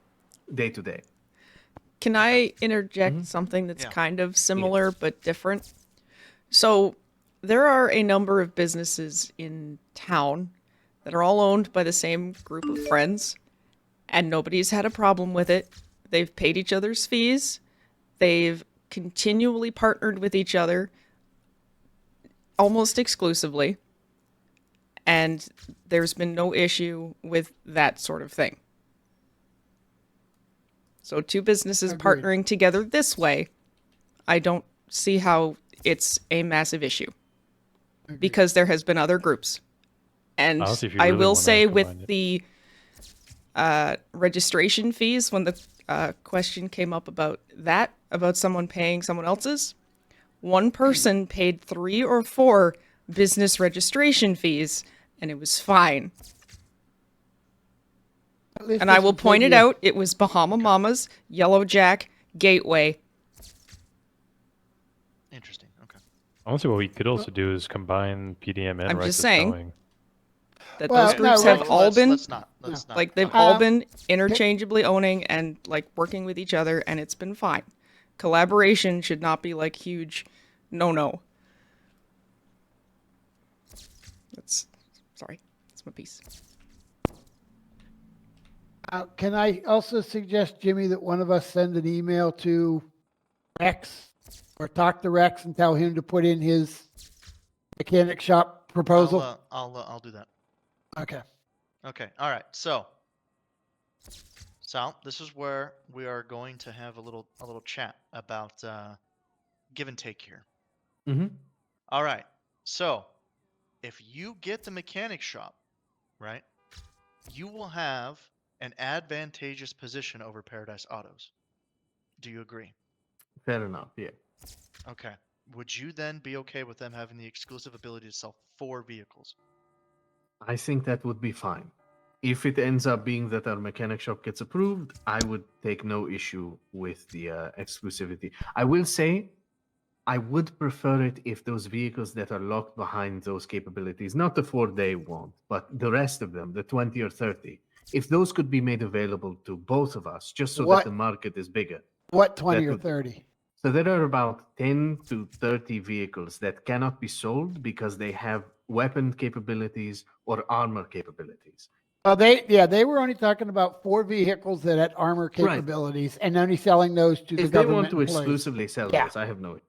day to day. Can I interject something that's kind of similar but different? So there are a number of businesses in town that are all owned by the same group of friends, and nobody's had a problem with it. They've paid each other's fees. They've continually partnered with each other almost exclusively, and there's been no issue with that sort of thing. So 2 businesses Agreed. partnering together this way, I don't see how it's a massive issue. Because there has been other groups. And Honestly, if you I really will wanna say with combine the registration fees, when the question came up about that, about someone paying someone else's, one person paid 3 or 4 business registration fees, and it was fine. At least And I this will would save point it you- out. It was Bahama Mamas, Yellow Jack, Gateway. Interesting. Okay. Honestly, what we could also do is combine PDM and I'm just Rex's saying towing. that Well, those groups no, have Rex- all been Let's not. like they've Uh, all been interchangeably owning and like working with each other, and it's been fine. Collaboration should not be like huge no. That's my piece. Can I also suggest, Jimmy, that one of us send an email to Rex or talk to Rex and tell him to put in his mechanic shop proposal? I'll do that. Okay. Okay. All right. So, Sal, this is where we are going to have a little chat about give and take here. Mm-hmm. All right. So, if you get the mechanic shop, right, you will have an advantageous position over Paradise Autos. Do you agree? Fair enough. Yeah. Okay. Would you then be okay with them having the exclusive ability to sell 4 vehicles? I think that would be fine. If it ends up being that our mechanic shop gets approved, I would take no issue with the exclusivity. I will say, I would prefer it if those vehicles that are locked behind those capabilities, not the 4 they want, but the rest of them, the 20 or 30, if those could be made available to both of us, just so that the market is bigger. What 20 or would- 30? So there are about 10 to 30 vehicles that cannot be sold because they have weapon capabilities or armor capabilities. Well, they were only talking about 4 vehicles that had armor capabilities and only selling those to the If they government want to employees. exclusively sell Yeah. those, I have no.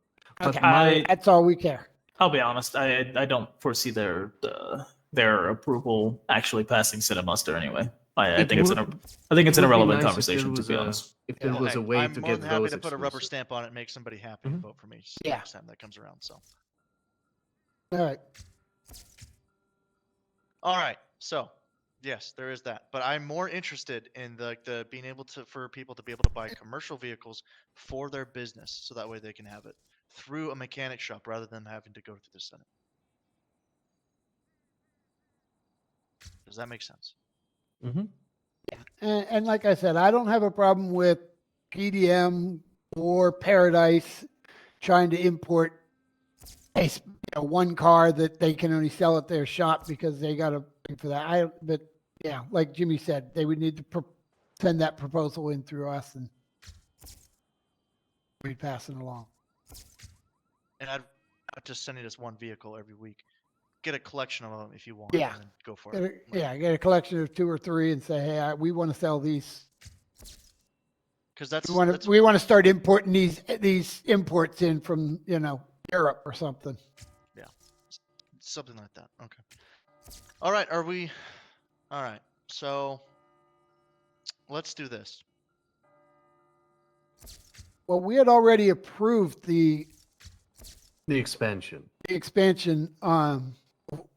Okay. I- That's all we care. I'll be honest. I don't foresee their approval actually passing Senate muster anyway. I think it's an irrelevant conversation, to be honest. If there was a way I'm to more get than happy those to put a rubber exclusive. stamp on it and make somebody happy and vote for me Yeah. next time that comes around. So, All right. all right. So, yes, there is that. But I'm more interested in the being able to for people to be able to buy commercial vehicles for their business, so that way they can have it through a mechanic shop rather than having to go through the Senate. Does that make sense? Mm-hmm. And like I said, I don't have a problem with PDM or Paradise trying to import one car that they can only sell at their shop because they got to pay for that. But yeah, like Jimmy said, they would need to send that proposal in through us and we'd pass it along. And I'd just sending us one vehicle every week. Get a collection of them if you want. Yeah. And then go for Get it. get a collection of 2 or 3 and say, hey, we want to sell these. Because we want to start importing these imports in from Europe or something. Yeah, something like that. Okay. All right. Are we? All right. So let's do this. Well, we had already approved the expansion. The expansion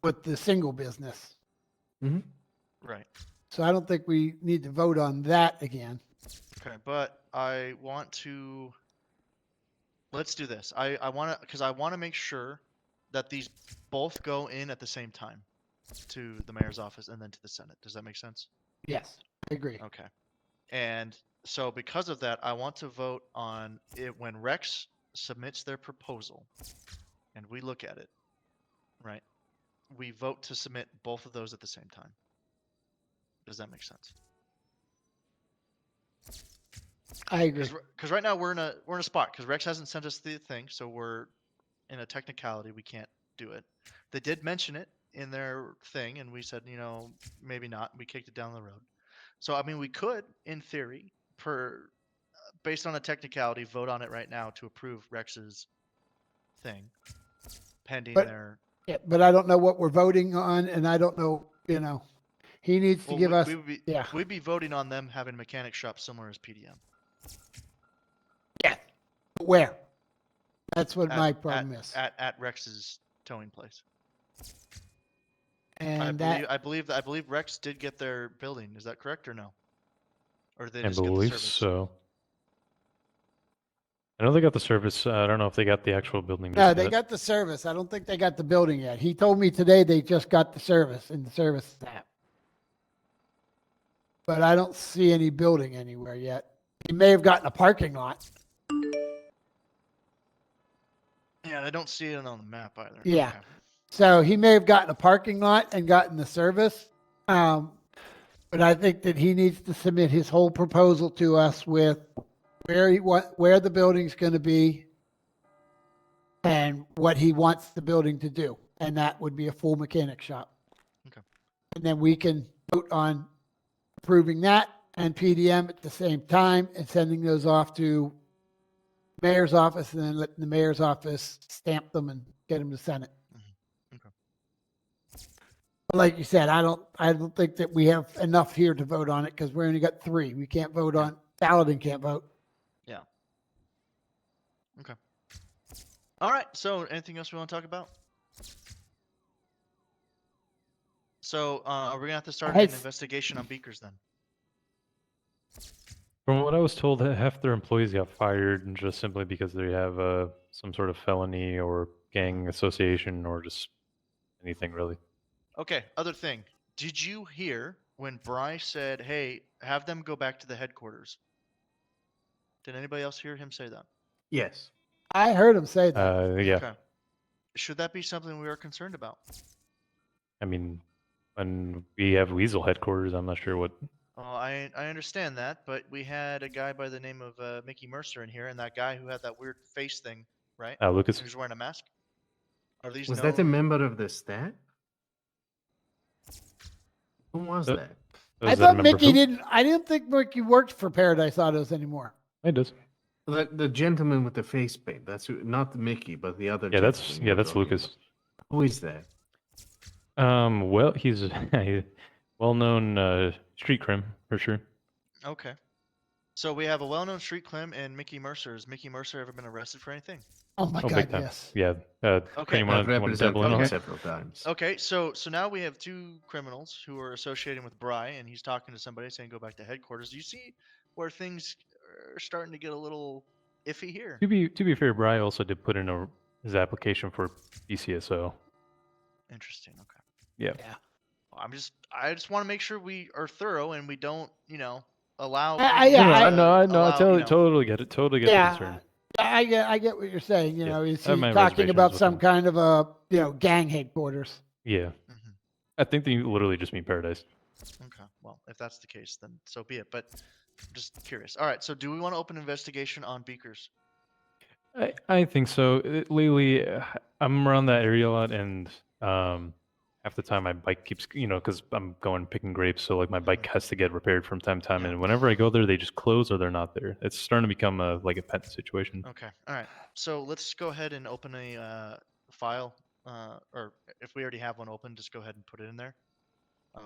with the single business. Mm-hmm. Right. So I don't think we need to vote on that again. Okay, but I want to. Let's do this. I want to because I want to make sure that these both go in at the same time to the mayor's office and then to the Senate. Does that make sense? Yes, I agree. Okay. And so because of that, I want to vote on it when Rex submits their proposal and we look at it, right? We vote to submit both of those at the same time. Does that make sense? I agree. Because right now we're in a spot because Rex hasn't sent us the thing, so we're in a technicality. We can't do it. They did mention it in their thing, and we said, maybe not. We kicked it down the road. So I mean, we could, in theory, based on a technicality, vote on it right now to approve Rex's thing, pending their. Yeah, but I don't know what we're voting on, and I don't know. He needs to give us. We'd be voting on them having a mechanic shop similar as PDM. Yeah. Where? That's what my problem is. At Rex's towing place. And I believe Rex did get their building. Is that correct or no? Or did they I just get the believe service? so. I know they got the service. I don't know if they got the actual building. No, just they yet. got the service. I don't think they got the building yet. He told me today they just got the service in the service app. but I don't see any building anywhere yet. He may have gotten a parking lot. Yeah, I don't see it on the map either. Yeah. Okay. So he may have gotten a parking lot and gotten the service. But I think that he needs to submit his whole proposal to us with where the building's going to be and what he wants the building to do. And that would be a full mechanic shop. Okay. And then we can vote on approving that and PDM at the same time and sending those off to mayor's office and then letting the mayor's office stamp them and get them to Senate. Okay. But like you said, I don't think that we have enough here to vote on it because we only got 3. We can't vote on, Paladin can't vote. Yeah. Okay. All right. So, anything else we want to talk about? So, are we gonna have to start an investigation on Beakers then? From what I was told, half their employees got fired and just simply because they have some sort of felony or gang association or just anything really. Okay. Other thing. Did you hear when Bryce said, "Hey, have them go back to the headquarters"? Did anybody else hear him say that? Yes. I heard him say that. Yeah. Okay. Should that be something we are concerned about? I mean, when we have Weasel headquarters, I'm not sure what. I understand that, but we had a guy by the name of Mickey Mercer in here, and that guy who had that weird face thing, right? Lucas. Who's wearing a mask? Are these Was known? that a member of the staff? Who was that? I thought Mickey didn't. I didn't think Mickey worked for Paradise Autos anymore. It does. The gentleman with the face paint. That's not Mickey, but the other. Yeah, that's gentleman you're talking Lucas. about. Who is that? Well, he's a well-known street crime for sure. Okay. So we have a well-known street crim and Mickey Mercer. Has Mickey Mercer ever been arrested for anything? Oh my Oh, God, big time. yes. Yeah. Okay. I've represented him Illinois. several times. Okay, so now we have 2 criminals who are associating with Bry, and he's talking to somebody saying go back to headquarters. Do you see where things are starting to get a little iffy here? To be fair, Bry also did put in his application for BCSO. Interesting. Okay. Yeah. I just want to make sure we are thorough and we don't, allow. I totally get it. Totally get the concern. I get what you're saying. You know, is I have he my talking about reservations some with kind of a gang headquarters? Yeah. I think they literally just mean Paradise. Okay. Well, if that's the case, then so be it. But I'm just curious. All right. So do we want to open an investigation on Beakers? I think so. Lately, I'm around that area a lot, and half the time my bike keeps, because I'm going picking grapes, so like my bike has to get repaired from time to time, and whenever I go there, they just close or they're not there. It's starting to become a pet situation. Okay. All right. So let's go ahead and open a file, or if we already have one open, just go ahead and put it in there.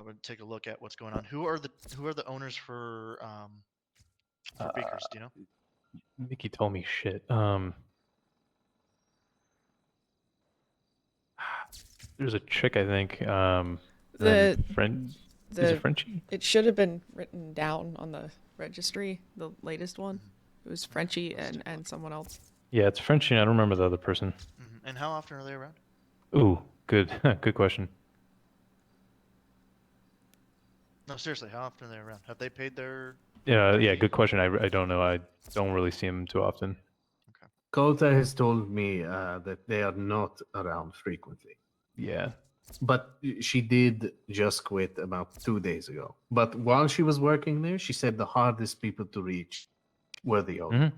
We'll take a look at what's going on. Who are the owners for Beakers? Do you know? Mickey told me shit. There's a chick, I think. Is it Frenchie? It should have been written down on the registry, the latest one. It was Frenchie and someone else. Yeah, it's Frenchie. I don't remember the other person. And how often are they around? Ooh, good question. No, seriously, how often are they around? Have they paid their? Yeah, good question. I don't know. I don't really see them too often. Kota has told me that they are not around frequently. Yeah. But she did just quit about 2 days ago. But while she was working there, she said the hardest people to reach were the owners.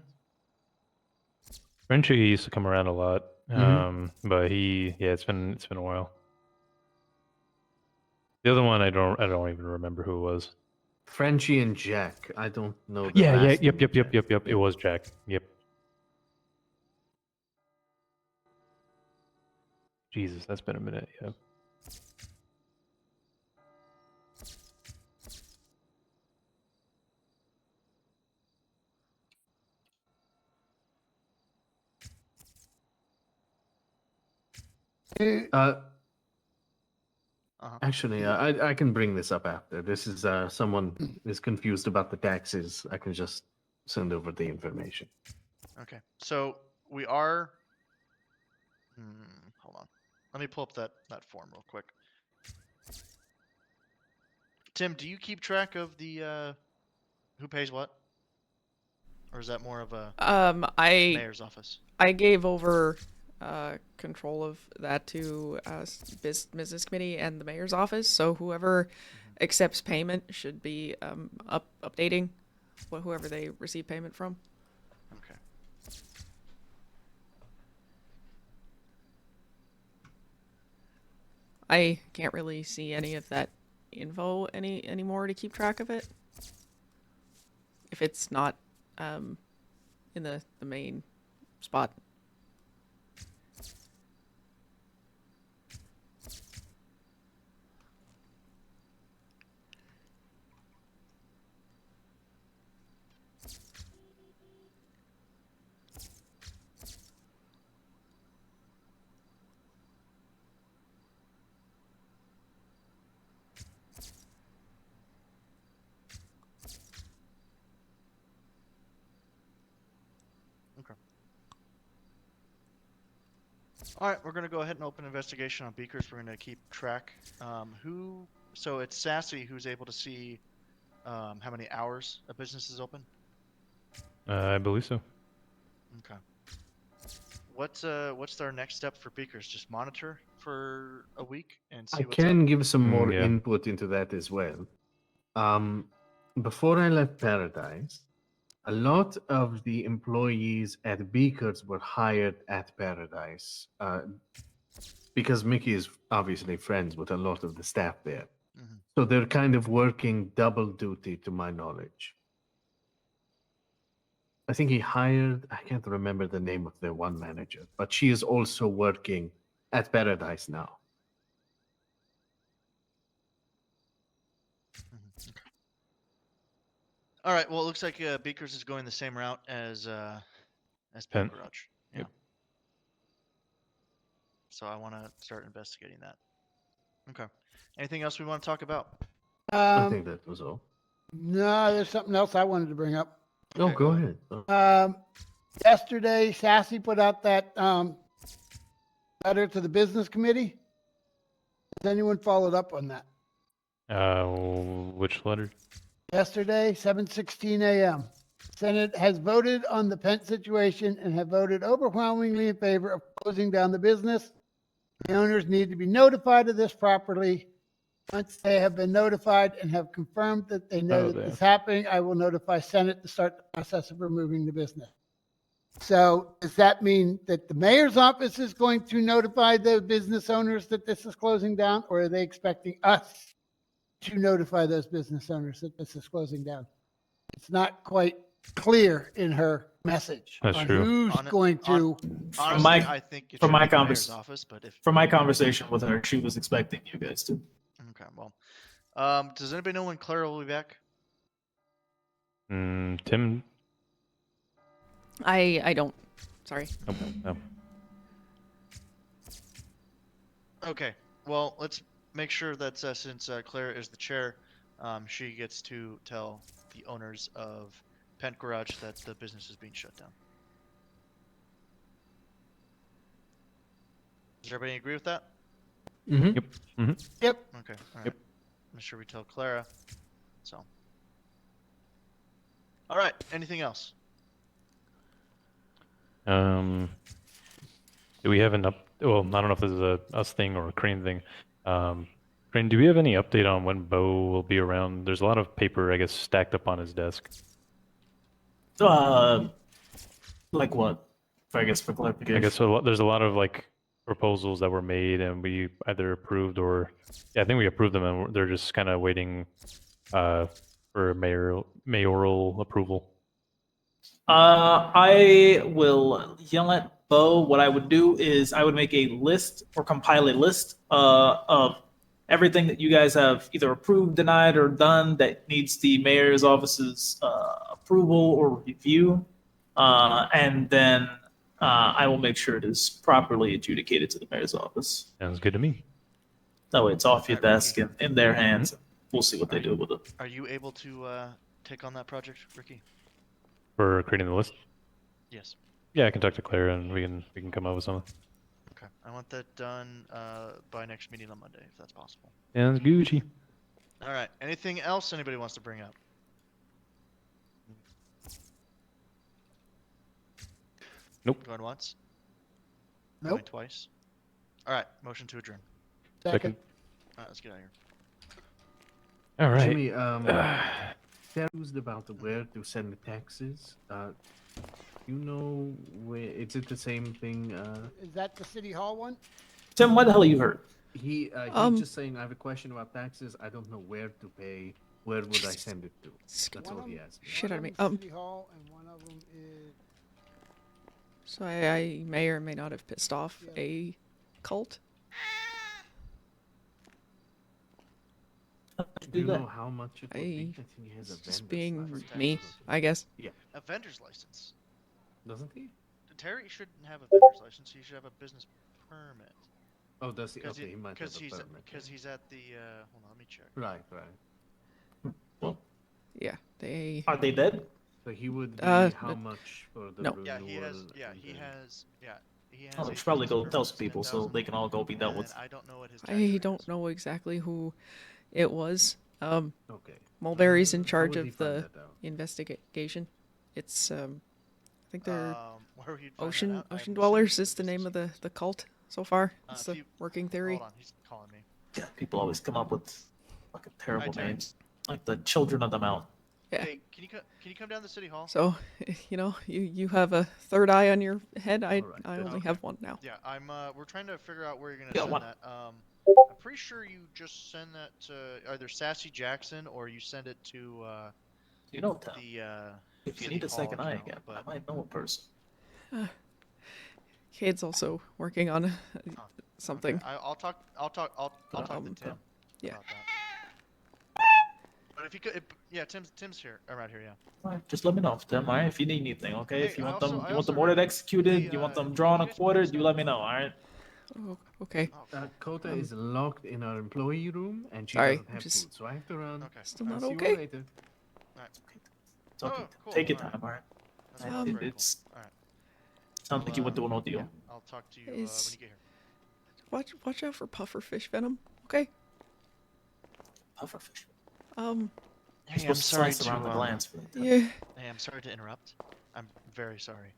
Frenchie used to come around a lot, but it's been a while. The other one, I don't even remember who it was. Frenchie and Jack. I don't know. Yep. It was Jack. Yep. Jesus, that's been a minute. Yeah. Actually, I can bring this up after. This is someone is confused about the taxes. I can just send over the information. Okay, so we are. Hold on, let me pull up that form real quick. Tim, do you keep track of the who pays what, or is that more of a mayor's office? I gave over control of that to business committee and the mayor's office. So whoever accepts payment should be updating whoever they receive payment from. Okay. I can't really see any of that info anymore to keep track of it. If it's not in the main spot. Okay. All right, we're gonna go ahead and open investigation on Beakers. We're gonna keep track. So it's Sassy who's able to see how many hours a business is open. I believe so. Okay. What's our next step for Beakers? Just monitor for a week and see I what's up. can give some more yeah. input into that as well. Before I left Paradise, a lot of the employees at Beakers were hired at Paradise because Mickey is obviously friends with a lot of the staff there. So they're kind of working double duty, to my knowledge. I think he hired, I can't remember the name of their one manager, but she is also working at Paradise now. All right. Well, it looks like Beakers is going the same route as Pen Garage. Yeah. Yep. So I want to start investigating that. Okay. Anything else we want to talk about? I think that was all. No, there's something else I wanted to bring up. Oh, Okay, go ahead. Yesterday, Sassy put out that letter to the business committee. Has anyone followed up on that? Which letter? Yesterday, 7:16 a.m. Senate has voted on the Pent situation and have voted overwhelmingly in favor of closing down the business. The owners need to be notified of this properly. Once they have been notified and have confirmed that they know that this is happening, I will notify Senate to start the process of removing the business. So does that mean that the mayor's office is going to notify the business owners that this is closing down, or are they expecting us to notify those business owners that this is closing down? It's not quite clear in her message That's on true. who's going to. Honestly, I think it should be the mayor's office, but if from my conversation with her, she was expecting you guys to. Okay. Well, does anybody know when Clara will be back? Tim? I don't. Sorry. No. Okay. Well, let's make sure that since Claire is the chair, she gets to tell the owners of Pent Garage that the business is being shut down. Does everybody agree with that? Mm-hmm. Yep. Mm-hmm. Yep. Okay. All right. Yep. Make sure we tell Clara. So. All right. Anything else? Do we have an well, I don't know if this is a us thing or a Crane thing. Crane, do we have any update on when Bo will be around? There's a lot of paper, I guess, stacked up on his desk. Like what? I guess for clarification. I guess there's a lot of like proposals that were made and we either approved or I think we approved them and they're just kind of waiting for mayoral approval. I will yell at Bo. What I would do is I would make a list or compile a list of everything that you guys have either approved, denied, or done that needs the mayor's office's approval or review. And then I will make sure it is properly adjudicated to the mayor's office. Sounds good to me. That way it's off your desk and in their hands. We'll see what they do with it. Are you able to take on that project, Ricky? For creating the list? Yes. Yeah, I can talk to Claire and we can come up with something. Okay. I want that done by next meeting on Monday, if that's possible. Sounds Gucci. All right. Anything else anybody wants to bring up? Nope. Going once? Nope. Going twice? All right. Motion to adjourn. Second. All right, let's get out of here. All right. Jimmy, confused about where to send the taxes. You know where? Is it the same thing? Is that the city hall one? Tim, why the hell are you hurt? He's just saying, I have a question about taxes. I don't know where to pay. Where would I send it to? That's all he asked me. Shit out of me. City hall, and one of them is. So I may or may not have pissed off a cult. Do you know how much it would be? I think he has a Just vendor's being license. me, I guess. Yeah. A vendor's license. Doesn't he? Terry shouldn't have a vendor's license. He should have a business permit. Oh, does he? Okay, he might have a he's permit. because he's at the. Hold on, let me check. Right. Well, yeah, they. Are they dead? So he would be how much for the no. renewal? Yeah, he has. Yeah, he has. Yeah, he has. Oh, we a should probably business go permit tell of some people so 10,000, they can all go be dealt and with. I don't know what his. I don't know exactly who it was. Okay. Mulberry's in charge would he of find the that out? investigation. It's I think they're where would you find that out? Ocean Dwellers is the name of the cult so far. It's the working theory. Hold on, he's calling me. Yeah, people always come up with fucking terrible Terry. names, like the Children of the Mountain. Yeah. Hey, can you come down to City Hall? So, you have a third eye on your head. I only have one now. Yeah, we're trying to figure out where you're gonna Yeah, send one. that. I'm pretty sure you just send that to either Sassy Jackson or you send it to You know, Tom, the if you City need a Hall second eye account, again, I but might know a person. Kade's also working on something. okay, I'll talk to Tim. Yeah. About that. But if you could, yeah, Tim's here around here, yeah. Alright, just let me know, Tim. Alright, if you need anything, okay? Hey, if you I want also- them, I you want them also ordered heard executed, the, you want them did drawn you and guys quartered, you let me know. Alright. Oh, okay. Kota is locked in our employee room, and she Sorry, doesn't have just- food, so I have to run. Okay. Still I'll not see you okay. later. Alright. It's okay. Oh, cool. Take your Alright. time, alright? That's Alright, very it's cool. Alright. sounds like you went through an ordeal. Yeah, I'll talk to you when you get here. Watch out for pufferfish venom. Okay. Pufferfish. Hey, I'm supposed to sorry slice around the glands for that. Yeah. Hey, I'm sorry to interrupt. I'm very sorry.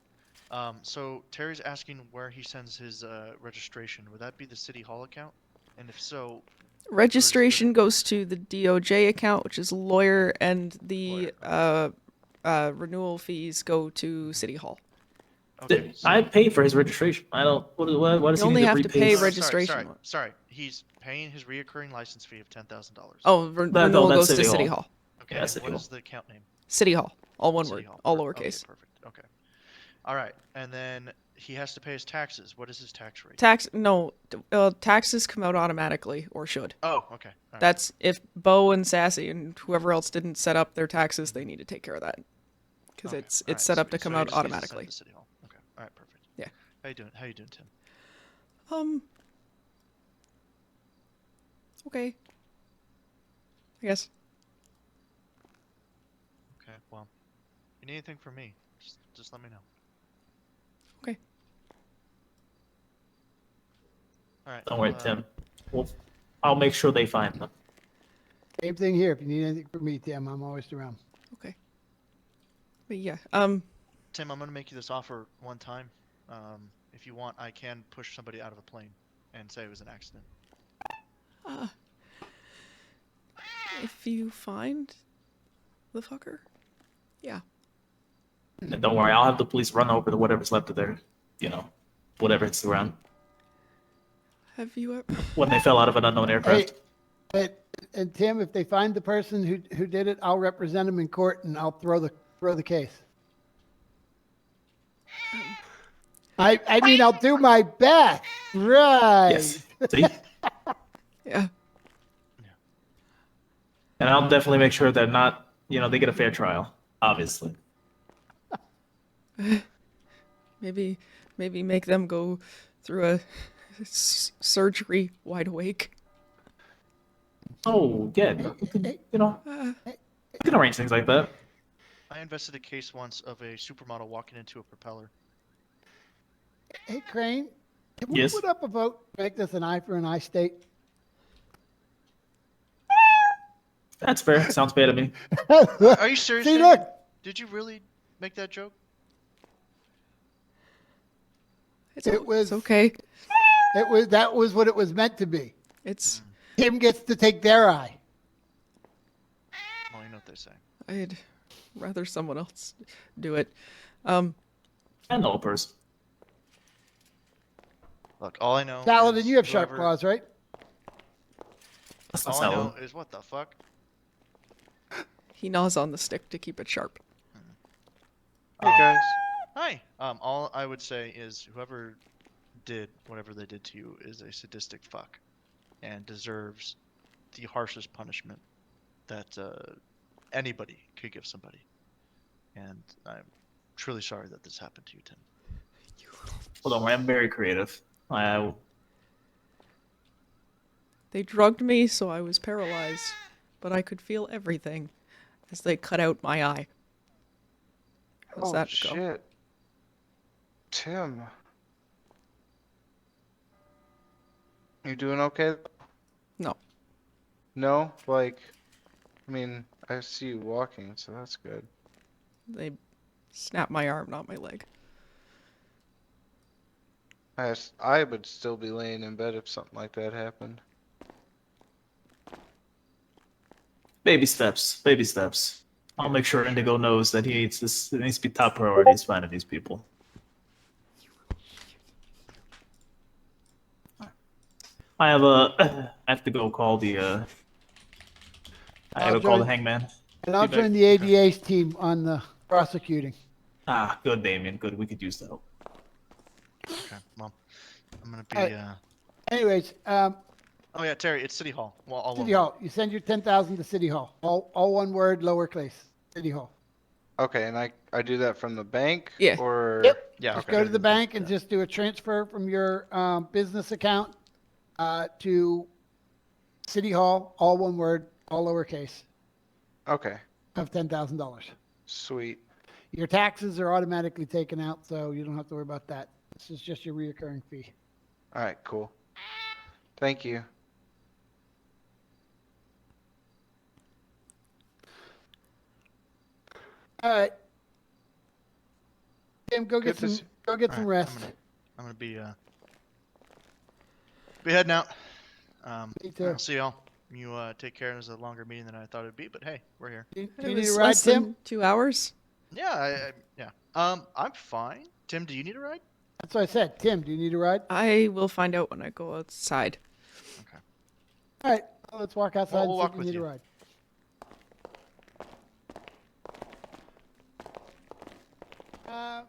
So Terry's asking where he sends his registration. Would that be the City Hall account? And if so, Registration goes to the DOJ account, which is lawyer, and the renewal fees go to City Hall. okay, I paid for his registration. I don't. What does You he only need have to to repay? pay Sorry, registration. Sorry, he's paying his reoccurring license fee of $10,000. Oh, renewal that's goes to City Hall. Okay, Yeah, and City what Hall. is the account name? City Hall. All one City word. Hall. All Okay, lowercase. perfect. Okay. All right, and then he has to pay his taxes. What is his tax rate? Taxes come out automatically, or should. Oh, okay. All right. That's if Bo and Sassy and whoever else didn't set up their taxes, they need to take care of that. Because Okay, it's all right, set up to sweet. come So he out just needs to send it automatically. to City Hall. Okay. All right, perfect. Yeah. How you doing? How you doing, Tim? Okay. I guess. Okay. Well, you need anything from me? Just let me know. Okay. All right. Don't worry, Tim. I'll make sure they find them. Same thing here. If you need anything from me, Tim, I'm always around. Okay. But yeah. Tim, I'm gonna make you this offer one time. If you want, I can push somebody out of a plane and say it was an accident. If you find the fucker, yeah. And don't worry, I'll have the police run over to whatever's left of their, whatever hits the ground Have you ever? when they fell out of an unknown aircraft. And Tim, if they find the person who did it, I'll represent him in court and I'll throw the case. I mean, I'll do my best. Right. Yes. See? Yeah. And I'll definitely make sure they're not, they get a fair trial, obviously. Maybe make them go through a surgery wide awake. Oh, yeah. You can arrange things like that. I invested a case once of a supermodel walking into a propeller. Hey, Crane, can we Yes? put up a vote to make this an eye for an eye state? That's fair. Sounds fair to me. Are you serious? See, Damien? look. Did you really make that joke? It's was okay. That was what it was meant to be. It's Tim gets to take their eye. Well, you know what they say. I'd rather someone else do it. And no person. Look, all I know. Saladin, is you have sharp whoever- claws, right? That's not All I know Saladin. is what the fuck. He gnaws on the stick to keep it sharp. Hey guys. Hi. All I would say is whoever did whatever they did to you is a sadistic fuck, and deserves the harshest punishment that anybody could give somebody. And I'm truly sorry that this happened to you, Tim. Well, don't worry, I'm very creative. They drugged me so I was paralyzed, but I could feel everything as they cut out my eye. How's that go? Shit. Tim. You doing okay? No. No? Like, I mean, I see you walking, so that's good. They snapped my arm, not my leg. I would still be laying in bed if something like that happened. Baby steps. Baby steps. I'll make sure Indigo knows that he needs this. It needs to be top priorities finding these people. I have to go call the. I have to call the hangman. And I'll Be back. join the ADA's team on the prosecuting. Ah, good, Damien. Good. We could use the help. Okay. Well, I'm gonna be. Alright. Anyways, Oh yeah, Terry. It's City Hall. Well, all City Hall. You send your 10,000 to City Hall. All one word, lowercase. City Hall. Okay, and I do that from the bank? Yeah. Or Yep. Yeah. Just Okay. go to the bank and just do a transfer from your business account to City Hall, all one word, all lowercase, Okay. of $10,000. Sweet. Your taxes are automatically taken out, so you don't have to worry about that. This is just your reoccurring fee. All right, cool. Thank you. All right. Tim, go Good get to some see- go get All some right, rest. I'm gonna be heading out. Me too. I'll see y'all. You take care. It was a longer meeting than I thought it'd be, but hey, we're here. Do It you need was a ride, less Tim? than 2 hours. Yeah. Yeah. I'm fine. Tim, do you need a ride? That's what I said. Tim, do you need a ride? I will find out when I go outside. Okay. All right. Well, let's walk outside We'll and see walk if you with need you. a ride. I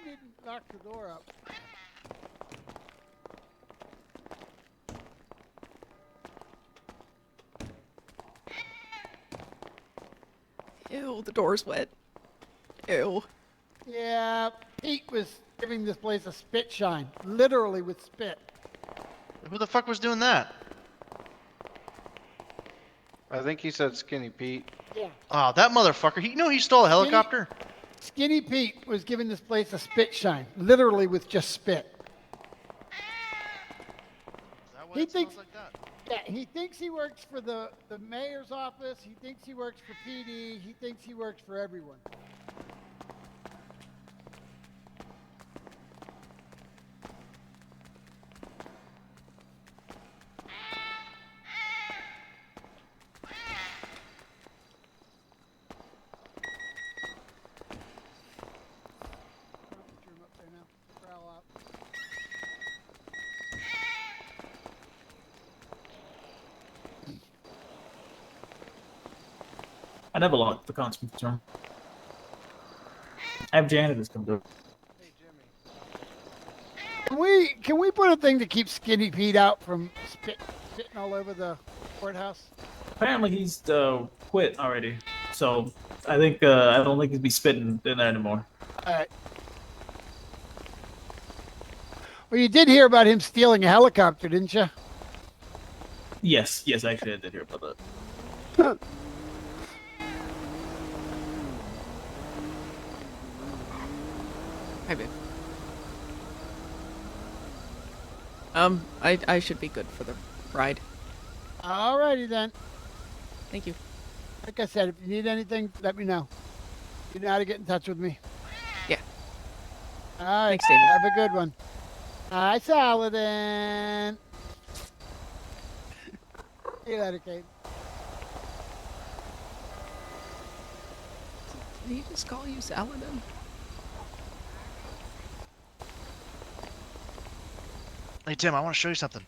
didn't lock the door up. Ew, the door's wet. Ew. Yeah, Pete was giving this place a spit shine, literally with spit. Who the fuck was doing that? I think he said Skinny Pete. Yeah. Oh, that motherfucker. He stole a helicopter. Skinny Pete was giving this place a spit shine, literally with just spit. Is that why He it thinks, smells like that? yeah, he thinks he works for the mayor's office. He thinks he works for PD. He thinks he works for everyone. I never locked the conference room. I have janitors come do it. Can we put a thing to keep Skinny Pete out from spitting all over the courthouse? Apparently he's quit already, so I think I don't think he'd be spitting in there anymore. All right. Well, you did hear about him stealing a helicopter, didn't you? Yes, actually I did hear about that. Hi, babe. I should be good for the ride. Alrighty then. Thank you. Like I said, if you need anything, let me know. You know how to get in touch with me. Yeah. All right. Thanks, Damien. Have a good one. Hi, Saladin. See you later, Kate. Did he just call you Saladin? Hey Tim, I want to show you something.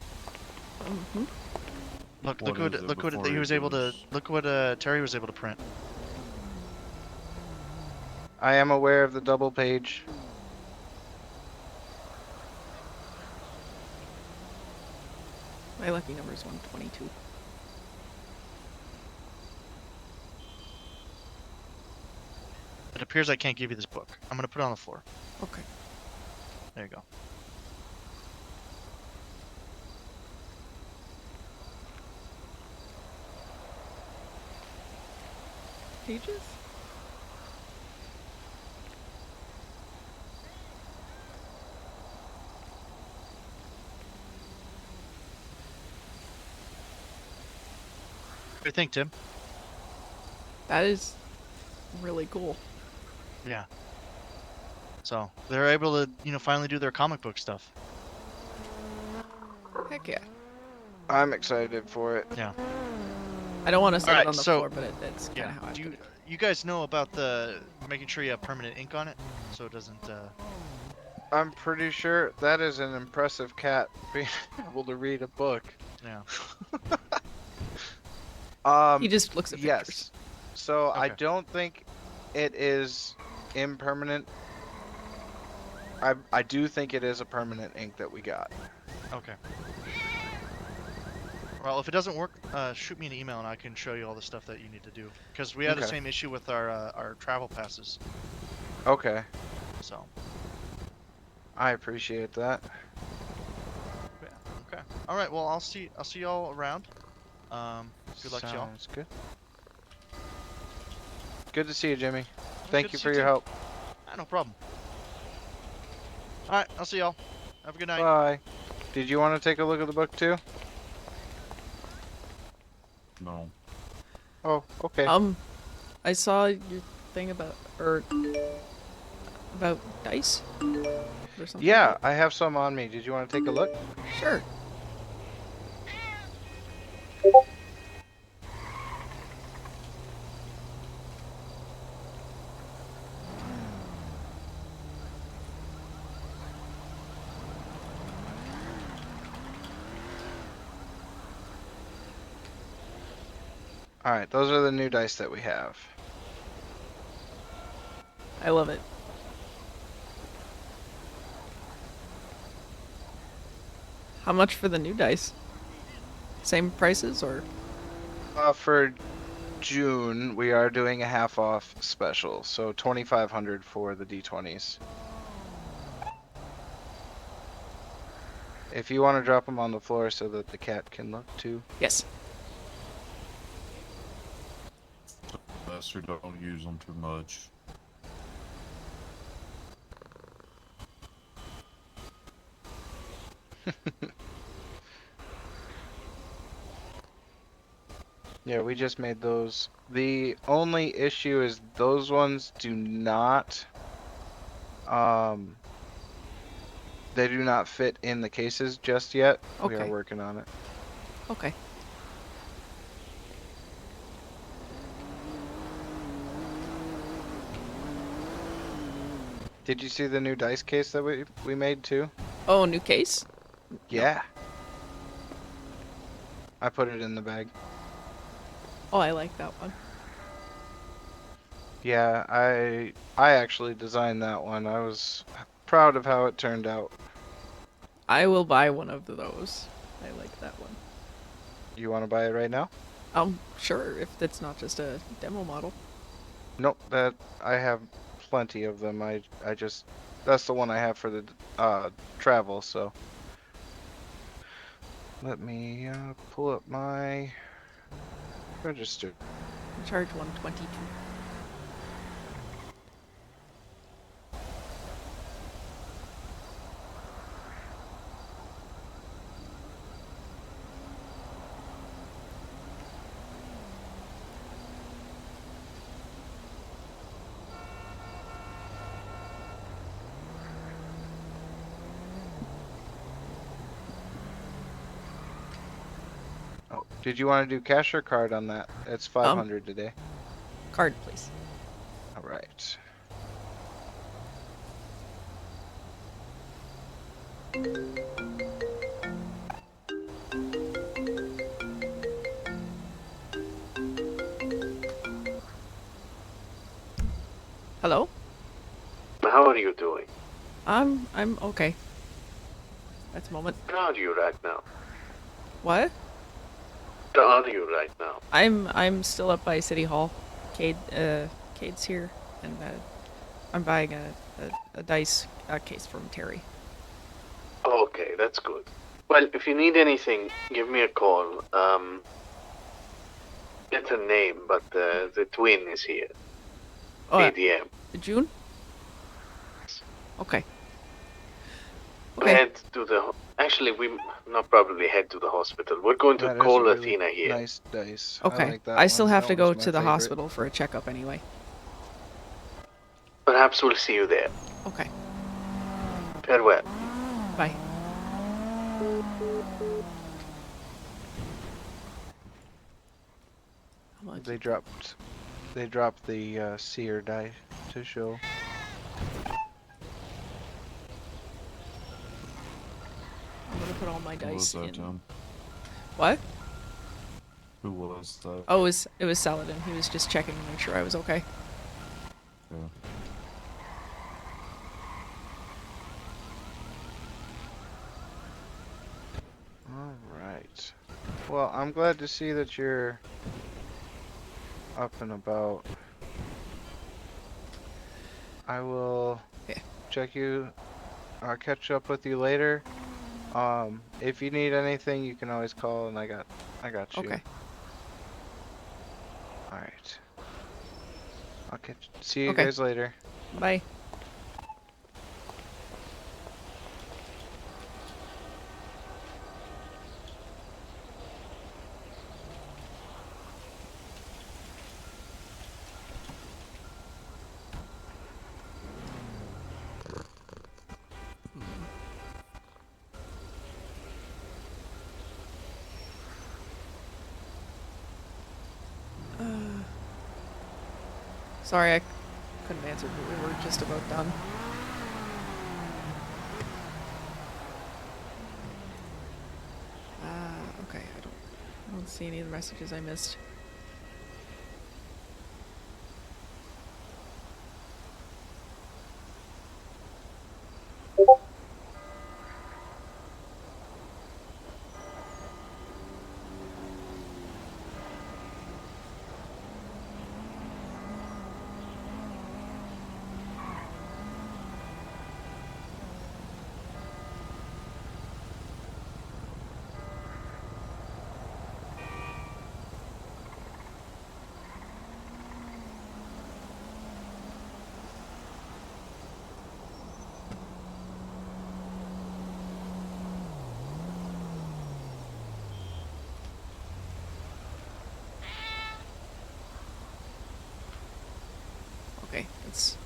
Mm-hmm. Look What what is it look what before he he was able to goes? look what Terry was able to print. I am aware of the double page. My lucky number is 122. It appears I can't give you this book. I'm gonna put it on the floor. Okay. There you go. Pages? What do you think, Tim? That is really cool. Yeah. So they're able to, finally do their comic book stuff. Heck yeah. I'm excited for it. Yeah. I don't want to set Alright, it on the so- floor, but that's kind of Yeah. how I Do put it. you guys know about the making sure you have permanent ink on it, so it doesn't? I'm pretty sure that is an impressive cat being able to read a book. Yeah. He just looks at yes. pictures. So I Okay. don't think it is impermanent. I do think it is a permanent ink that we got. Okay. Well, if it doesn't work, shoot me an email and I can show you all the stuff that you need to do. Because we had the Okay. same issue with our travel passes. Okay. So. I appreciate that. Yeah. Okay. All right. Well, I'll see y'all around. Good luck to y'all. Sounds good. Good to see you, Jimmy. Well, Thank good you to see for you your too. help. No problem. All right. I'll see y'all. Have a good night. Bye. Did you want to take a look at the book too? No. Oh, okay. I saw your thing about dice or something. Yeah, like I have some on me. Did you want to take a look? that. Sure. Alright, those are the new dice that we have. I love it. How much for the new dice? Same prices or? For June, we are doing a half off special, so 2,500 for the D20s. If you want to drop them on the floor so that the cat can look too. Yes. Lester, don't use them too much. Yeah, we just made those. The only issue is those ones do not, they do not fit in the cases just yet. We are Okay. working on it. Okay. Did you see the new dice case that we made too? Oh, new case? Yeah. I put it in the bag. Oh, I like that one. Yeah, I actually designed that one. I was proud of how it turned out. I will buy one of those. I like that one. You want to buy it right now? Sure, if it's not just a demo model. Nope, that I have plenty of them. I just that's the one I have for the travel, so let me pull up my register. Charge 122. Did you want to do cash or card on that? It's 500 today. Card, please. All right. Hello? How are you doing? I'm okay. At the moment. Where are you right now? What? Where are you right now? I'm still up by City Hall. Cade's here, and I'm buying a dice case from Terry. Okay, that's good. Well, if you need anything, give me a call. It's a name, but the twin is here. Oh, ADM. June? Okay. We head to the. Actually, we not probably head to the hospital. We're going to That is call a really Athena here. nice dice. Okay. I like that I still one. have That to go one's my to the favorite. hospital for a checkup anyway. Perhaps we'll see you there. Okay. Farewell. Bye. They dropped the seer die to show. I'm gonna put all my Who was dice that, in. Tom? What? Who was that? Oh, it was Saladin. He was just checking to make sure I was okay. Yeah. All right. Well, I'm glad to see that you're up and about. I will I'll catch up with you later. If you need anything, you can always call, and I got you. Okay. All right. I'll see you Okay. guys later. Bye. Sorry, I couldn't answer, but we were just about done. Okay, I don't see any of the messages I missed. Okay, it's...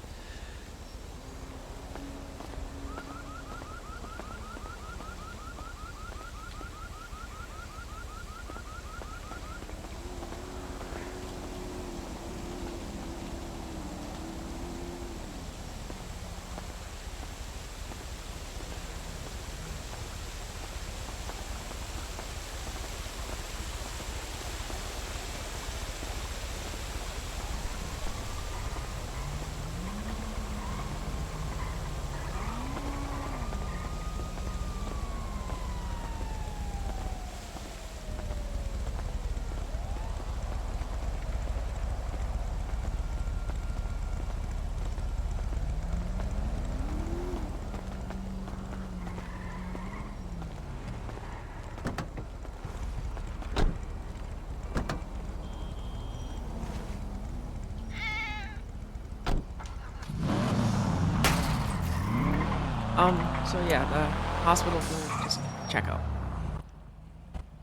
So yeah, the hospital for just checkup.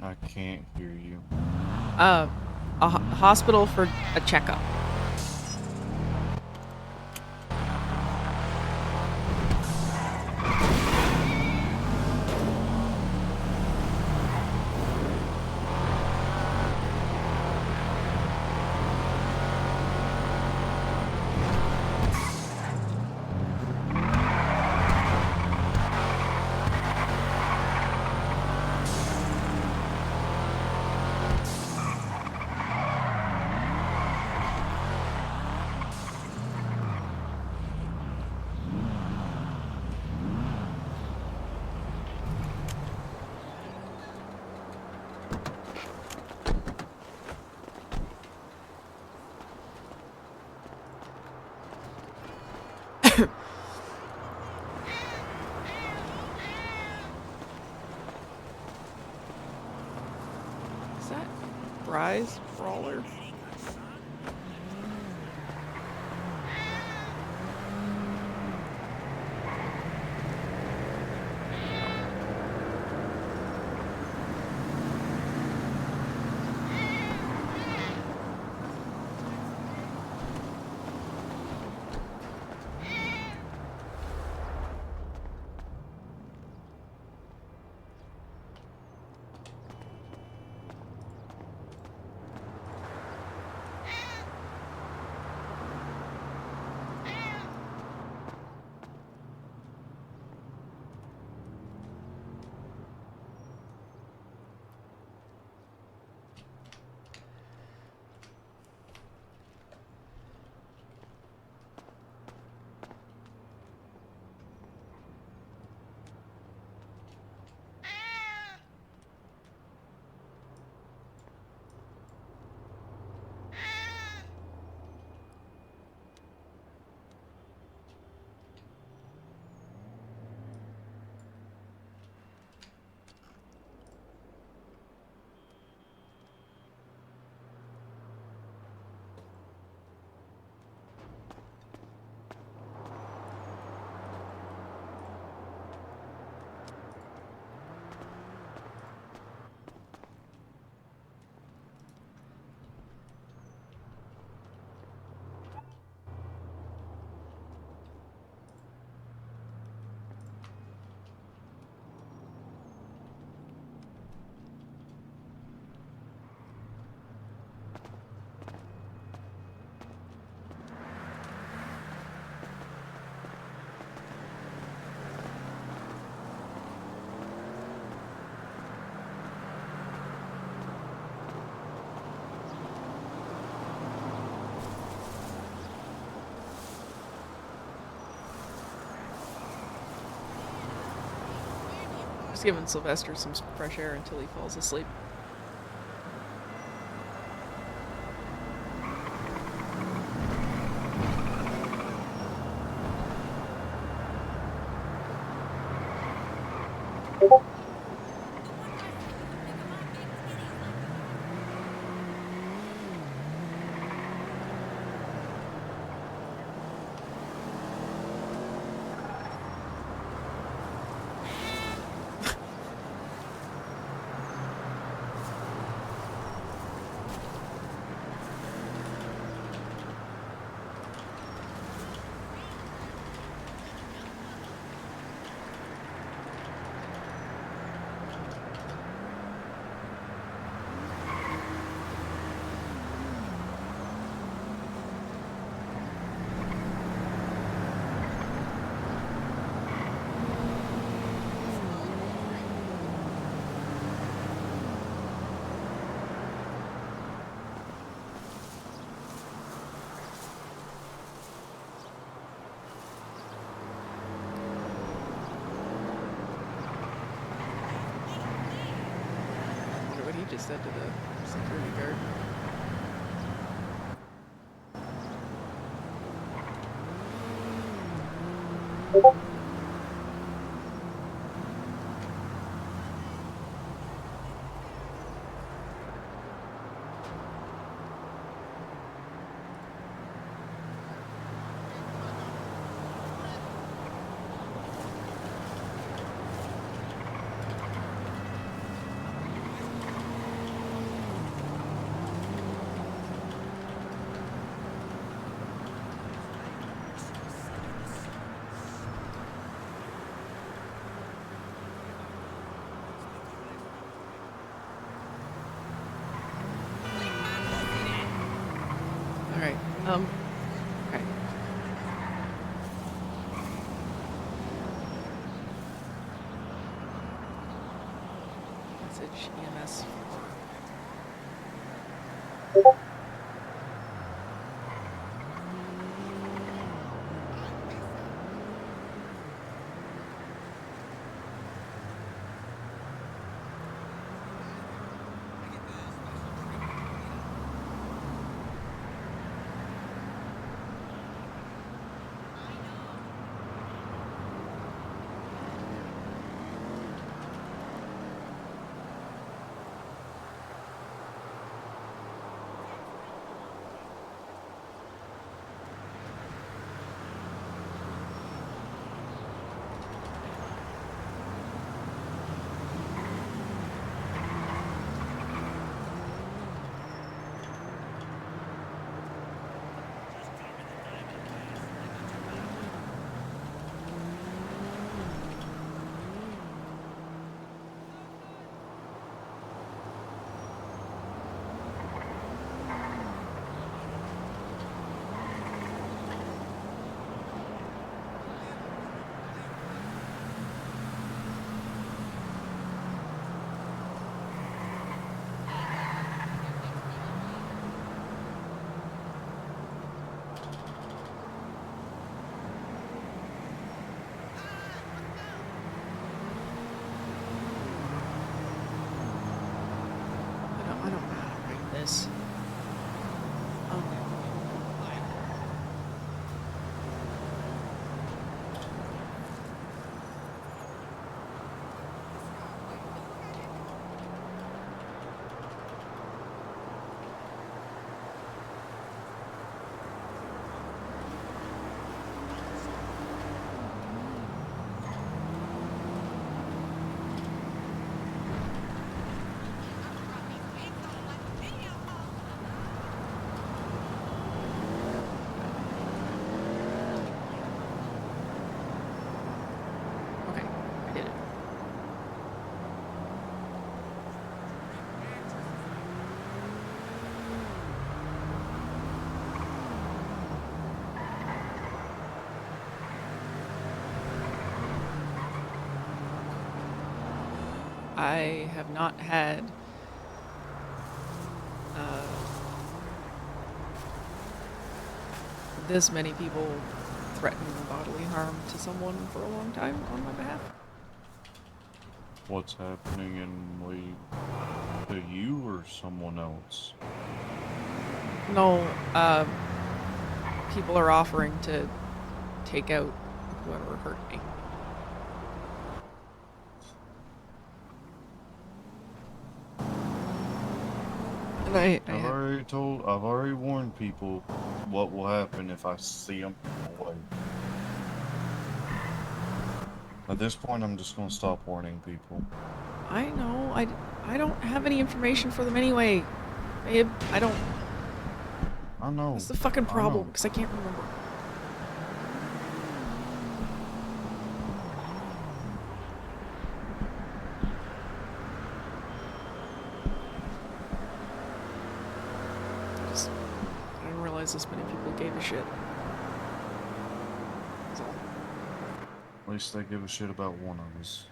I can't hear you. A hospital for a checkup. Is that Rise Brawler? Just giving Sylvester some fresh air until he falls asleep. What he just said to the security guard. Alright, okay. Message EMS. this. Okay, I did it. I have not had this many people threaten bodily harm to someone for a long time on my behalf. What's happening in Lee? To you or someone else? No, people are offering to take out whoever hurt me. And I've already warned people what will happen if I see them away. At this point, I'm just gonna stop warning people. I know, I don't have any information for them anyway. Babe, I don't. I know. That's the fucking problem, because I can't remember. I didn't realize this many people gave a shit. That's all. At least they give a shit about one of us.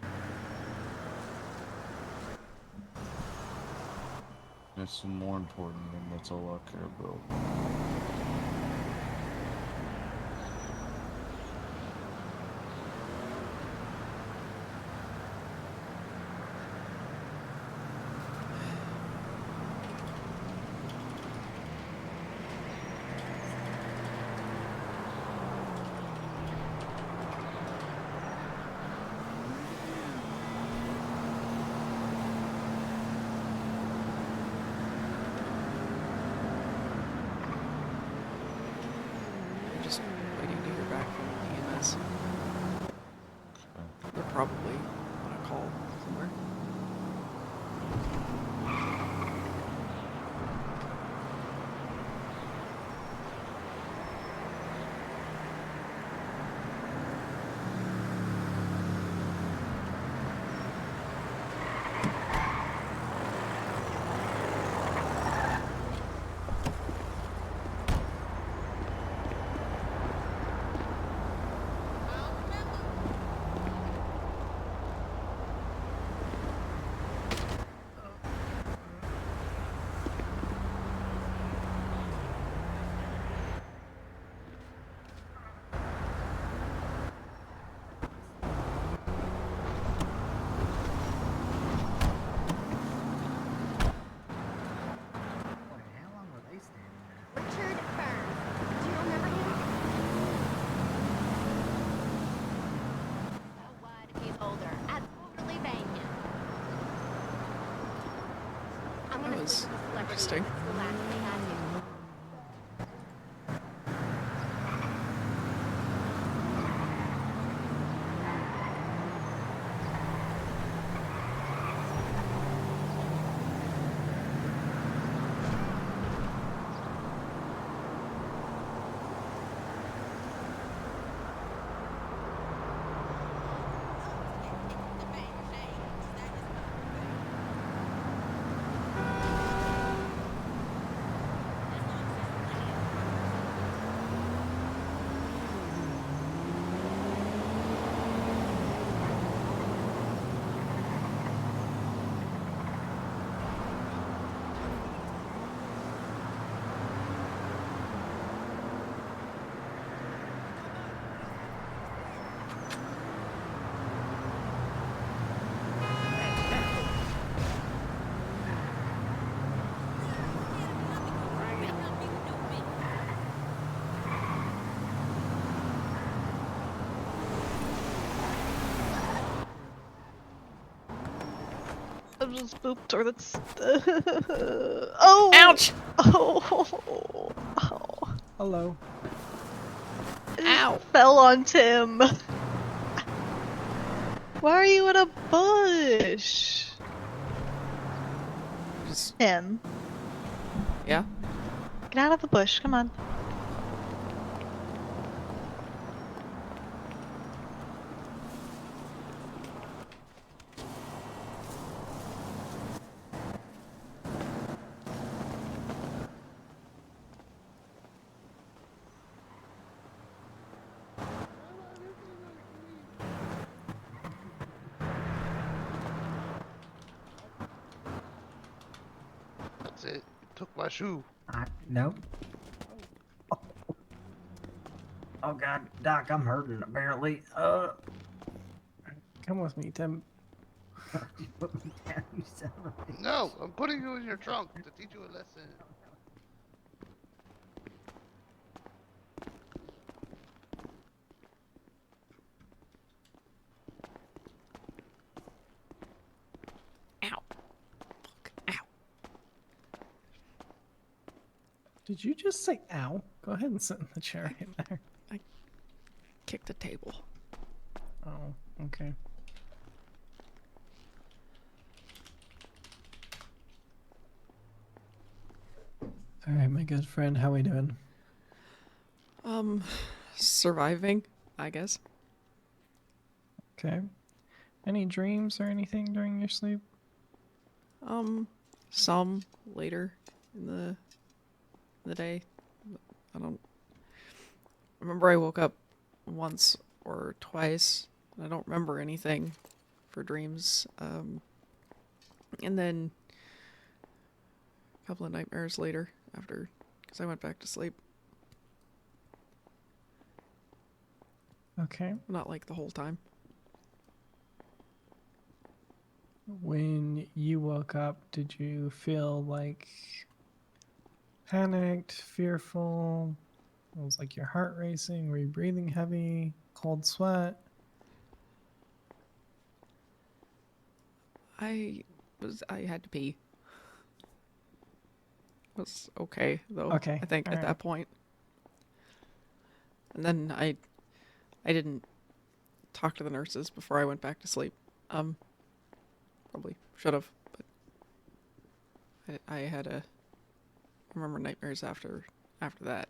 That's more important, and that's all I care about. I'm just waiting to hear back from EMS. They're probably on a call somewhere. That was interesting. just boop toilets. Oh! Ouch! Oh! Hello. Ow! Fell on Tim. Why are you in a bush? Tim. Yeah? Get out of the bush, come on. That's it. You took my shoe. No. Oh God, Doc, I'm hurting apparently. Come with me, Tim. You put me down, you son of a bitch. No, I'm putting you in your trunk to teach you a lesson. Did you just say ow? Go ahead and sit in the chair right there. I kicked the table. Oh, okay. All right, my good friend, how we doing? Surviving, I guess. Okay. Any dreams or anything during your sleep? Some later in the day. I don't remember. I woke up once or twice. I don't remember anything for dreams. And then a couple of nightmares later after, because I went back to sleep. Okay. Not like the whole time. When you woke up, did you feel like panicked, fearful? It was like your heart racing, were you breathing heavy, cold sweat? I had to pee. It was okay though. Okay, I think at alright. that point. And then I didn't talk to the nurses before I went back to sleep. Probably should have, but I had a remember nightmares after that.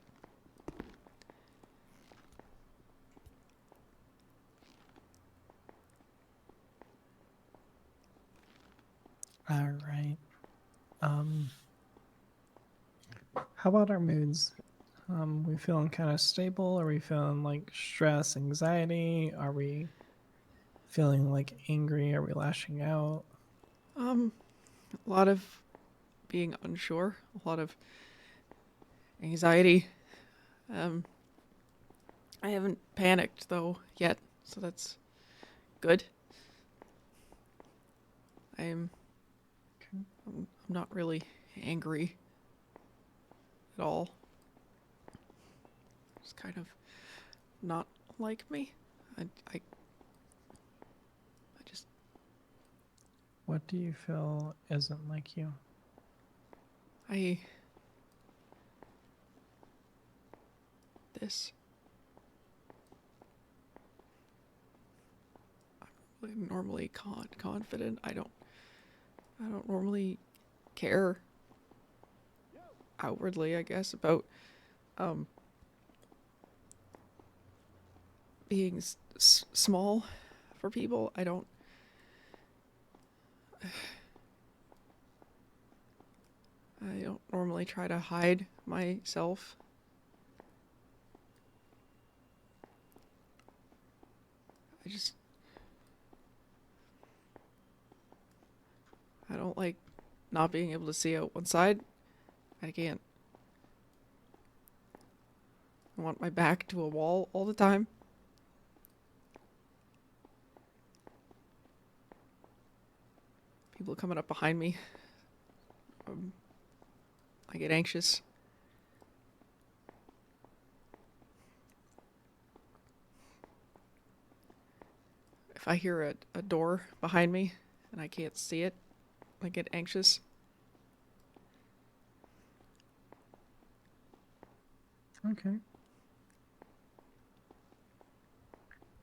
All right. How about our moods? We feeling kind of stable? Are we feeling like stress, anxiety? Are we feeling like angry? Are we lashing out? A lot of being unsure, a lot of anxiety. I haven't panicked though yet, so that's good. I'm not really angry at all. It's kind of not like me. I just... What do you feel isn't like you? This. I'm normally confident. I don't normally care outwardly, I guess, about being small for people. I don't normally try to hide myself. I don't like not being able to see out one side. I can't. I want my back to a wall all the time. People coming up behind me. I get anxious. If I hear a door behind me and I can't see it, I get anxious. Okay.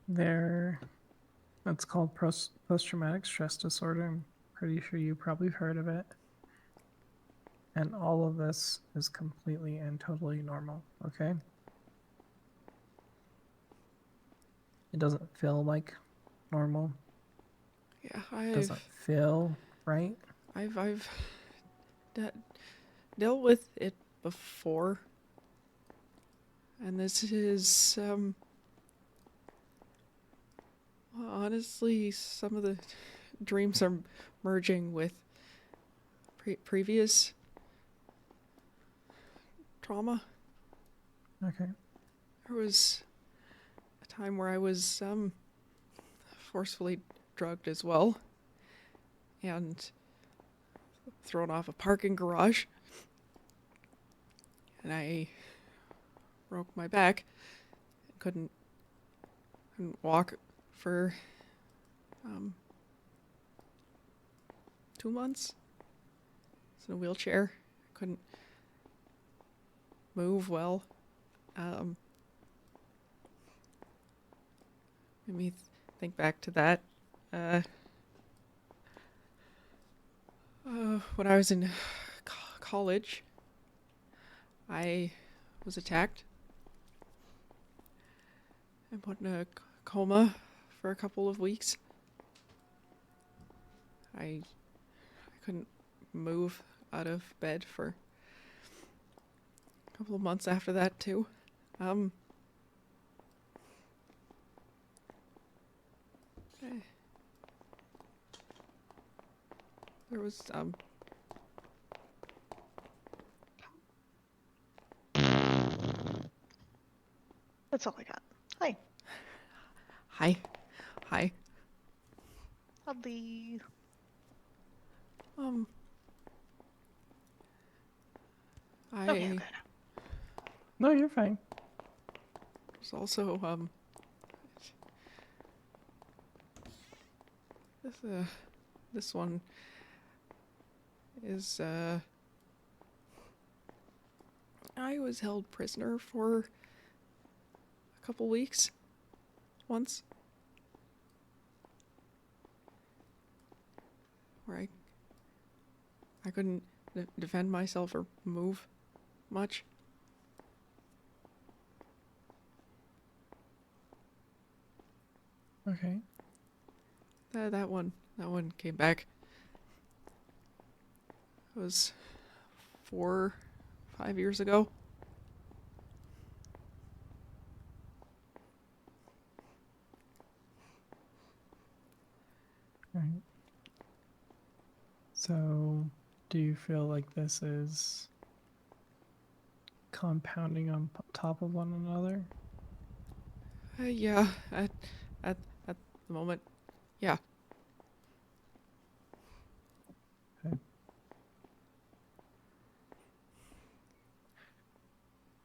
That's called post-traumatic stress disorder. I'm pretty sure you probably heard of it. And all of this is completely and totally normal, okay? It doesn't feel like normal. Yeah, It doesn't feel right. I've dealt with it before. And this is, honestly, some of the dreams are merging with previous trauma. Okay. There was a time where I was, forcefully drugged as well. And thrown off a parking garage. And I broke my back. Couldn't walk for 2 months. I was in a wheelchair. Couldn't move well. Made me think back to that. When I was in college, I was attacked and put in a coma for a couple of weeks. I couldn't move out of bed for a couple of months after that too. There was That's all I got. Hi. Hi. Hi. Howdy. Okay, I'm good. No, you're fine. There's also this one is I was held prisoner for a couple weeks once, where I couldn't defend myself or move much. Okay. That one came back. It was 4, 5 years ago. Right. So, do you feel like this is compounding on top of one another? Yeah, at the moment, yeah. Okay.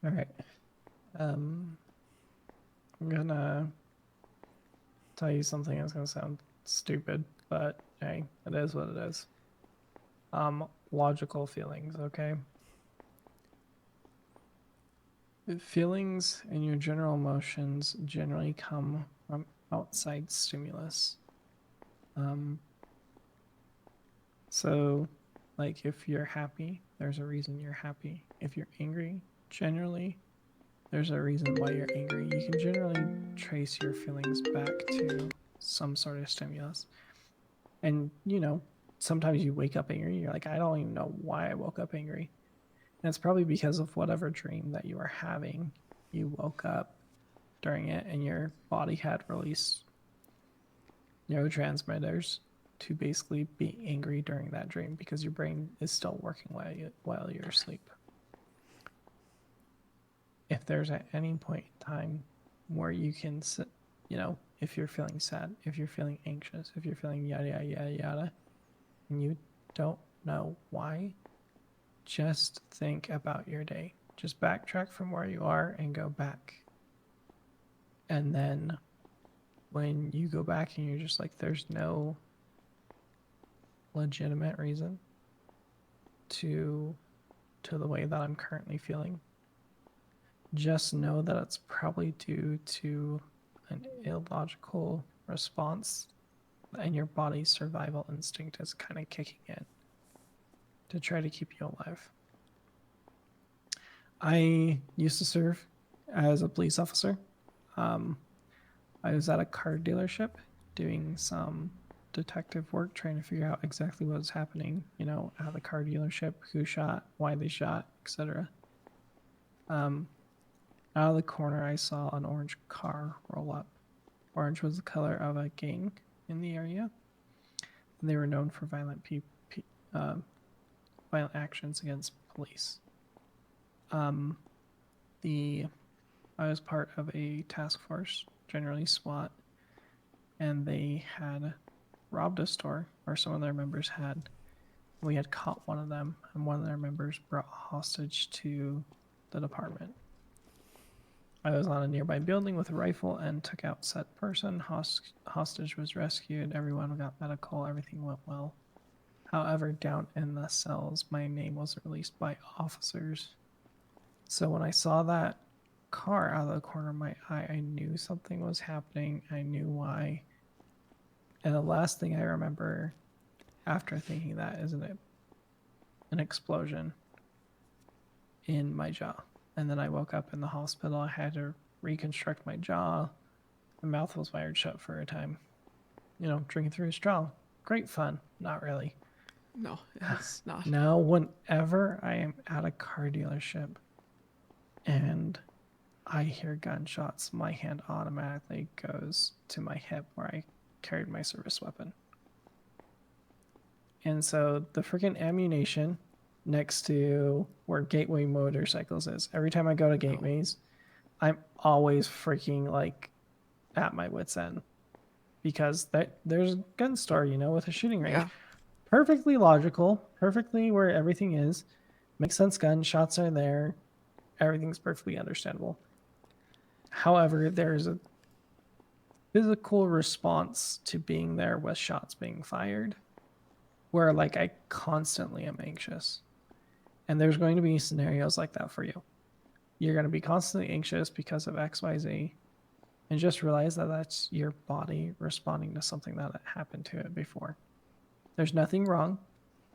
All right. I'm gonna tell you something that's gonna sound stupid, but hey, it is what it is. Logical feelings, okay? Feelings and your general emotions generally come from outside stimulus. So, like, if you're happy, there's a reason you're happy. If you're angry, generally, there's a reason why you're angry. You can generally trace your feelings back to some sort of stimulus. And, sometimes you wake up angry, you're like, I don't even know why I woke up angry. And it's probably because of whatever dream that you were having. You woke up during it and your body had released neurotransmitters to basically be angry during that dream because your brain is still working while you're asleep. If there's at any point in time where you can, if you're feeling sad, if you're feeling anxious, if you're feeling yada, yada, yada, yada, and you don't know why, just think about your day. Just backtrack from where you are and go back. And then when you go back and you're just like, there's no legitimate reason to the way that I'm currently feeling, just know that it's probably due to an illogical response, and your body's survival instinct is kind of kicking in to try to keep you alive. I used to serve as a police officer. I was at a car dealership doing some detective work, trying to figure out exactly what was happening, at the car dealership, who shot, why they shot, etc. Out of the corner, I saw an orange car roll up. Orange was the color of a gang in the area. And they were known for violent actions against police. I was part of a task force, generally SWAT, and they had robbed a store, or some of their members had. We had caught one of them, and one of their members brought a hostage to the department. I was on a nearby building with a rifle and took out said person. Hostage was rescued. Everyone got medical. Everything went well. However, down in the cells, my name was released by officers. So when I saw that car out of the corner of my eye, I knew something was happening. I knew why. And the last thing I remember after thinking that is an explosion in my jaw. And then I woke up in the hospital. I had to reconstruct my jaw. My mouth was wired shut for a time. Drinking through a straw. Great fun. Not really. No, it's not. Now, whenever I am at a car dealership and I hear gunshots, my hand automatically goes to my hip where I carried my service weapon. And so the freaking ammunition next to where Gateway Motorcycles is, every time I go to Gateways, I'm always freaking at my wit's end, because there's a gun store, with a shooting range. Yeah. Perfectly logical, perfectly where everything is. Makes sense, gunshots are there. Everything's perfectly understandable. However, there's a physical response to being there with shots being fired, where I constantly am anxious. And there's going to be scenarios like that for you. You're going to be constantly anxious because of XYZ, and just realize that that's your body responding to something that happened to it before. There's nothing wrong.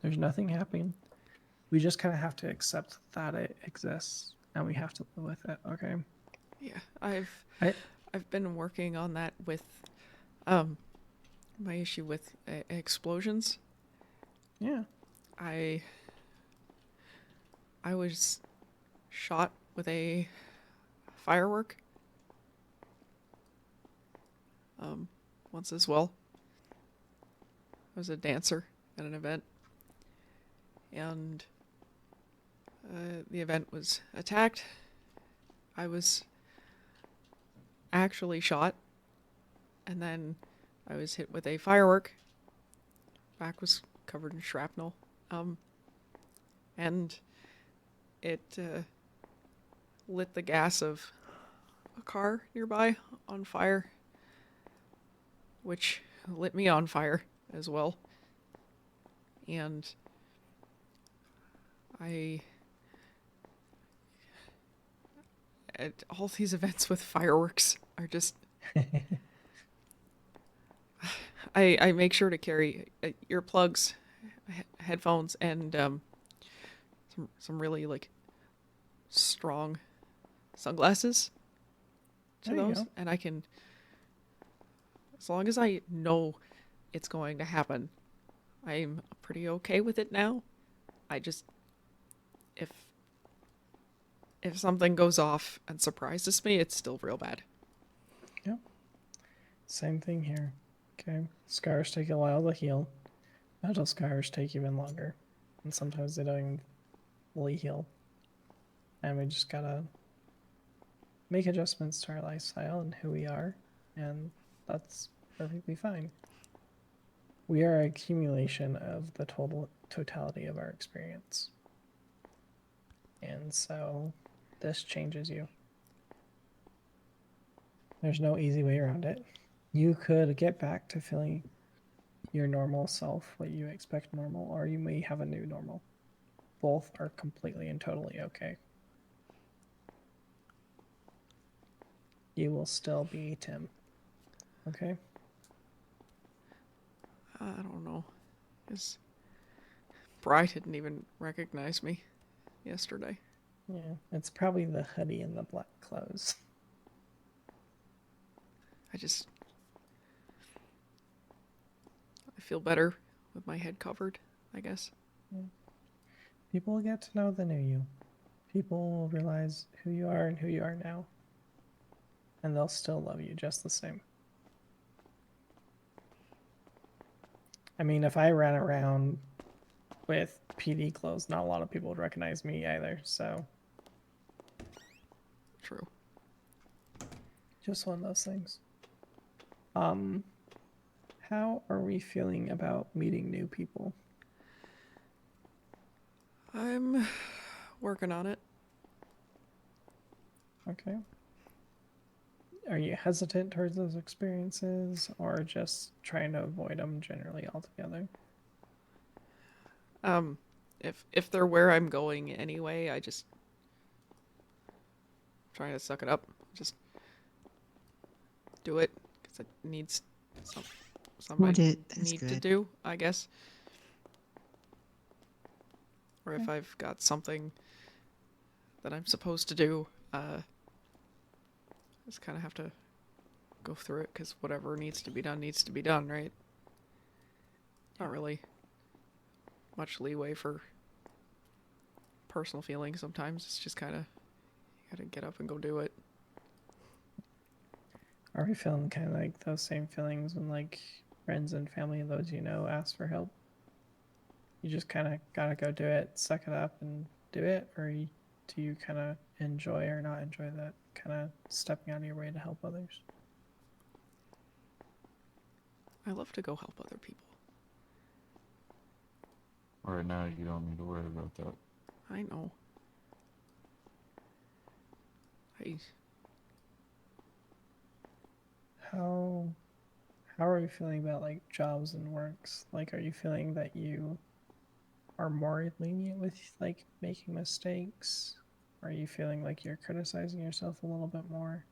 There's nothing happening. We just kind of have to accept that it exists, and we have to live with it. Okay. Yeah, I've been working on that with my issue with explosions. Yeah. I was shot with a firework once as well. I was a dancer at an event, and the event was attacked. I was actually shot, and then I was hit with a firework. Back was covered in shrapnel, and it lit the gas of a car nearby on fire, which lit me on fire as well. And all these events with fireworks are just I make sure to carry earplugs, headphones, and some really strong sunglasses to There you those, go. and I can, as long as I know it's going to happen, I'm pretty okay with it now. I just, if something goes off and surprises me, it's still real bad. Yep. Same thing here. Okay. Scars take a while to heal. Mental scars take even longer. And sometimes they don't even fully heal. And we just gotta make adjustments to our lifestyle and who we are. And that's perfectly fine. We are an accumulation of the totality of our experience. And so this changes you. There's no easy way around it. You could get back to feeling your normal self, what you expect normal, or you may have a new normal. Both are completely and totally okay. You will still be Tim. Okay? I don't know. His bride didn't even recognize me yesterday. Yeah, it's probably the hoodie and the black clothes. I feel better with my head covered, I guess. Yeah. People will get to know the new you. People will realize who you are and who you are now. And they'll still love you just the same. I mean, if I ran around with PD clothes, not a lot of people would recognize me either, so. True. Just one of those things. How are we feeling about meeting new people? I'm working on it. Okay. Are you hesitant towards those experiences or just trying to avoid them generally altogether? If they're where I'm going anyway, I just trying to suck it up. Just do it because it needs something I need to do, I guess. Or if I've got something that I'm supposed to do, just kind of have to go through it because whatever needs to be done, right? Not really much leeway for personal feelings sometimes. It's just kind of, you gotta get up and go do it. Are we feeling kind of like those same feelings when like friends and family, those you know, ask for help? You just kind of gotta go do it, suck it up and do it? Or do you kind of enjoy or not enjoy that kind of stepping out of your way to help others? I love to go help other people. Right now, you don't need to worry about that. I know. How are you feeling about like jobs and works? Like, are you feeling that you are more lenient with like making mistakes? Are you feeling like you're criticizing yourself a little bit more?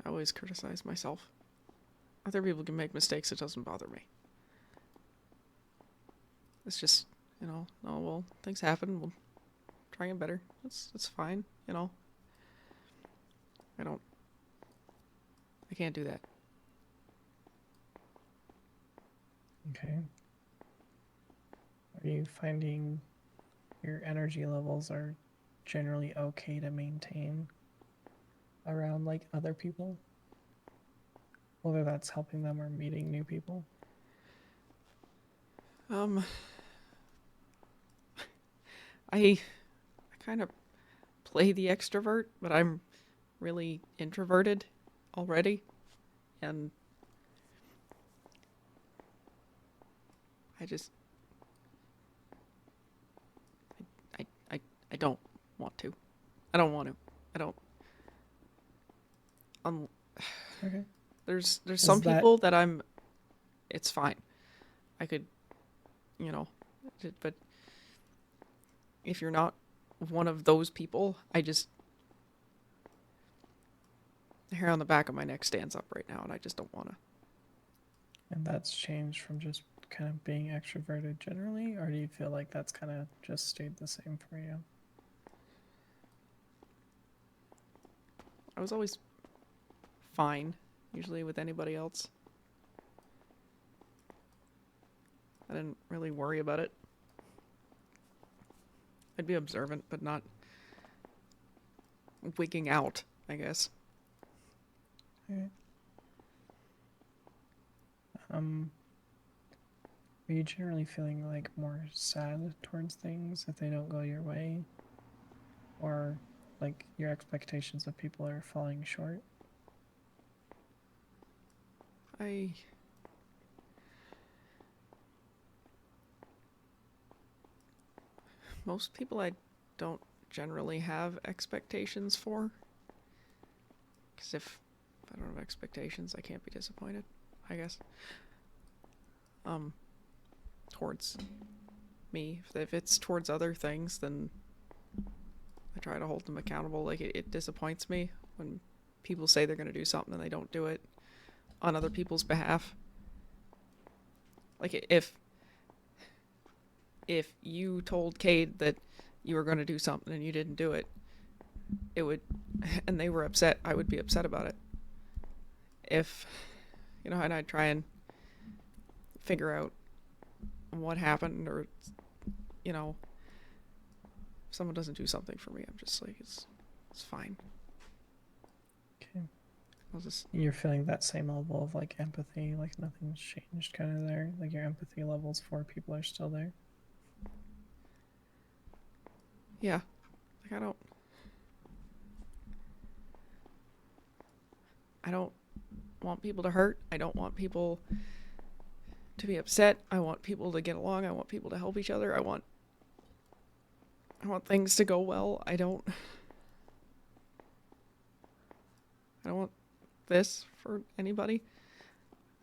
I always criticize myself. Other people can make mistakes, it doesn't bother me. It's just, oh well, things happen, we'll try and better. It's fine, I can't do that. Okay. Are you finding your energy levels are generally okay to maintain around like other people? Whether that's helping them or meeting new people? I kind of play the extrovert, but I'm really introverted already, and I just I don't want to. I don't want to. I don't. Okay. There's some people that I'm. It's fine. I could, but if you're not one of those people, the hair on the back of my neck stands up right now, and I just don't want to. And that's changed from just kind of being extroverted generally, or do you feel like that's kind of just stayed the same for you? I was always fine, usually with anybody else. I didn't really worry about it. I'd be observant, but not wigging out, I guess. Okay. Are you generally feeling like more sad towards things if they don't go your way? Or like your expectations of people are falling short? Most people I don't generally have expectations for. Because I don't have expectations, I can't be disappointed, I guess. Towards me. If it's towards other things, then I try to hold them accountable. Like, it disappoints me when people say they're going to do something and they don't do it on other people's behalf. Like, if you told Cade that you were going to do something and you didn't do it, it would, and they were upset, I would be upset about it. If, you know, and I'd try and figure out what happened, or, you know, if someone doesn't do something for me, I'm just like, it's fine. Okay. I'll just... You're feeling that same level of like empathy, like nothing's changed kind of there. Like your empathy levels for people are still there. Yeah. Like, I don't want people to hurt. I don't want people to be upset. I want people to get along. I want people to help each other. I want things to go well. I don't want this for anybody.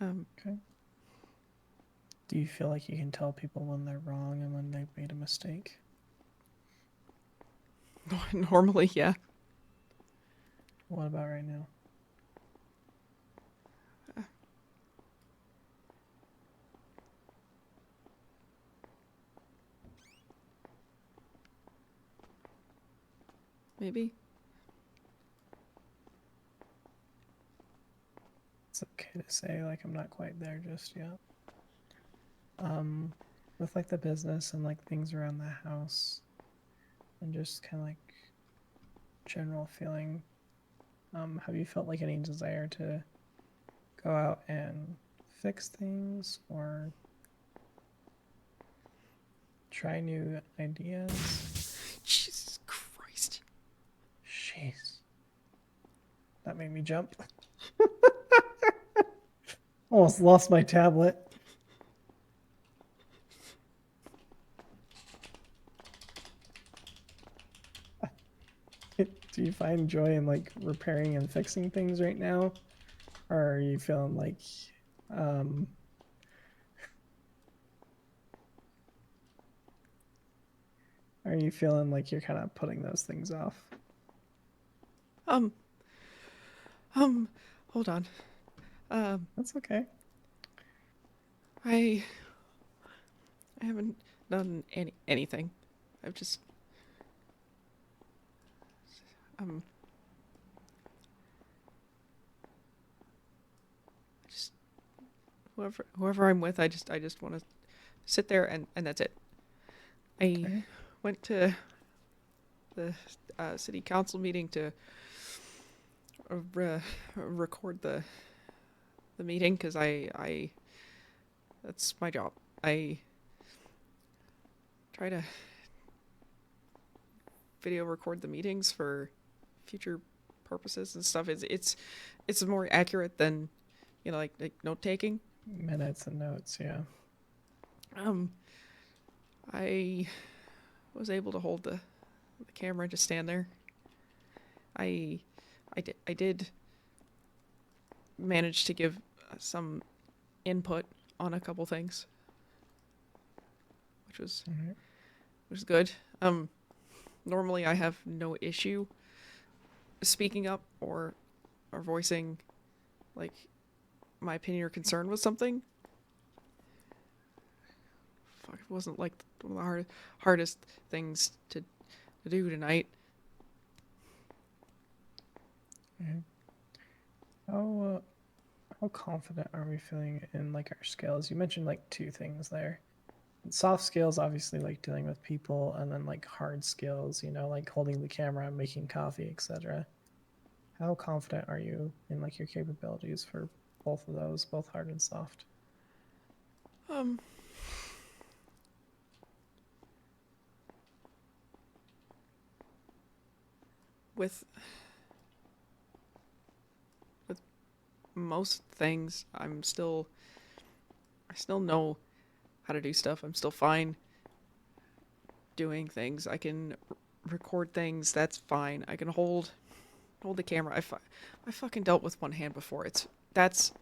Okay. Do you feel like you can tell people when they're wrong and when they've made a mistake? Normally, yeah. What about right now? Maybe. It's okay to say, like, I'm not quite there just yet. With like the business and like things around the house and just kind of like general feeling, have you felt like any desire to go out and fix things or try new ideas? Jesus Christ. Jeez. That made me jump. Almost lost my tablet. Do you find joy in like repairing and fixing things right now? Or are you feeling like are you feeling like you're kind of putting those things off? Hold on. That's okay. I haven't done anything. I've just whoever I'm with, I just want to sit there and that's it. I went to the city council meeting to record the meeting because I that's my job. I try to video record the meetings for future purposes and stuff. It's more accurate than, you know, like note taking. Minutes and notes, yeah. I was able to hold the camera and just stand there. I did manage to give some input on a couple things, which was good. Normally I have no issue speaking up or voicing like my opinion or concern with something. Fuck, it wasn't like one of the hardest things to do tonight. How confident are we feeling in like our skills? You mentioned like two things there. Soft skills, obviously, like dealing with people, and then like hard skills, you know, like holding the camera, making coffee, etc. How confident are you in like your capabilities for both of those, both hard and soft? With most things, I still know how to do stuff. I'm still fine doing things. I can record things, that's fine. I can hold hold the camera. I fucking dealt with one hand before. That's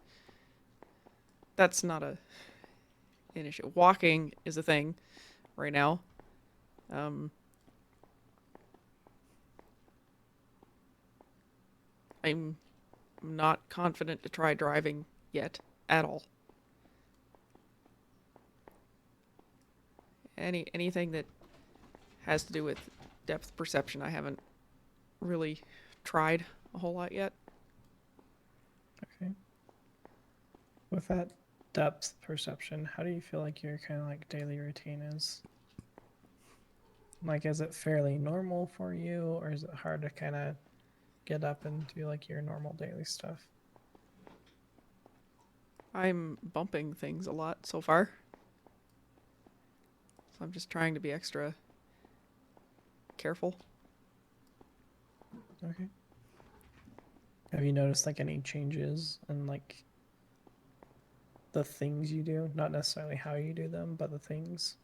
not an issue. Walking is a thing right now. I'm not confident to try driving yet at all. Anything that has to do with depth perception, I haven't really tried a whole lot yet. Okay. With that depth perception, how do you feel like your kind of like daily routine is? Like, is it fairly normal for you, or is it hard to kind of get up and do like your normal daily stuff? I'm bumping things a lot so far. So I'm just trying to be extra careful. Okay. Have you noticed like any changes in like the things you do? Not necessarily how you do them, but the things.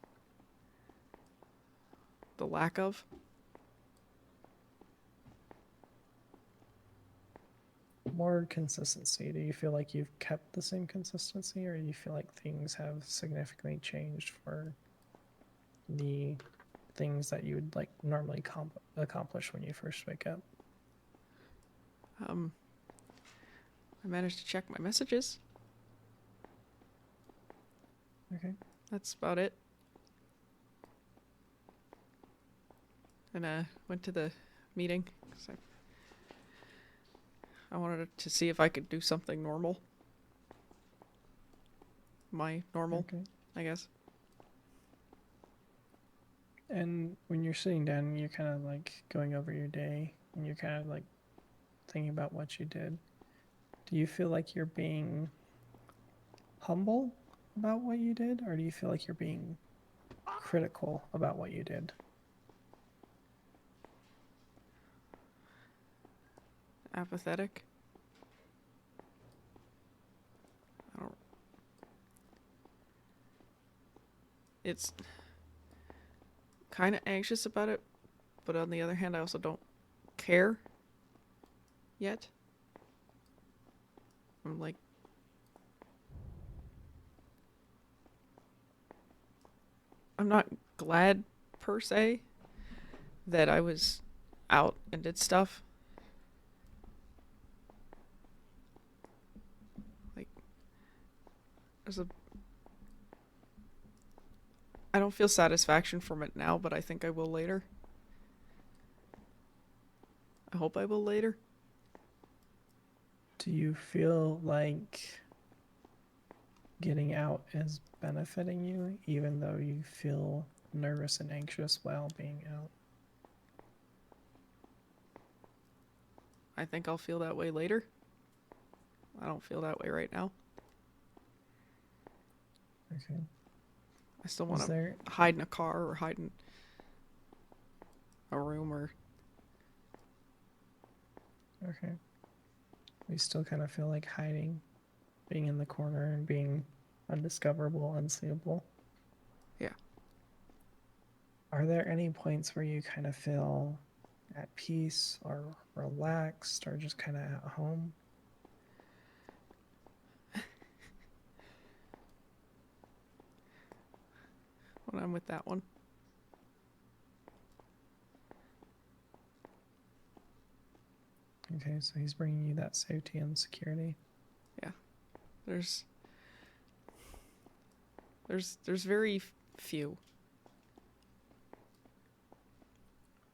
The lack of. More consistency. Do you feel like you've kept the same consistency, or do you feel like things have significantly changed for the things that you would like normally accomplish when you first wake up? I managed to check my messages. Okay. That's about it. And went to the meeting 'cause I wanted to see if I could do something normal. My normal, Okay. I guess. And when you're sitting down, you're kind of like going over your day, and you're kind of like thinking about what you did. Do you feel like you're being humble about what you did, or do you feel like you're being critical about what you did? Apathetic. I don't. It's kind of anxious about it, but on the other hand, I also don't care yet. I'm like, I'm not glad per se that I was out and did stuff. Like, I don't feel satisfaction from it now, but I think I will later. I hope I will later. Do you feel like getting out is benefiting you, even though you feel nervous and anxious while being out? I think I'll feel that way later. I don't feel that way right now. Okay. I still want to there... hide in a car or hide in a room or... Okay. We still kind of feel like hiding, being in the corner and being undiscoverable, unseeable. Yeah. Are there any points where you kind of feel at peace or relaxed or just kind of at home? When I'm with that one. Okay, so he's bringing you that safety and security. Yeah. There's very few.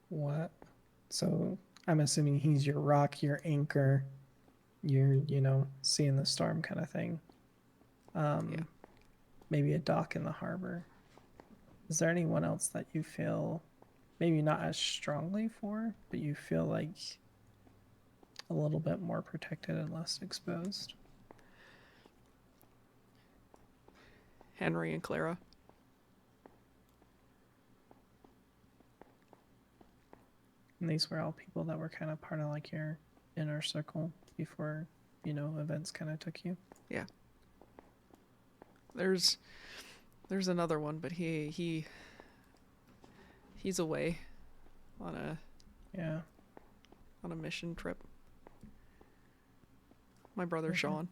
What? So I'm assuming he's your rock, your anchor, your, seeing the storm kind of thing. Yeah. Maybe a dock in the harbor. Is there anyone else that you feel maybe not as strongly for, but you feel like a little bit more protected and less exposed? Henry and Clara. And these were all people that were kind of part of like your inner circle before, events kind of took you. Yeah. There's another one, but he's away on a mission trip. My brother Okay. Sean.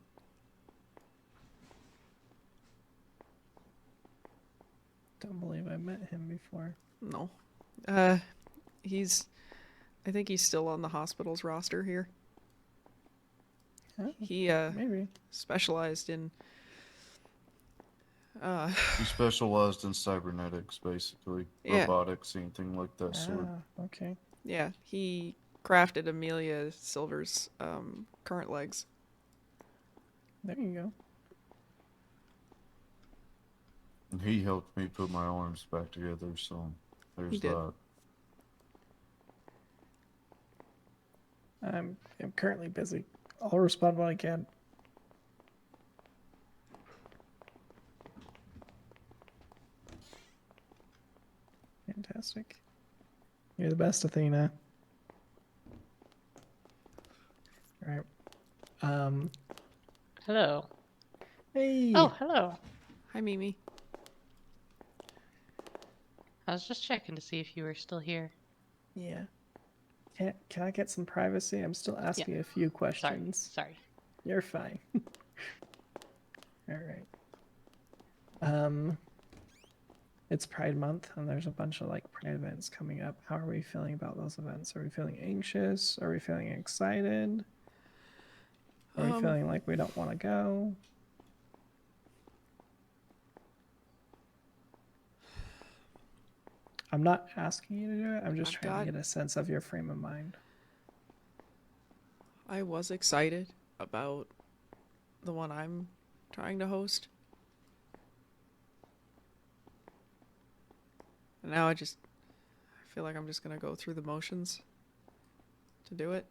Don't believe I met him before. No. He's... I think he's still on the hospital's roster here. Oh, He, maybe. specialized in... He specialized in cybernetics, basically. Yeah. Robotics, anything like that sort. Okay. Yeah, he crafted Amelia Silver's current legs. There you go. And he helped me put my arms back together, so He there's did. that. I'm currently busy. I'll respond when I can. Fantastic. You're the best, Athena. All right. Hello. Hey. Oh, hello. Hi, Mimi. I was just checking to see if you were still here. Yeah. Can I get some privacy? I'm still asking a few questions. Sorry. You're fine. All right. It's Pride Month, and there's a bunch of like Pride events coming up. How are we feeling about those events? Are we feeling anxious? Are we feeling excited? Are we feeling like we don't want to go? I'm not asking you to do it. I'm just trying to get a sense of your frame of mind. I was excited about the one I'm trying to host. And now I feel like I'm just gonna go through the motions to do it.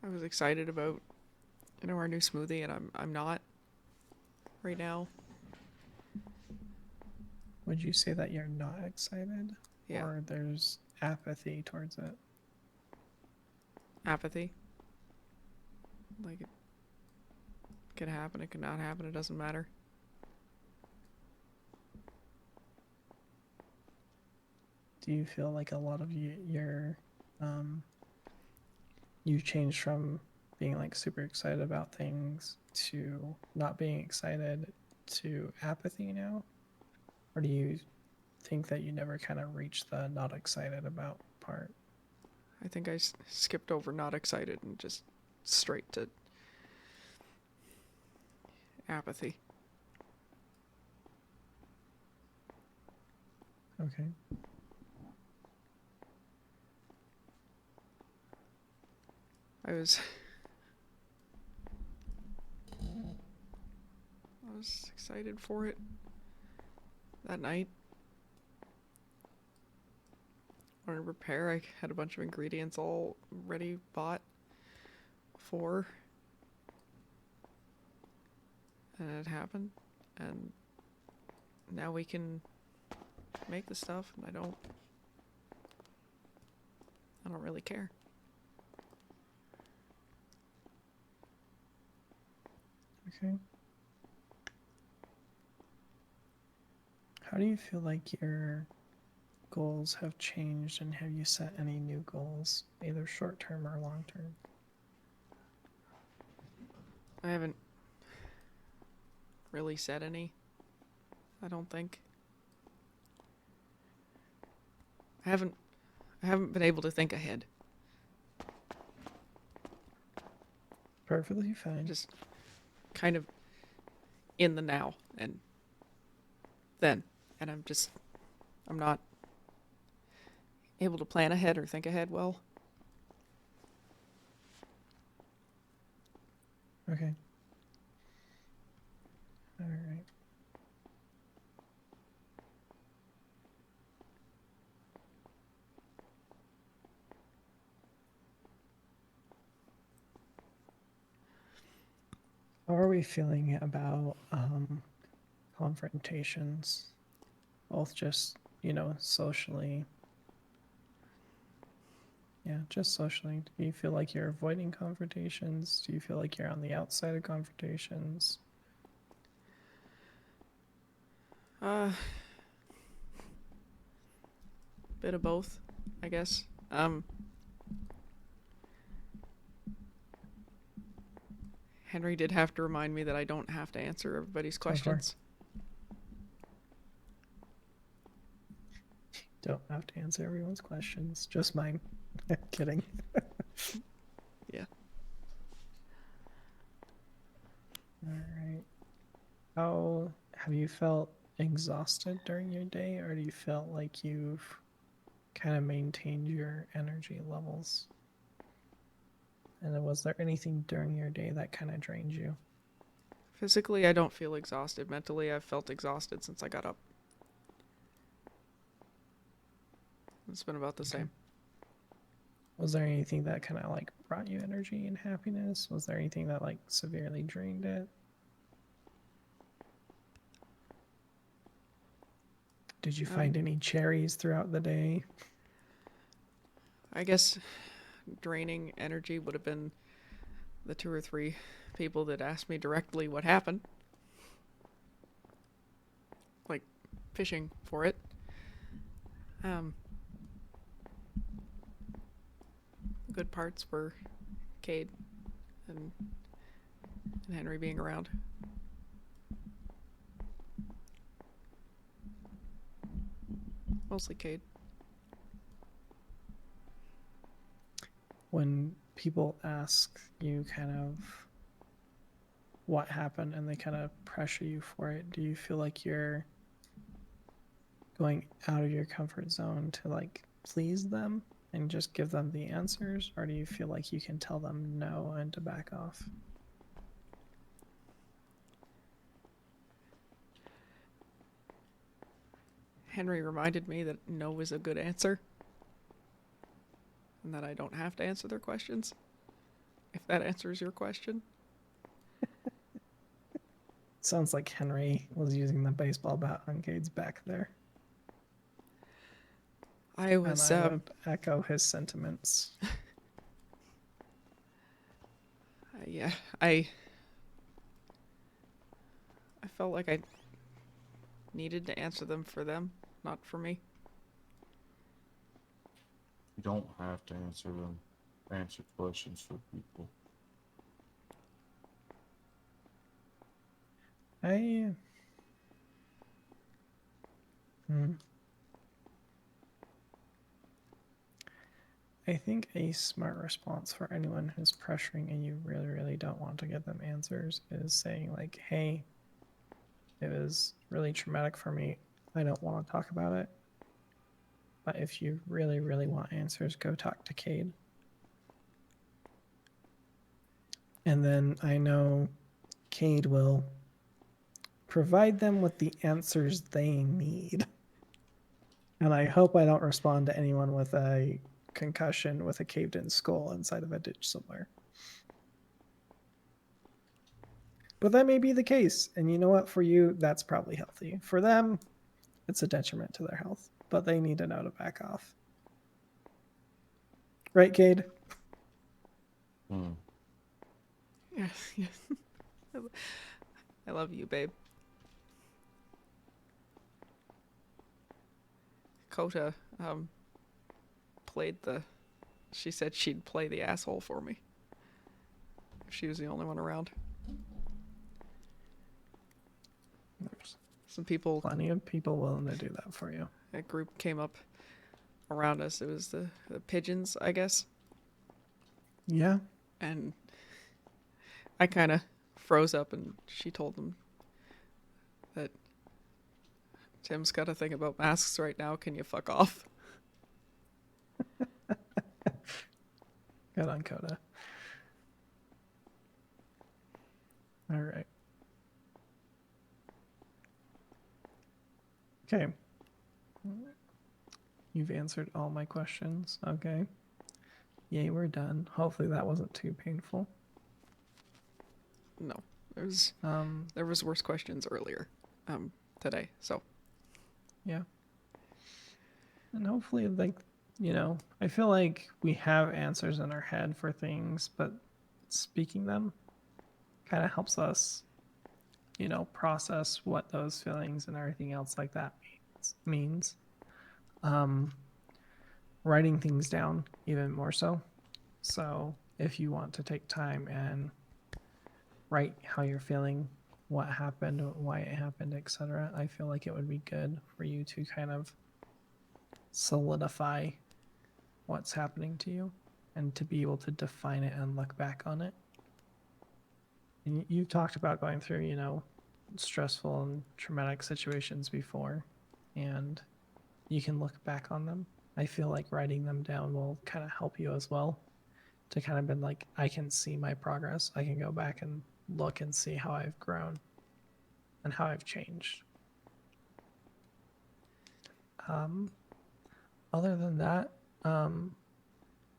I was excited about, our new smoothie, and I'm not right now. Would you say that you're not excited? Yeah. Or there's apathy towards it? Apathy. Like, it could happen, it could not happen, it doesn't matter. Do you feel like a lot of you changed from being like super excited about things to not being excited to apathy now? Or do you think that you never kind of reached the not excited about part? I think I skipped over not excited and just straight to apathy. Okay. I was excited for it that night. Wanted to prepare. I had a bunch of ingredients all ready, bought for, and it happened. And now we can make the stuff, and I don't really care. Okay. How do you feel like your goals have changed, and have you set any new goals, either short term or long term? I haven't really said any, I don't think. I haven't been able to think ahead. Perfectly fine. Just kind of in the now and then. And I'm not able to plan ahead or think ahead well. Okay. All right. How are we feeling about confrontations? Both just, socially. Yeah, just socially. Do you feel like you're avoiding confrontations? Do you feel like you're on the outside of confrontations? Bit of both, I guess. Henry did have to remind me that I don't have to answer everybody's Go for it. questions. Don't have to answer everyone's questions, just mine. Kidding. Yeah. All right. How have you felt exhausted during your day, or do you feel like you've kind of maintained your energy levels? And then was there anything during your day that kind of drained you? Physically, I don't feel exhausted. Mentally, I've felt exhausted since I got up. It's been about the same. Was there anything that kind of like brought you energy and happiness? Was there anything that like severely drained it? Did you find any cherries throughout the day? I guess draining energy would have been the 2 or 3 people that asked me directly what happened. Like, fishing for it. Good parts were Cade and Henry being around. Mostly Cade. When people ask you kind of what happened and they kind of pressure you for it, do you feel like you're going out of your comfort zone to like please them and just give them the answers, or do you feel like you can tell them no and to back off? Henry reminded me that no is a good answer. And that I don't have to answer their questions. If that answers your question. Sounds like Henry was using the baseball bat on Cade's back there. I was, and I would echo his sentiments. Yeah, I felt like I needed to answer them for them, not for me. You don't have to answer questions for people. I think a smart response for anyone who's pressuring and you really, really don't want to give them answers is saying like, hey, it was really traumatic for me. I don't want to talk about it. But if you really, really want answers, go talk to Cade. And then I know Cade will provide them with the answers they need. And I hope I don't respond to anyone with a concussion with a caved in skull inside of a ditch somewhere. But that may be the case. And you know what? For you, that's probably healthy. For them, it's a detriment to their health. But they need to know to back off. Right, Cade? Yes, yes. I love you, babe. Kota she said she'd play the asshole for me if she was the only one around. There's some people, plenty of people willing to do that for you. A group came up around us. It was the pigeons, I guess. Yeah. And I kind of froze up, and she told them that Tim's got to think about masks right now. Can you fuck off? Good on Coda. All right. Okay. You've answered all my questions. Okay. Yay, we're done. Hopefully that wasn't too painful. No, there was worse questions earlier today. So yeah. And hopefully, like, you know, I feel like we have answers in our head for things, but speaking them kind of helps us, you know, process what those feelings and everything else like that means. writing things down even more so. So if you want to take time and write how you're feeling, what happened, why it happened, etc., I feel like it would be good for you to kind of solidify what's happening to you and to be able to define it and look back on it. And you talked about going through, you know, stressful and traumatic situations before, and you can look back on them. I feel like writing them down will kind of help you as well to kind of be like, I can see my progress. I can go back and look and see how I've grown and how I've changed. Other than that, I'm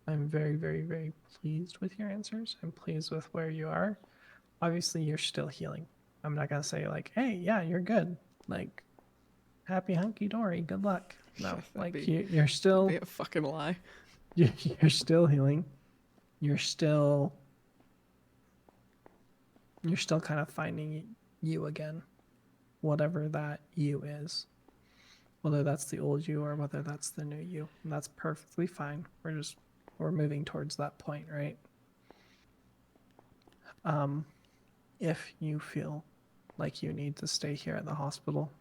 very, very, very pleased with your answers. I'm pleased with where you are. Obviously, you're still healing. I'm not gonna say like, hey, yeah, you're good. Like, happy hunky dory. Good luck. No, like you're still. That'd be a fucking lie. You're still healing. You're still kind of finding you again, whatever that you is, whether that's the old you or whether that's the new you, and that's perfectly fine. We're moving towards that point, right? If you feel like you need to stay here at the hospital,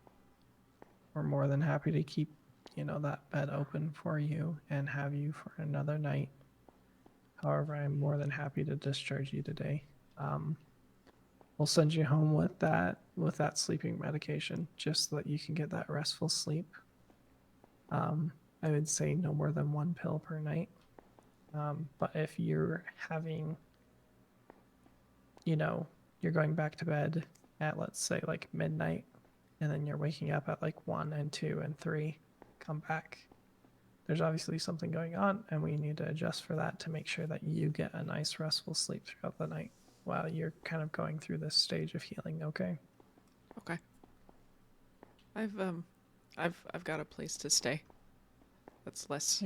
we're more than happy to keep, you know, that bed open for you and have you for another night. However, I'm more than happy to discharge you today. We'll send you home with that sleeping medication just so that you can get that restful sleep. I would say no more than 1 pill per night. But if you're having, you know, you're going back to bed at, let's say, like midnight, and then you're waking up at like 1 and 2 and 3, come back. There's obviously something going on, and we need to adjust for that to make sure that you get a nice restful sleep throughout the night while you're kind of going through this stage of healing. Okay. Okay. I've got a place to stay. That's less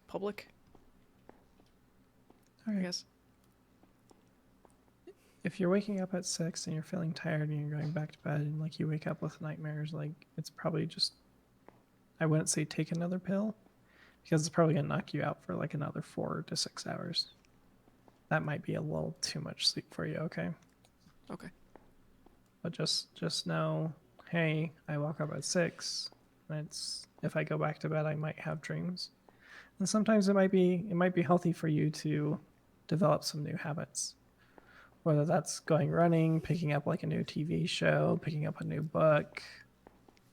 public. All right. I guess. If you're waking up at 6 and you're feeling tired and you're going back to bed and like you wake up with nightmares, like it's probably just, I wouldn't say take another pill because it's probably gonna knock you out for like another 4 to 6 hours. That might be a little too much sleep for you. Okay. Okay. But just know, hey, I woke up at 6. And it's, if I go back to bed, I might have dreams. And sometimes it might be healthy for you to develop some new habits. Whether that's going running, picking up like a new TV show, picking up a new book,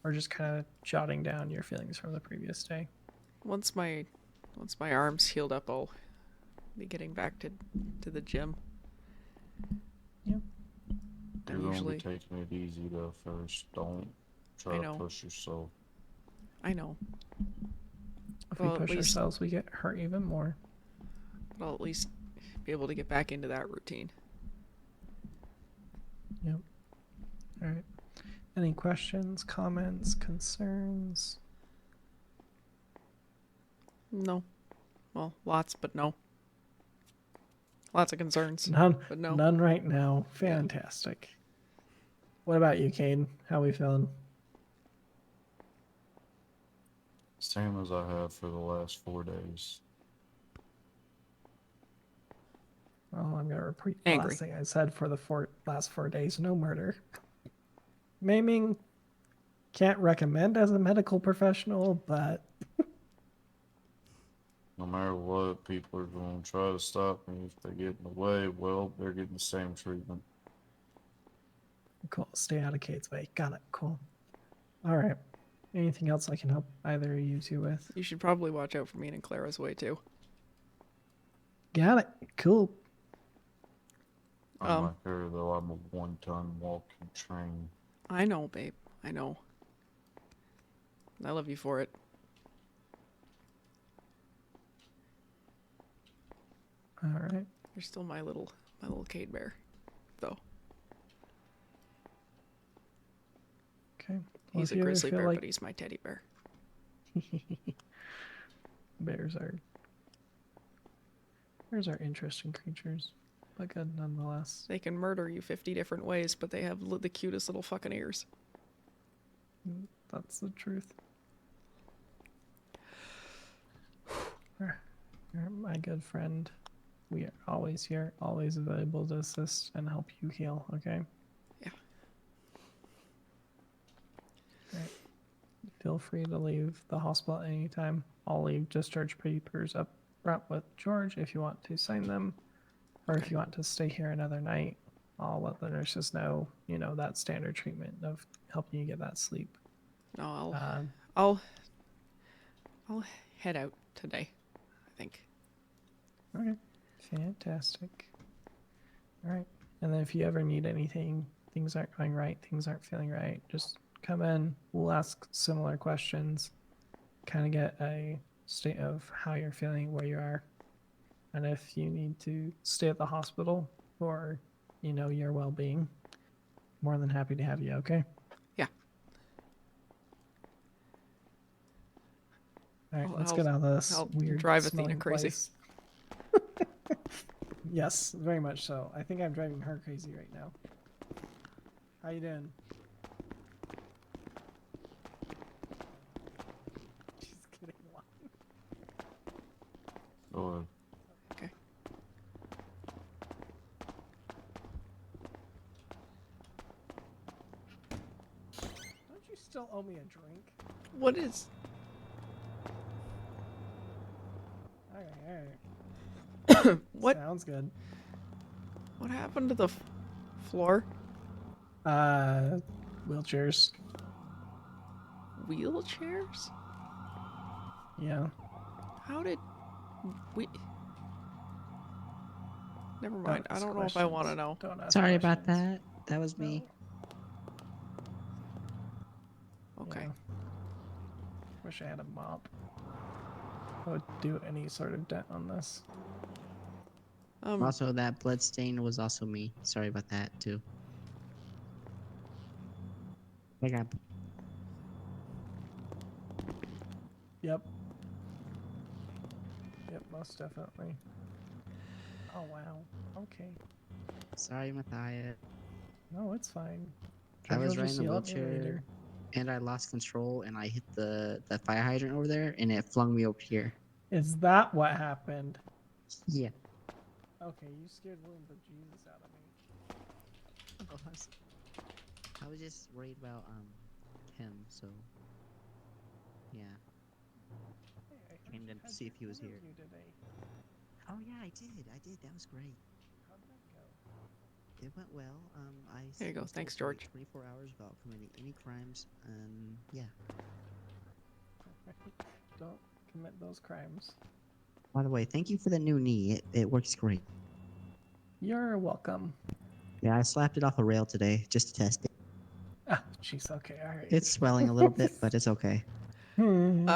or just kind of jotting down your feelings from the previous day. Once my arm's healed up, I'll be getting back to the gym. Yep. You're gonna be taking it easy though first. Don't try to push yourself. I know. If we push ourselves, we get hurt even more. But I'll at least be able to get back into that routine. Yep. All right. Any questions, comments, concerns? No. Well, lots, but no. Lots of concerns. None, but no. None right now. Fantastic. What about you, Cade? How we feeling? Same as I have for the last 4 days. Well, I'm gonna repeat the last thing I said for the last 4 days. No murder. Maiming, can't recommend as a medical professional, but No matter what, people are going to try to stop me. If they get in the way, well, they're getting the same treatment. Cool. Stay out of Cade's way. Got it. Cool. All right. Anything else I can help either of you two with? You should probably watch out for me and Clara's way too. Got it. Cool. I'm like her, though. I'm a 1-ton walking train. I know, babe. I know. I love you for it. All right. You're still my little Cade bear, though. Okay. Well, He's a grizzly bear, but he's my teddy bear. Bears are interesting creatures, but good nonetheless. They can murder you 50 different ways, but they have the cutest little fucking ears. That's the truth. You're my good friend. We are always here, always available to assist and help you heal, okay? Yeah. Right. Feel free to leave the hospital at any time. I'll leave discharge papers up front with George if you want to sign them. Or if you want to stay here another night, I'll let the nurses know, you know, that standard treatment of helping you get that sleep. No, Um, I'll head out today, I think. Okay. Fantastic. All right. And then if you ever need anything, things aren't going right, things aren't feeling right, just come in. We'll ask similar questions, kind of get a state of how you're feeling, where you are. And if you need to stay at the hospital for, you know, your well-being, more than happy to have you, okay? Yeah. All right, I'll- let's I'll- get out of this I'll weird drive Athena smelling crazy. place. Yes, very much so. I think I'm driving her crazy right now. How you doing? She's getting one. Go ahead. Okay. Don't you still owe me a drink? What is? Alright. What? Sounds good. What happened to the floor? Wheelchairs. Wheelchairs? Yeah. How did we? Never Don't mind. I ask don't know if I want to questions. know. Don't ask Sorry about questions. that. That was me. Okay. Yeah. Wish I had a mop. I would do any sort of dent on this. Also, that blood stain was also me. Sorry about that too. I got. Yep. Yep, most definitely. Oh wow. Okay. Sorry, Matthias. No, it's fine. I was George will riding the yell at me wheelchair, later. and I lost control, and I hit the fire hydrant over there, and it flung me over here. Is that what happened? Yeah. Okay, you scared the little bejesus out of me. I was just worried about him, so yeah. Hey, I heard Came you to had see your if he was here. interview today. Oh yeah, I did. That was great. How'd that go? It went well. I There you go. was Thanks, told to George. wait 24 hours without committing any crimes, and yeah. Don't commit those crimes. By the way, thank you for the new knee. It works great. You're welcome. Yeah, I slapped it off a rail today just to test it. Ah, jeez, okay, alright. It's swelling a little bit, but it's okay. Hmm.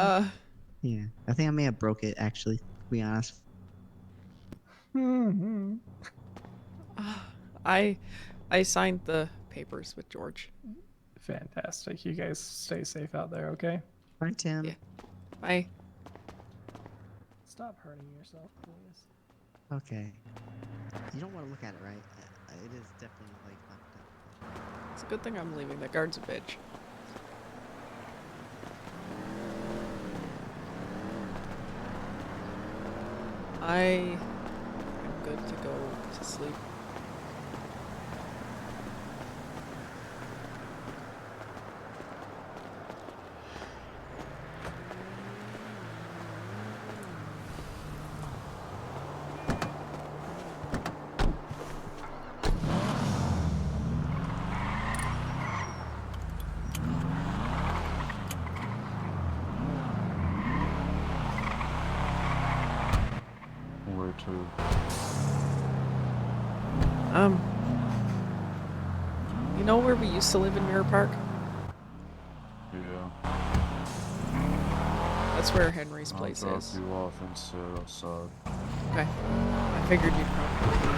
Yeah, I think I may have broke it actually. To be honest. Hmm. I signed the papers with George. Fantastic. You guys stay safe out there, okay? Bye, Tim. Yeah. Bye. Stop hurting yourself, please. Okay. You don't want to look at it, right? It is definitely like fucked up. It's a good thing I'm leaving. The guard's a bitch. I am good to go to sleep. Where to? You know where we used to live in Mirror Park? Yeah. That's where Henry's I'll place drop is. you off and sit outside. Okay. I figured you'd probably be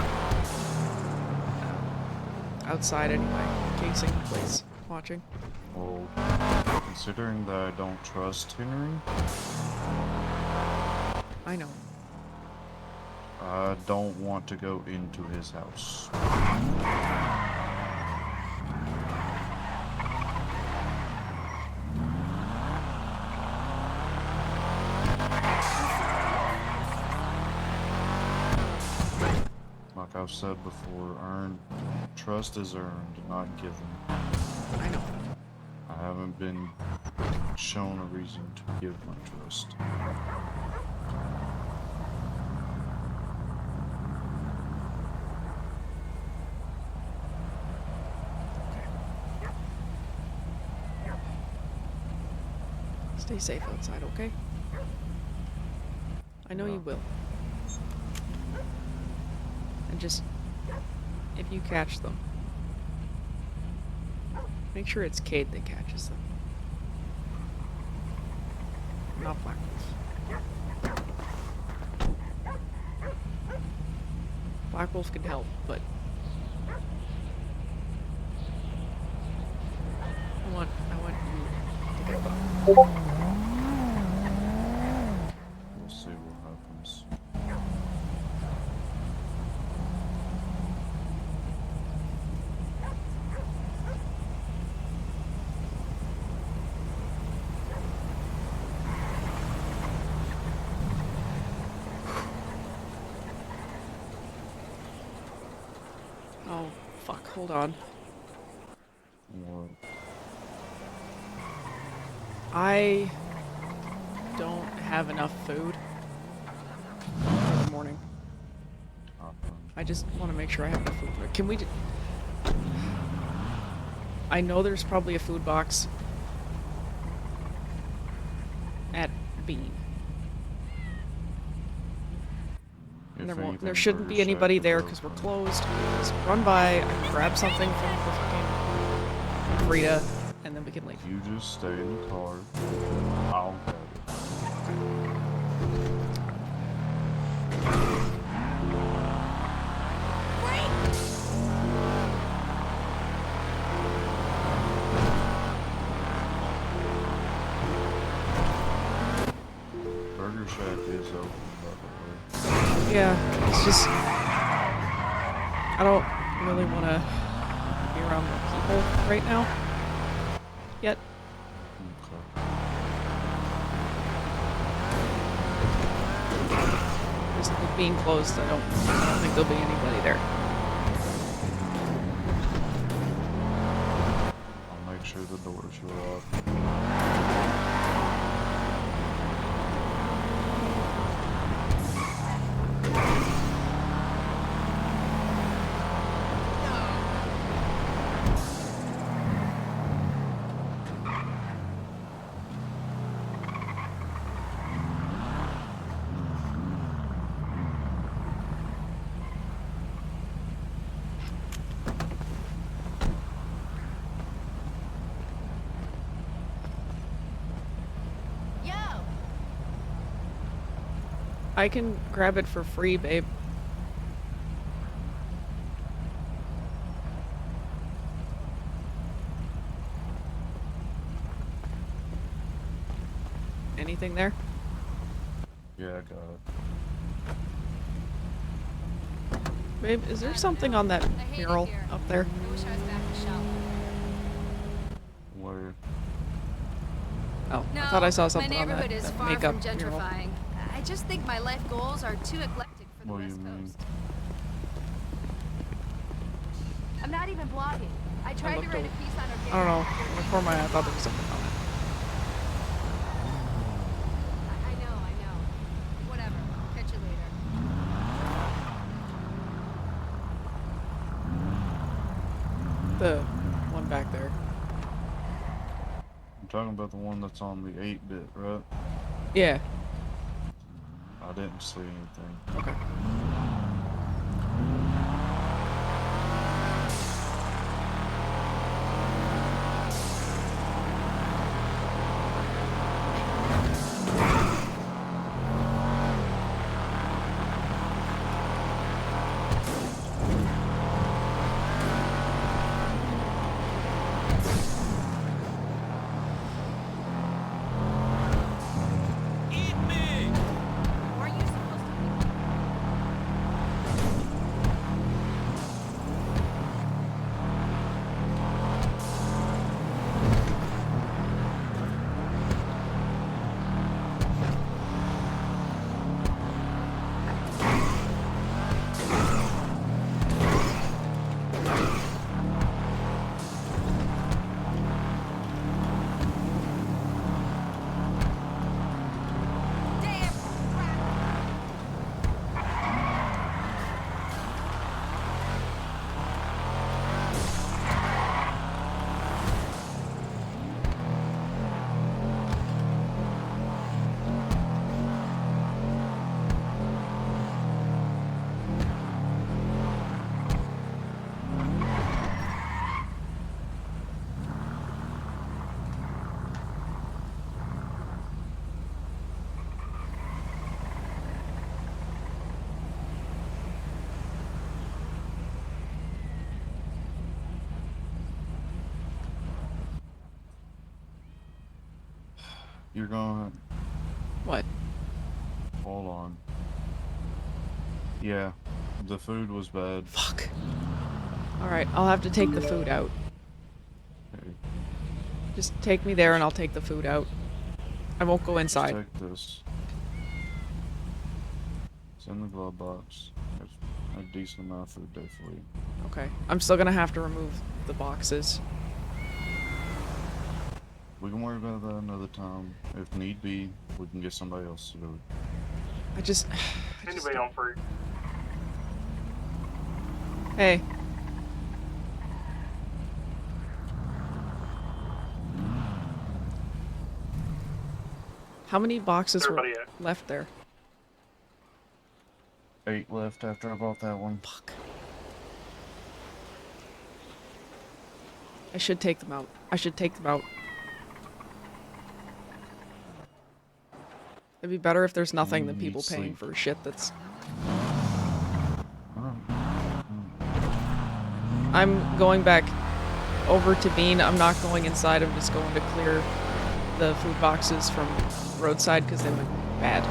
outside anyway, casing the place, watching. Well, considering that I don't trust Henry, I know. I don't want to go into his house. I've said before, trust is earned, not given. I know. I haven't been shown a reason to give my trust. Stay safe outside, okay? I know you will. And just, if you catch them, make sure it's Cade that catches them. Not Black Wolf. Black Wolf can help, but I want you to get Buck. We'll see what happens. Oh, fuck, hold on. What? I don't have enough food for the morning. I just want to make sure I have enough food. Can we I know there's probably a food box at Bean. And there shouldn't be anybody there because we're closed. Just run by, grab something from the fucking Frida, and then we can leave. You just stay in the car. I'll grab it. Burger Shack is open, by the way. Yeah, it's just I don't really want to be around the people right now. Yet. Just with being closed, I don't think there'll be anybody there. I'll make sure the doors are locked. I can grab it for free, babe. Anything there? Yeah, I got it. Babe, is there something on that mural up there? I wish I was back in Charlotte. Where? Oh, No, I thought I saw something my on that, neighborhood is that far makeup from mural. gentrifying. I just think my life goals are too eclectic for the What do West you mean? Coast. I'm not even blogging. I tried to looked write a over. piece on organic. I don't know. In the corner of my eye, I thought there was something on it. I know. Whatever. Catch you later. The one back there. I'm talking about the one that's on the 8-bit, right? Yeah. I didn't see anything. Okay. You're gonna. What? Hold on. Yeah, the food was bad. Fuck. Alright, I'll have to take the food out. Okay. Just take me there and I'll take the food out. I won't go Just inside. take this. It's in the glove box. There's a decent amount of food there for you. Okay. I'm still gonna have to remove the boxes. We can worry about that another time. If need be, we can get somebody else to do it. I just Anybody on free? Hey. How many boxes were Everybody at? left there? 8 left after I bought that one. Fuck. I should take them out. I should take them out. It'd be better if there's nothing than people paying for shit that's... I'm going back over to Bean. I'm not going inside. I'm just going to clear the food boxes from roadside because they look bad.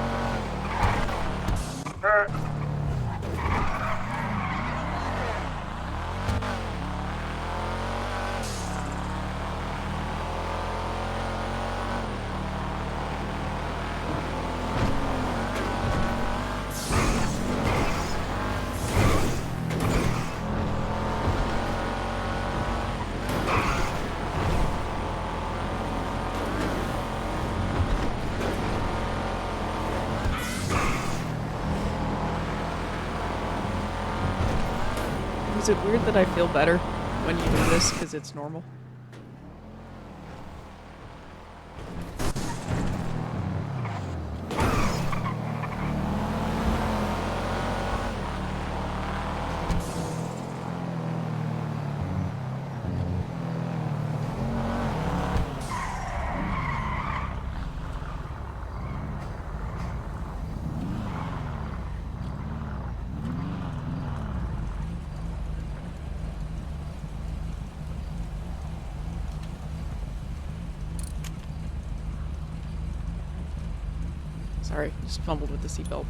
Is it weird that I feel better when you do this because it's normal? Sorry, just fumbled with the seatbelt.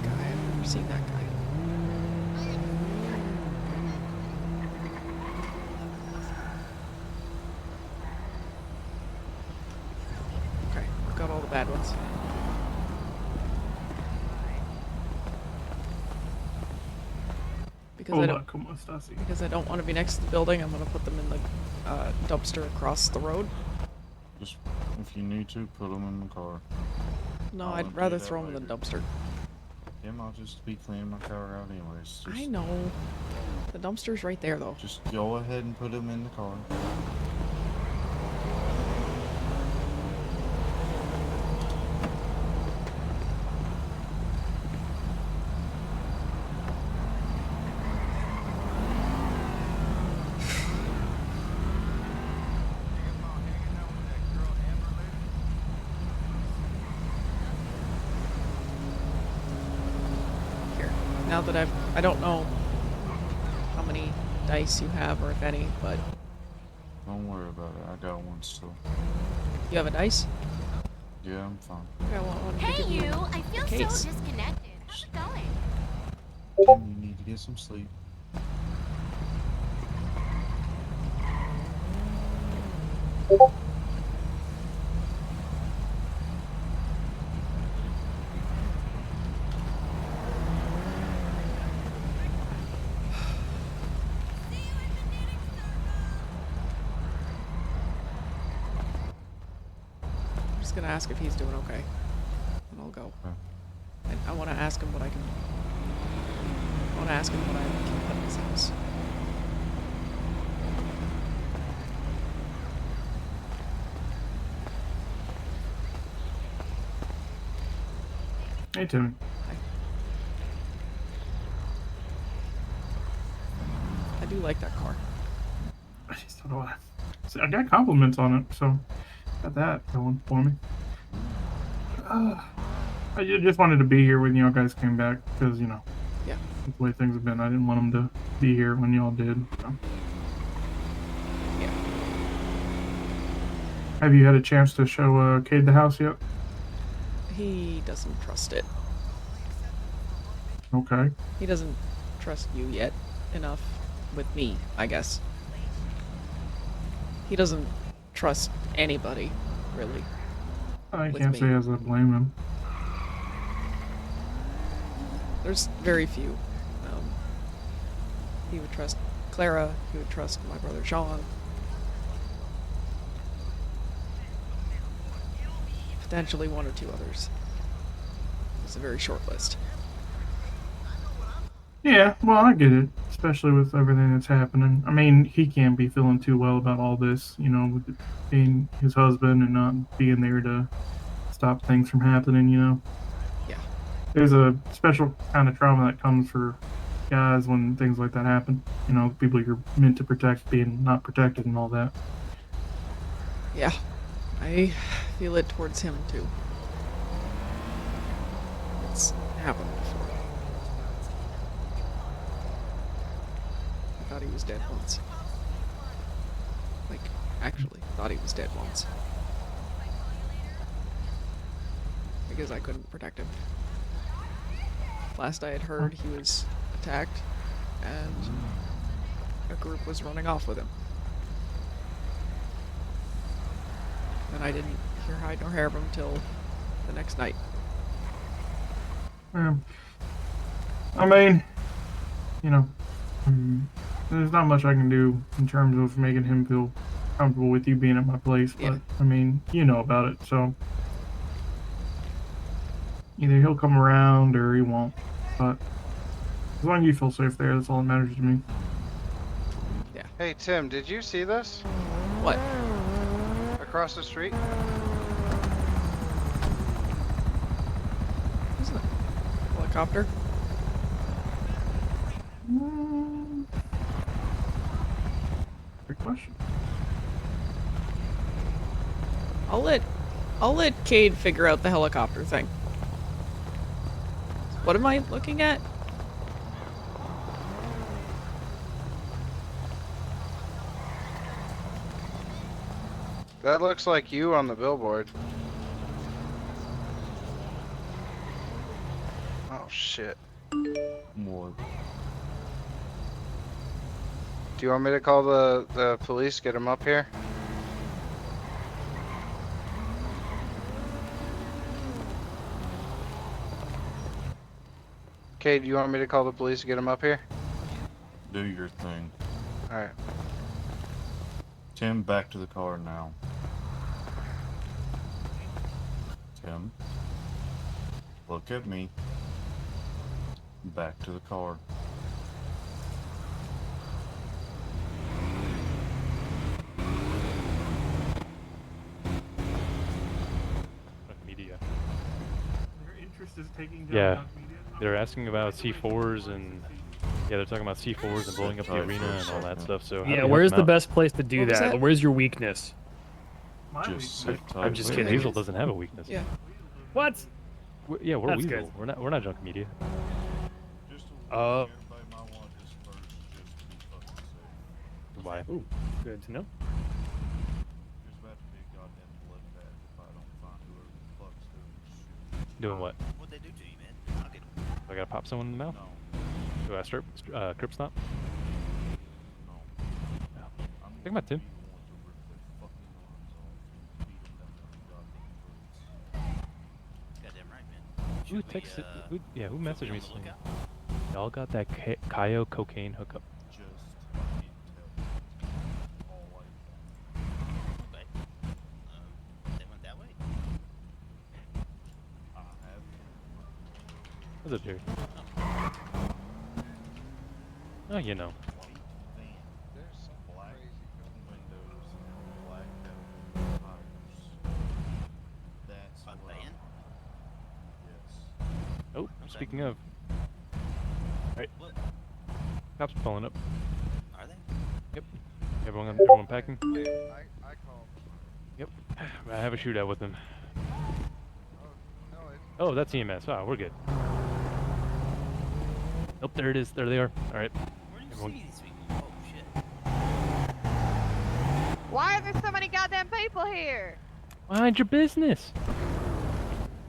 Guy, I've never seen that guy. Okay, I've got all the bad ones. Because I don't want to be next to the building, I'm going to put them in the dumpster across the road. Just, if you need to, put them in the car. No, I'll I'd empty rather that throw them in the later. dumpster. I'll just be cleaning my car out anyways. Just, I know. The dumpster's right there, though. Just go ahead and put them in the car. Here. Now that I don't know how many dice you have, or if any, but... Don't worry about it. I got one still. You have a dice? Yeah, I'm fine. Okay, I want one to Hey give you! I feel a case. so disconnected. How's it going? You need to get some sleep. I'm just gonna ask if he's doing okay. And I'll go. And I want to ask him what I can... I want to ask him what I can put in his house. Hey, Timmy. I do like that car. I just don't know what. So I got compliments on it, so got that going for me. I just wanted to be here when y'all guys came back because Yeah. that's the way things have been. I didn't want them to be here when y'all did. So. Yeah. Have you had a chance to show Cade the house yet? He doesn't trust it. Okay. He doesn't trust you yet enough with me, I guess. He doesn't trust anybody, really. I with can't me. say as I blame him. There's very few. He would trust Clara, he would trust my brother Sean. Potentially one or two others. It's a very short list. Yeah, well, I get it, especially with everything that's happening. I mean, he can't be feeling too well about all this, you know, with it being his husband and not being there to stop things from happening, you know? Yeah. There's a special kind of trauma that comes for guys when things like that happen. You know, people you're meant to protect being not protected and all that. Yeah. I feel it towards him, too. It's happened before. I thought he was dead once. Like, actually, thought he was dead once. Because I couldn't protect him. Last I had heard, he was attacked, and a group was running off with him. And I didn't hear hide nor hair of him till the next night. Yeah. I mean, you know, there's not much I can do in terms of making him feel comfortable with you being at my place, but I mean, you know about it, so either he'll come around or he won't. But as long as you feel safe there, that's all that matters to me. Yeah. Hey Tim, did you see this? What? Across the street? Isn't it? Helicopter? Good question. I'll let Cade figure out the helicopter thing. What am I looking at? That looks like you on the billboard. Oh shit. What? Do you want me to call the police, get them up here? Okay, do you want me to call the police to get them up here? Do your thing. Alright. Tim, back to the car now. Tim. Look at me. Back to the car. Media. Their interest is taking down Yeah, Junk Media. they're asking about C4s and yeah, they're talking about C4s and blowing up the arena and all that stuff. So how do Yeah, we help where's them the out? best place to do What was that? that? Where's your weakness? Just sit I'm tight. just Wait, kidding. Weasel doesn't have a weakness. Yeah. What? Yeah, we're That's Weasel. good. We're not junk media. Why? Ooh, good to know. Doing what? What'd they do to you, man? I'll get them. Do I gotta pop someone in the mouth? Do I strip, crip stomp? No. Think about Tim. Goddamn right, man. Who texted? Who messaged me saying y'all got that Kaio cocaine hookup? Okay. They went that way. What's up, Jerry? Oh, you know. Oh, speaking of. Alright. Cops pulling up. Are they? Yep. Everyone packing? I called. Yep. I have a shootout with them. Oh, that's EMS. Wow, we're good. Nope, there it is. There they are. All right. Where do you Everyone- see these people? Oh shit. Why are there so many goddamn people here? Mind your business.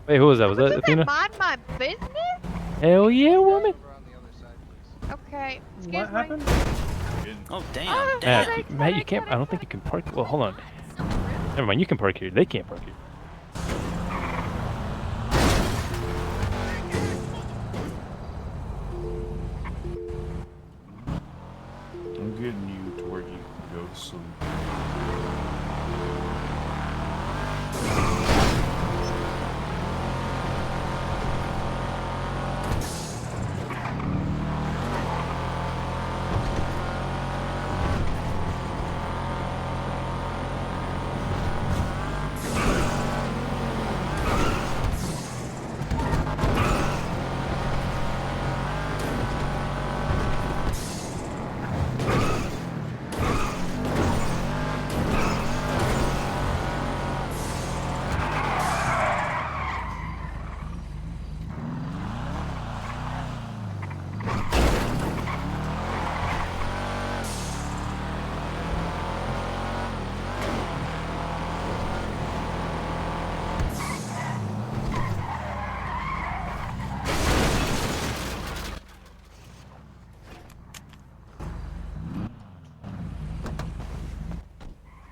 Wait, who was that? Was that Just Athena? mind my business? Hell yeah, woman. Okay, excuse What me. happened? Oh damn, Oh, damn. Matt, you can't. I don't think you can park. Well, hold on. Never mind. You can park here. They can't park here. I'm getting you to where you can go to sleep.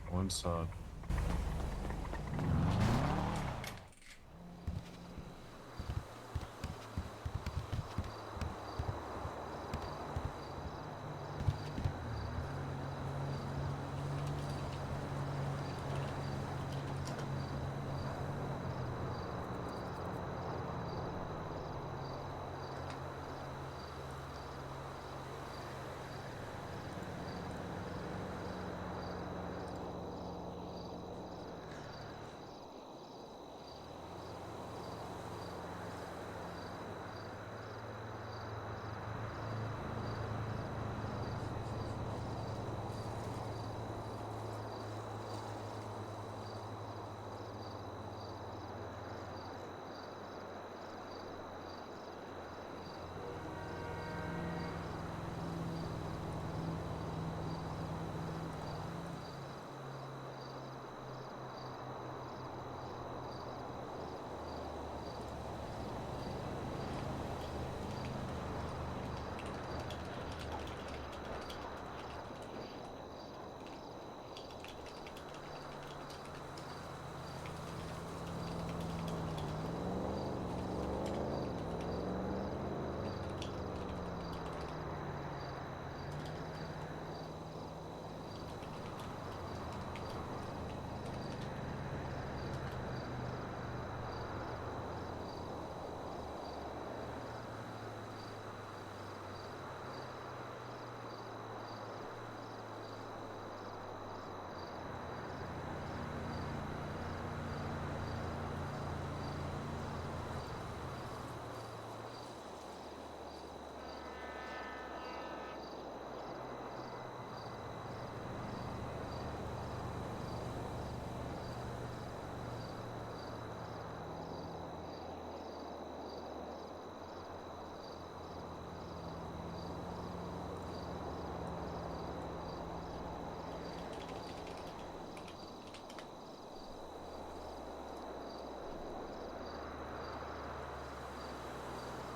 One side.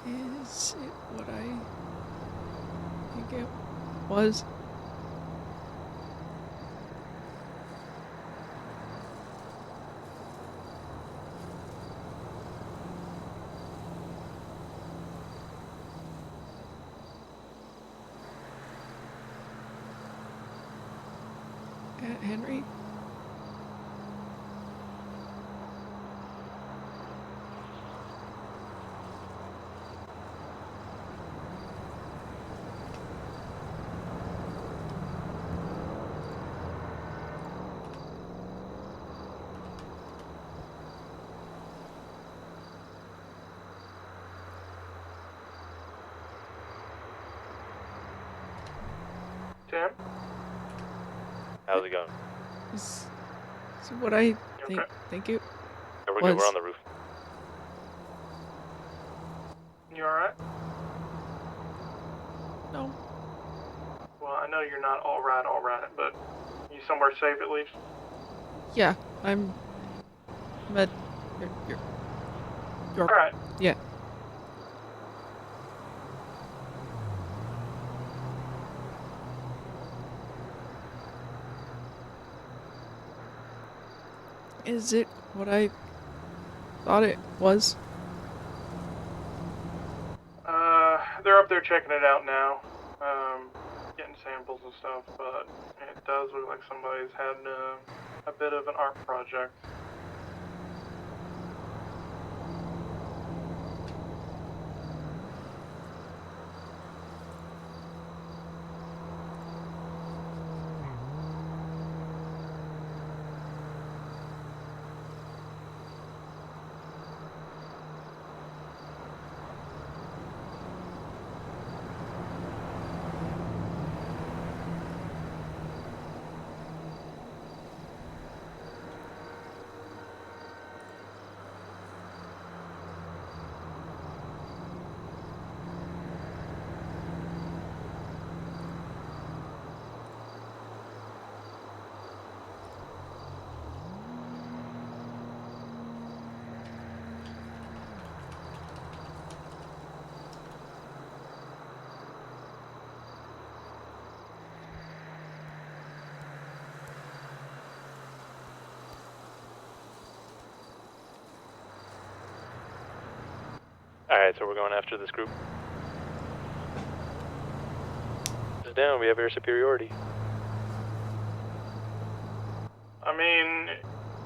Is it what I think it was? Henry? Tim? How's it going? Is it what I think it Yeah, we're good. We're was? on the roof. You alright? No. Well, I know you're not alright, but you somewhere safe at least? Yeah, I'm at your Alright. yeah. Is it what I thought it was? They're up there checking it out now. Getting samples and stuff, but it does look like somebody's had a bit of an art project. Alright, so we're going after this group. This is down, we have air superiority. I mean,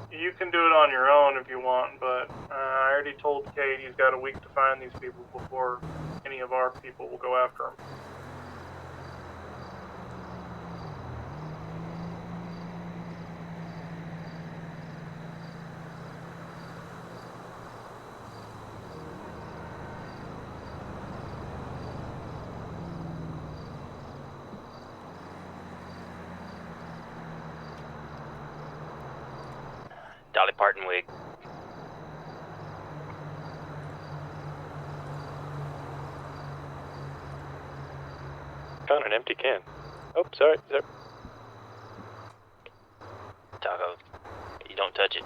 you can do it on your own if you want, but I already told Kate he's got a week to find these people before any of our people will go after him. Dolly Parton wig. Found an empty can. Oh, sorry. Taco, you don't touch it.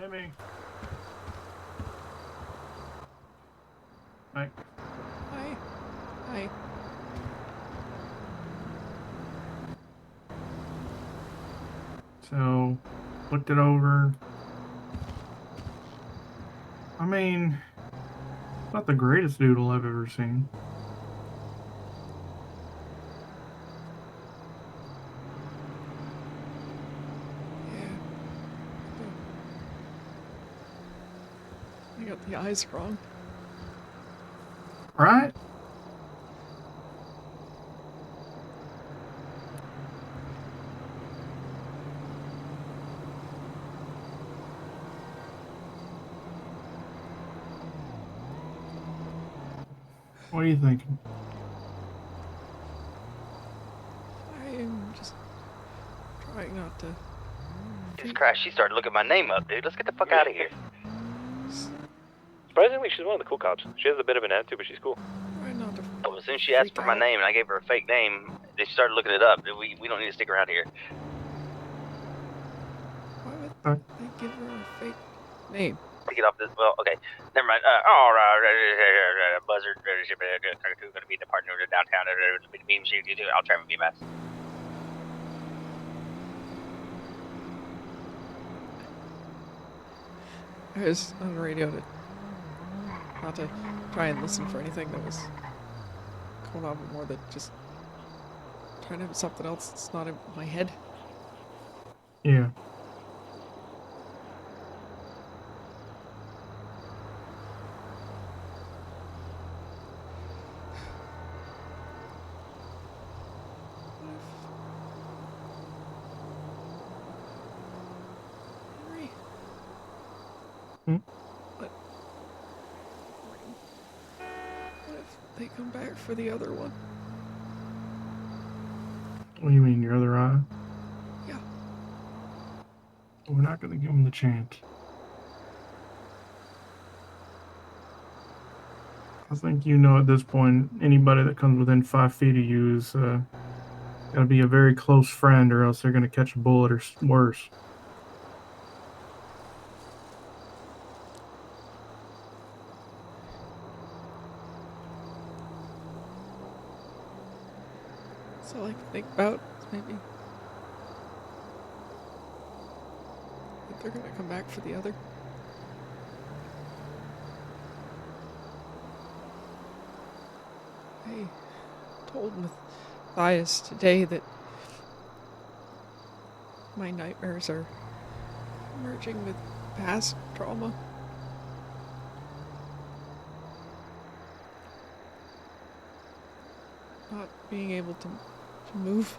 Jimmy. Hi. Hi. Hi. So, looked it over. I mean, not the greatest doodle I've ever seen. I got the eyes wrong. Right? What are you thinking? I am just trying not to. Jesus Christ, she started looking my name up, dude. Let's get the fuck out of here. Surprisingly, she's one of the cool cops. She has a bit of an attitude, but she's cool. Try not to. Well, as soon as she asked for my name and I gave her a fake name, they started looking it up. We don't need to stick around here. Why would they give her a fake name? To get off this, well, okay, never mind. Buzzard, gonna be in the partner downtown. Beam shoot you too. I'll try and be mess. I was on the radio to not to try and listen for anything that was going on, but more that just trying to have something else that's not in my head. Yeah. Henry. Hmm? What if they come back for the other one? What do you mean, your other eye? Yeah. We're not going to give him the chance. I think you know at this point, anybody that comes within 5 feet of you is got to be a very close friend, or else they're going to catch a bullet or worse. That's all I can think about is maybe that they're gonna come back for the other. I told Matthias today that my nightmares are merging with past trauma. Not being able to move.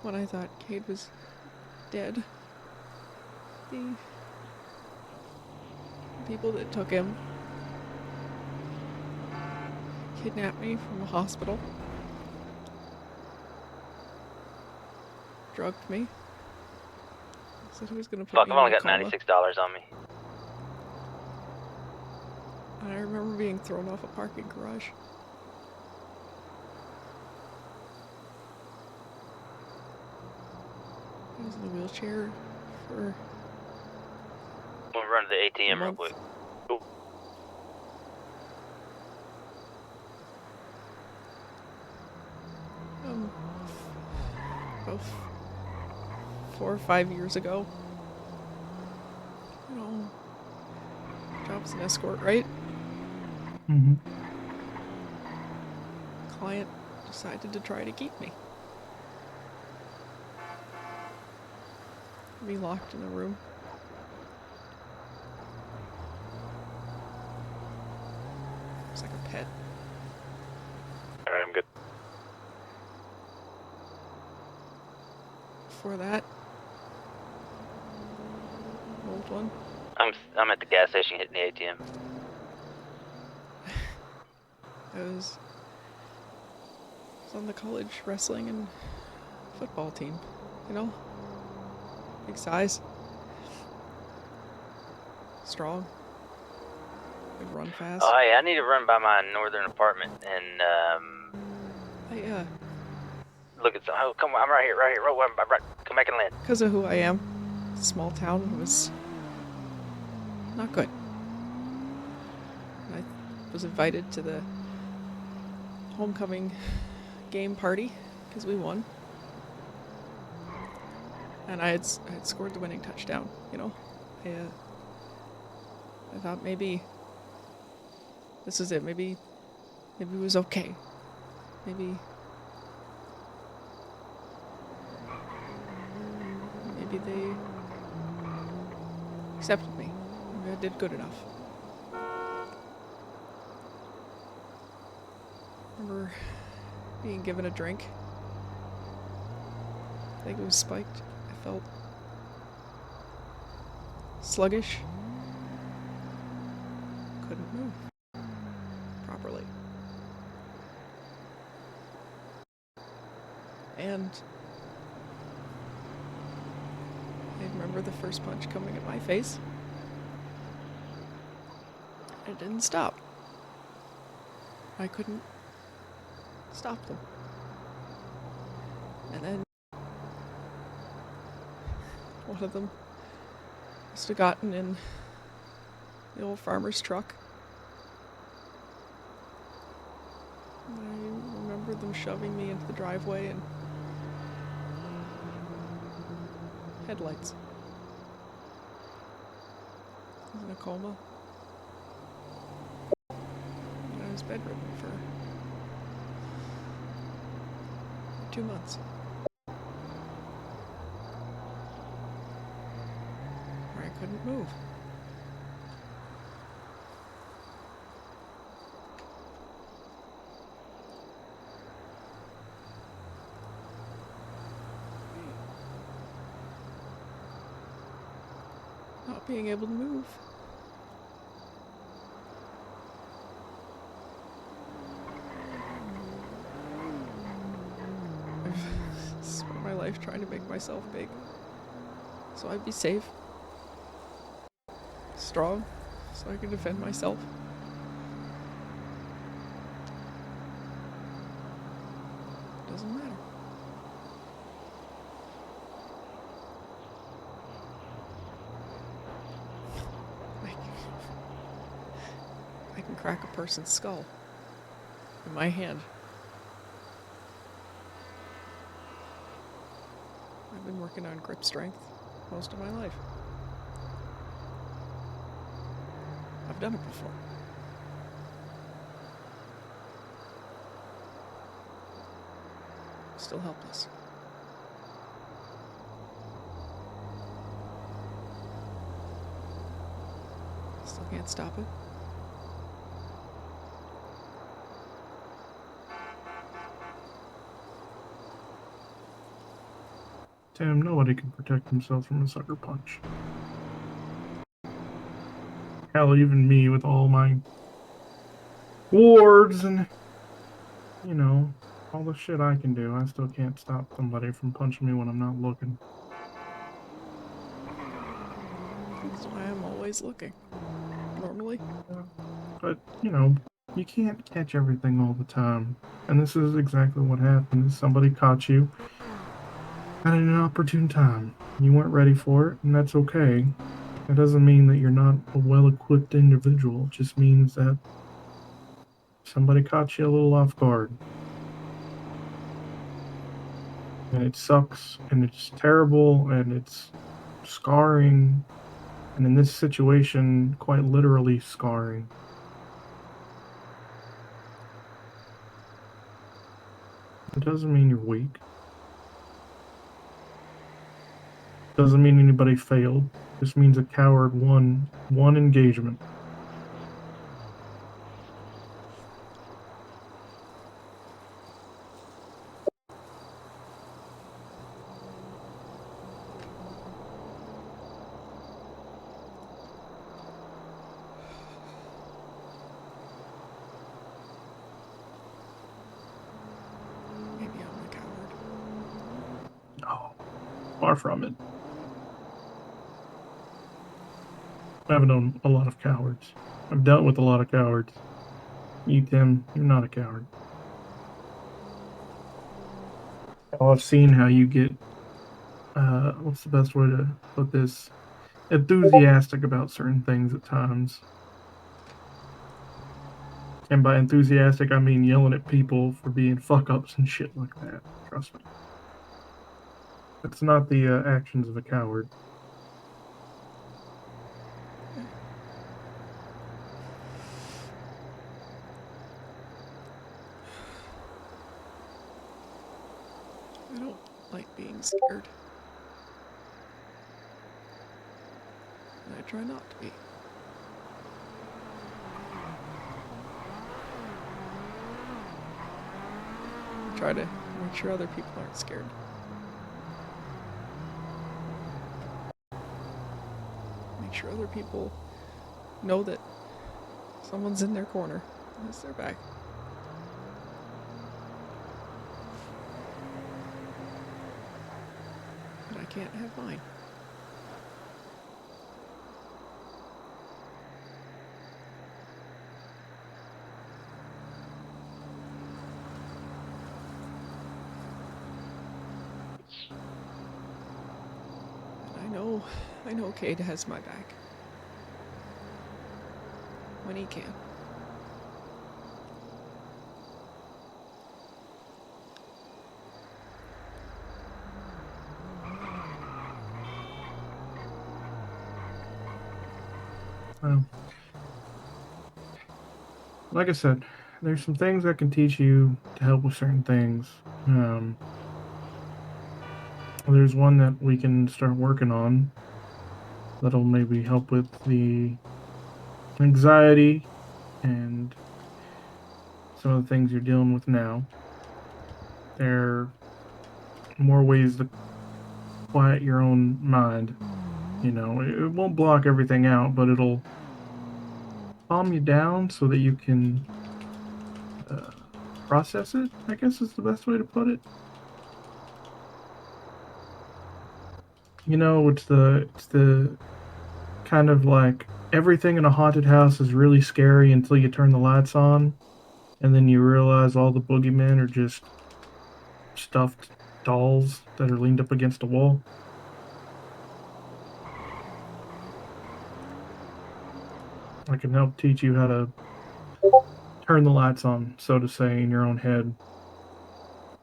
When I thought Cade was dead, the people that took him kidnapped me from the hospital, drugged me, said he was gonna put Fuck, me I've in only a got coma. $96 on me. And I remember being thrown off a parking garage. I was in a wheelchair for We'll run to the ATM real month. quick. About 4 or 5 years ago. You know, job's an escort, right? Mm-hmm. Client decided to try to keep me. Me locked in a room. It's like a pet. Alright, I'm good. Before that, old one. I'm at the gas station hitting the ATM. I was on the college wrestling and football team, you know? Big size. Strong. Could run fast. Oh, hey, I need to run by my northern apartment and, look at some. Oh, come on, I'm right here, right here. Oh, I'm right. Come back and land. Because of who I am, small town, it was not good. I was invited to the homecoming game party because we won. And I had scored the winning touchdown, you know. I thought maybe this is it. Maybe it was okay. Maybe they accepted me. Maybe I did good enough. Remember being given a drink. I think it was spiked. I felt sluggish. Couldn't move properly. And I remember the first punch coming at my face. It didn't stop. I couldn't stop them. And then one of them must have gotten in the old farmer's truck. And I remember them shoving me into the driveway and headlights. I was in a coma. And I was bedridden for 2 months. Where I couldn't move. Not being able to move. I've spent my life trying to make myself big. So I'd be safe. Strong. So I can defend myself. Doesn't matter. I can crack a person's skull in my hand. I've been working on grip strength most of my life. I've done it before. Still helpless. Still can't stop it. Tim, nobody can protect themselves from a sucker punch. Hell, even me with all my wards and, you know, all the shit I can do, I still can't stop somebody from punching me when I'm not looking. That's why I'm always looking. Normally. But, you know, you can't catch everything all the time. And this is exactly what happened. Somebody caught you at an inopportune time. You weren't ready for it, and that's okay. It doesn't mean that you're not a well-equipped individual. It just means that somebody caught you a little off guard. And it sucks, and it's terrible, and it's scarring. And in this situation, quite literally scarring. It doesn't mean you're weak. Doesn't mean anybody failed. Just means a coward won one engagement. Maybe I'm a coward. No, far from it. I've known a lot of cowards. I've dealt with a lot of cowards. You, Tim, you're not a coward. I've seen how you get, what's the best way to put this? Enthusiastic about certain things at times. And by enthusiastic, I mean yelling at people for being fuck ups and shit like that. Trust me. That's not the actions of a coward. I don't like being scared. And I try not to be. I try to make sure other people aren't scared. Make sure other people know that someone's in their corner. Has their back. But I can't have mine. And I know Cade has my back. When he can. Like I said, there's some things I can teach you to help with certain things. There's one that we can start working on that'll maybe help with the anxiety and some of the things you're dealing with now. There are more ways to quiet your own mind. You know, it won't block everything out, but it'll calm you down so that you can process it, I guess is the best way to put it. You know, it's the kind of like everything in a haunted house is really scary until you turn the lights on, and then you realize all the boogeymen are just stuffed dolls that are leaned up against a wall. I can help teach you how to turn the lights on, so to say, in your own head.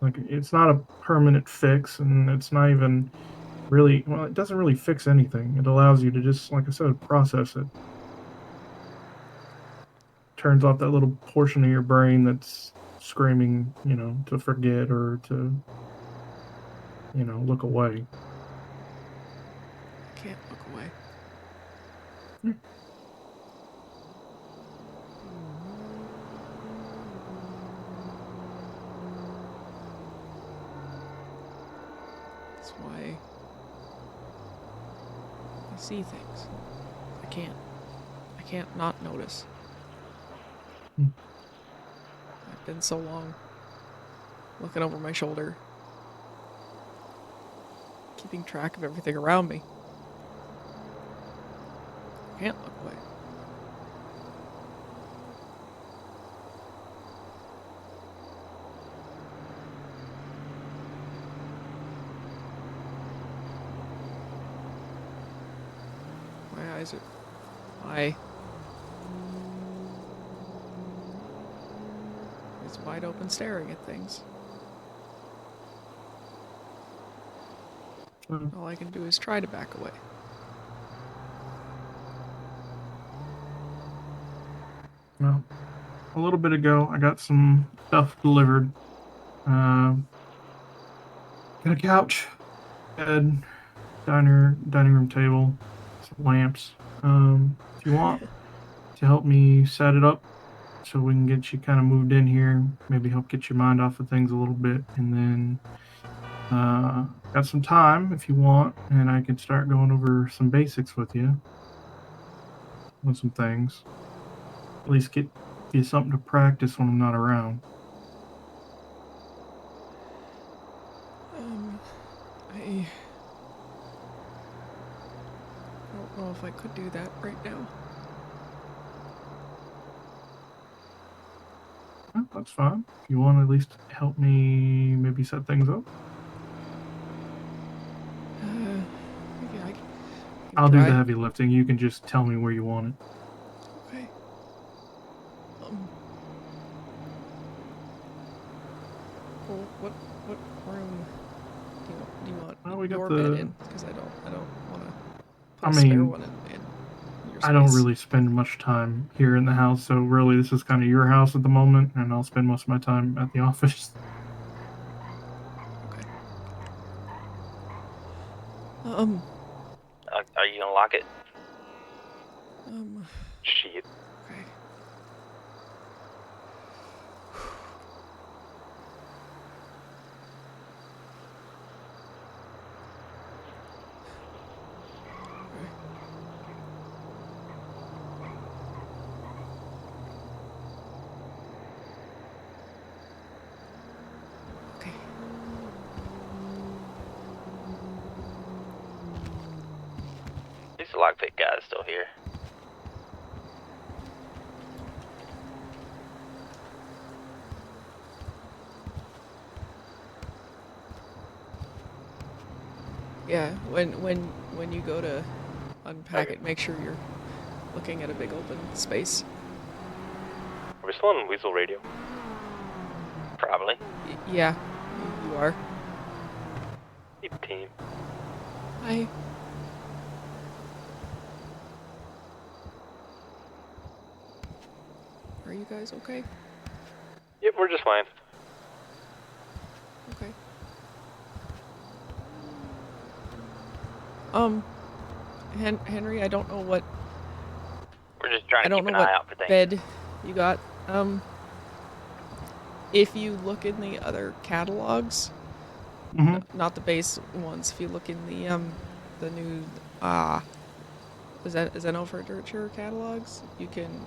Like, it's not a permanent fix, and it's not even really, well, it doesn't really fix anything. It allows you to just, like I said, process it. Turns off that little portion of your brain that's screaming, you know, to forget or to, you know, look away. I can't look away. That's why I see things. I can't not notice. I've been so long looking over my shoulder, keeping track of everything around me. I can't look away. My eyes are it's wide open staring at things. All I can do is try to back away. Well, a little bit ago, I got some stuff delivered. Got a couch, bed, dining room table, some lamps. If you want to help me set it up so we can get you kind of moved in here, maybe help get your mind off of things a little bit, and then got some time if you want, and I can start going over some basics with you on some things. At least get you something to practice when I'm not around. I don't know if I could do that right now. That's fine. If you want to at least help me maybe set things up. I'll do the Try. heavy lifting. You can just tell me where you want it. Okay. Well, what room do you want Well, we got your the- bed in? Because I don't want to put I a spare mean, one in your I don't space. really spend much time here in the house, so really this is kind of your house at the moment, and I'll spend most of my time at the office. Are you gonna lock it? Shit. Okay. Okay. At least the lockpick guy is still here. Yeah, when you go to unpack it, make sure you're looking at a big open space. Are we still on Weasel Radio? Probably. Yeah, you are. Keep team. Hi. Are you guys okay? Yep, we're just fine. Okay. Henry, I don't know what. We're just trying I to don't keep know an what eye out for things. bed you got. If you look in the other catalogs, not the base ones. If you look in the new Zeno Furniture catalogs, you can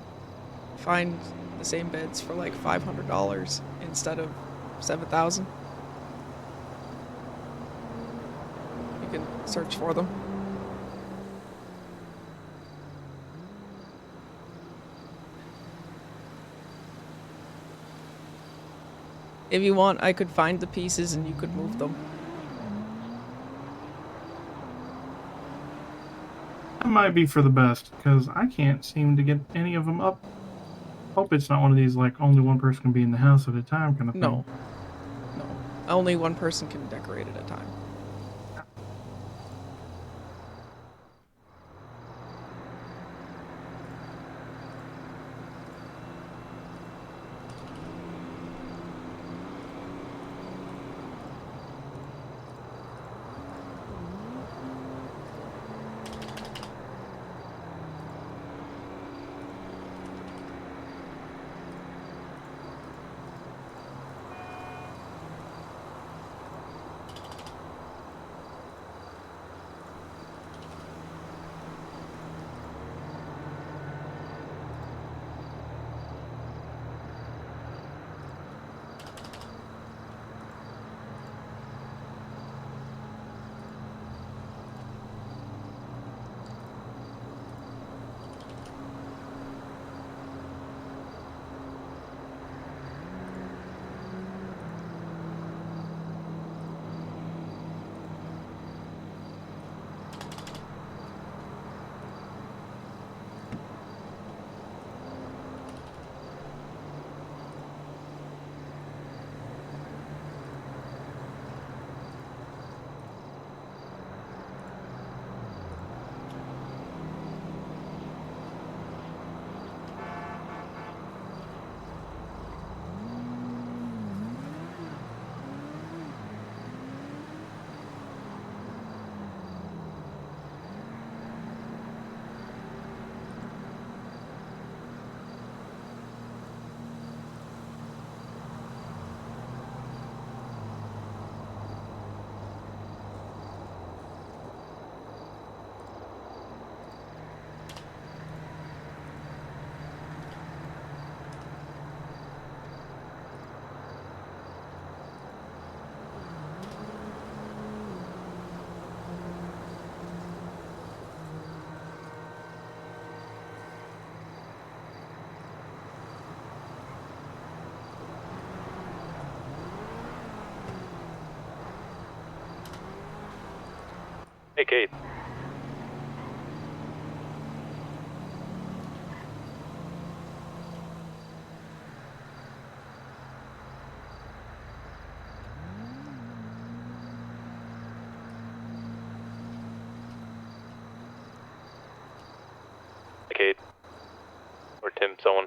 find the same beds for like $500 instead of $7,000. You can search for them. If you want, I could find the pieces and you could move them. That might be for the best, because I can't seem to get any of them up. Hope it's not one of these, like, only one person can be in the house at a time kind of thing. No. Only one person can decorate at a time. Hey, Kate. Kate. Or Tim, someone.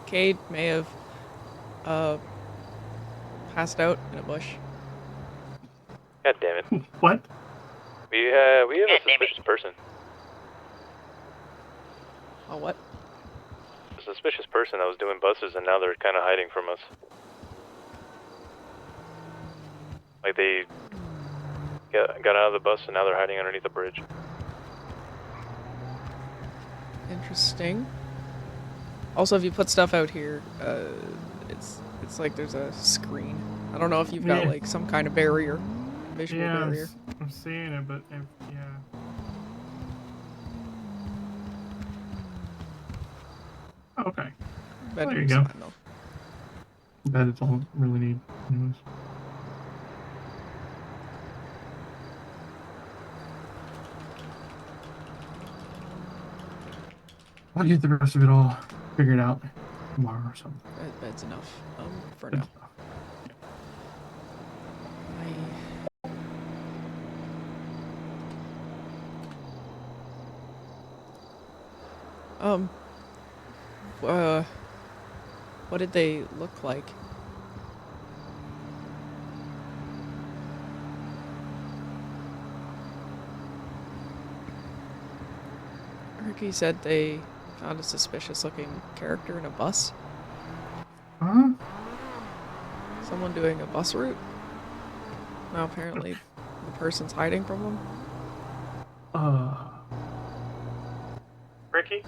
Cade may have, passed out in a bush. God damn it. What? We have a suspicious person. A what? A suspicious person that was doing buses and now they're kind of hiding from us. Like they got out of the bus and now they're hiding underneath the bridge. Interesting. Also, if you put stuff out here, it's like there's a screen. I don't know if you've got Yeah. like some kind of barrier, visual Yeah, barrier. I'm seeing it, but yeah. Okay. Well, there you Bedroom's go. fine though. That is all I really need. Anyways. I'll get the rest of it all figured out tomorrow or something. Bed's enough. For Bed's now. enough. What did they look like? Ricky said they found a suspicious-looking character in a bus. Huh? Someone doing a bus route. Now apparently the person's hiding from them. Ricky?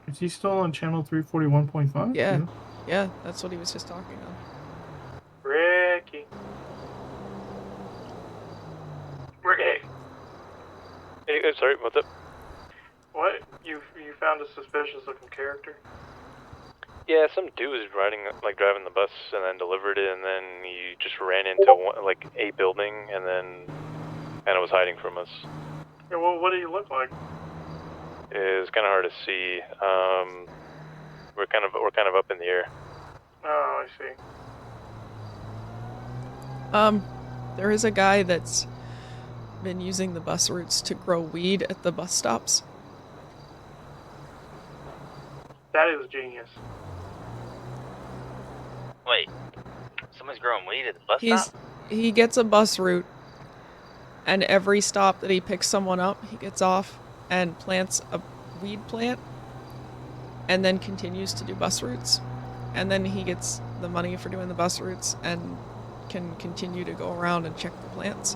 Is he still on channel 341.5? Yeah, that's what he was just talking on. Ricky. Ricky. Hey, sorry, what's up? What? You found a suspicious looking character? Yeah, some dude was driving the bus and then delivered it, and then he just ran into a building and then kind of was hiding from us. Yeah, well, what do you look like? It's kind of hard to see. We're kind of up in the air. Oh, I see. There is a guy that's been using the bus routes to grow weed at the bus stops. That is genius. Wait, someone's growing weed at the bus stop? He gets a bus route, and every stop that he picks someone up, he gets off and plants a weed plant, and then continues to do bus routes. And then he gets the money for doing the bus routes and can continue to go around and check the plants.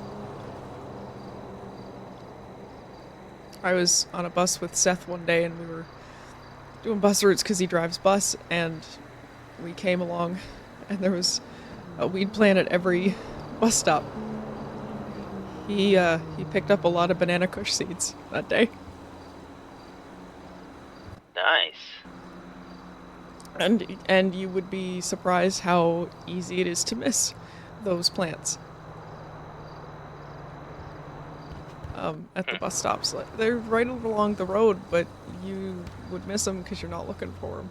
I was on a bus with Seth one day and we were doing bus routes because he drives bus, and we came along and there was a weed plant at every bus stop. He picked up a lot of banana kush seeds that day. Nice. And you would be surprised how easy it is to miss those plants. At the bus stops. They're right along the road, but you would miss them because you're not looking for them.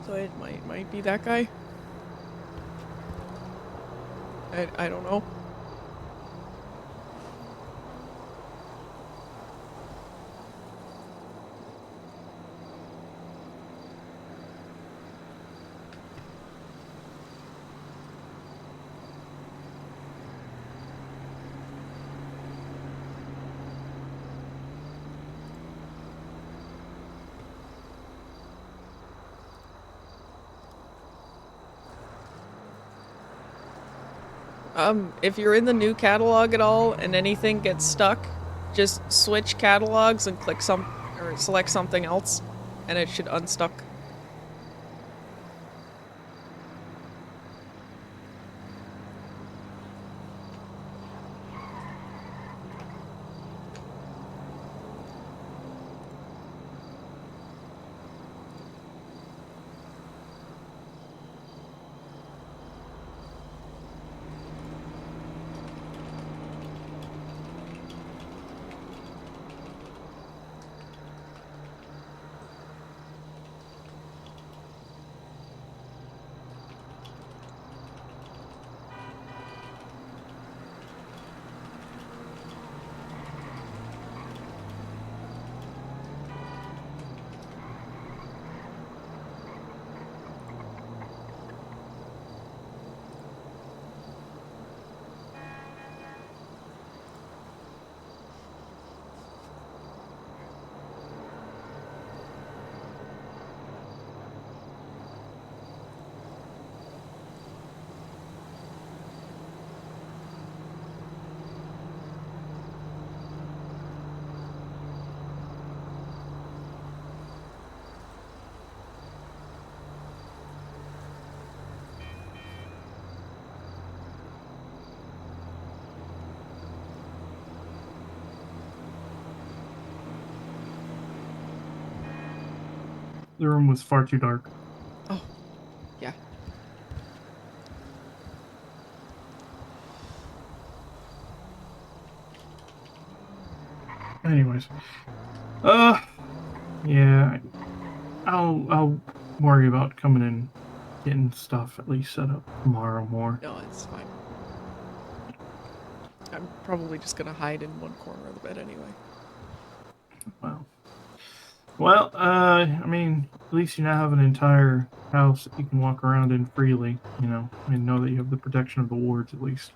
So it might be that guy. I don't know. If you're in the new catalog at all and anything gets stuck, just switch catalogs and select something else, and it should unstuck. The room was far too dark. Oh, yeah. Anyways, yeah, I'll worry about coming in, getting stuff at least set up tomorrow more. No, it's fine. I'm probably just gonna hide in one corner of the bed anyway. Well, I mean, at least you now have an entire house that you can walk around in freely, you know, and know that you have the protection of the wards at least.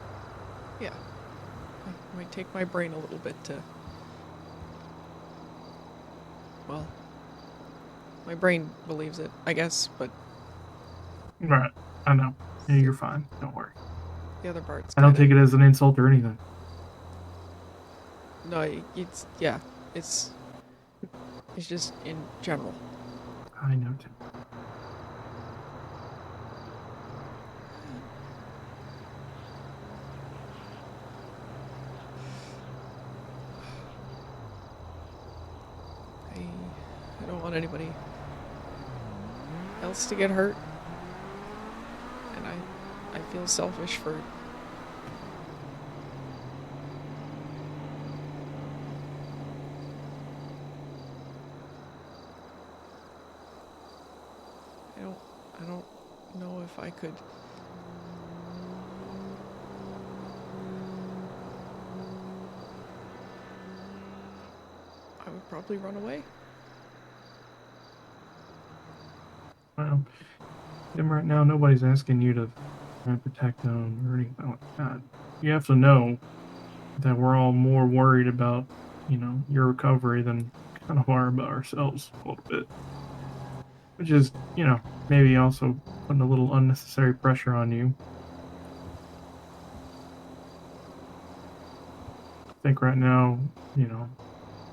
Yeah. It might take my brain a little bit to... Well, my brain believes it, I guess, but... Right, I know. Yeah, you're fine. Don't worry. The other part's I don't kinda... take it as an insult or anything. No, it's... Yeah, it's just in general. I know, Tim. I don't want anybody else to get hurt. And I feel selfish for... I don't know if I could... I would probably run away. Well, Tim, right now, nobody's asking you to protect them or anything like that. You have to know that we're all more worried about, you know, your recovery than kind of are about ourselves a little bit. Which is, you know, maybe also putting a little unnecessary pressure on you. I think right now, you know,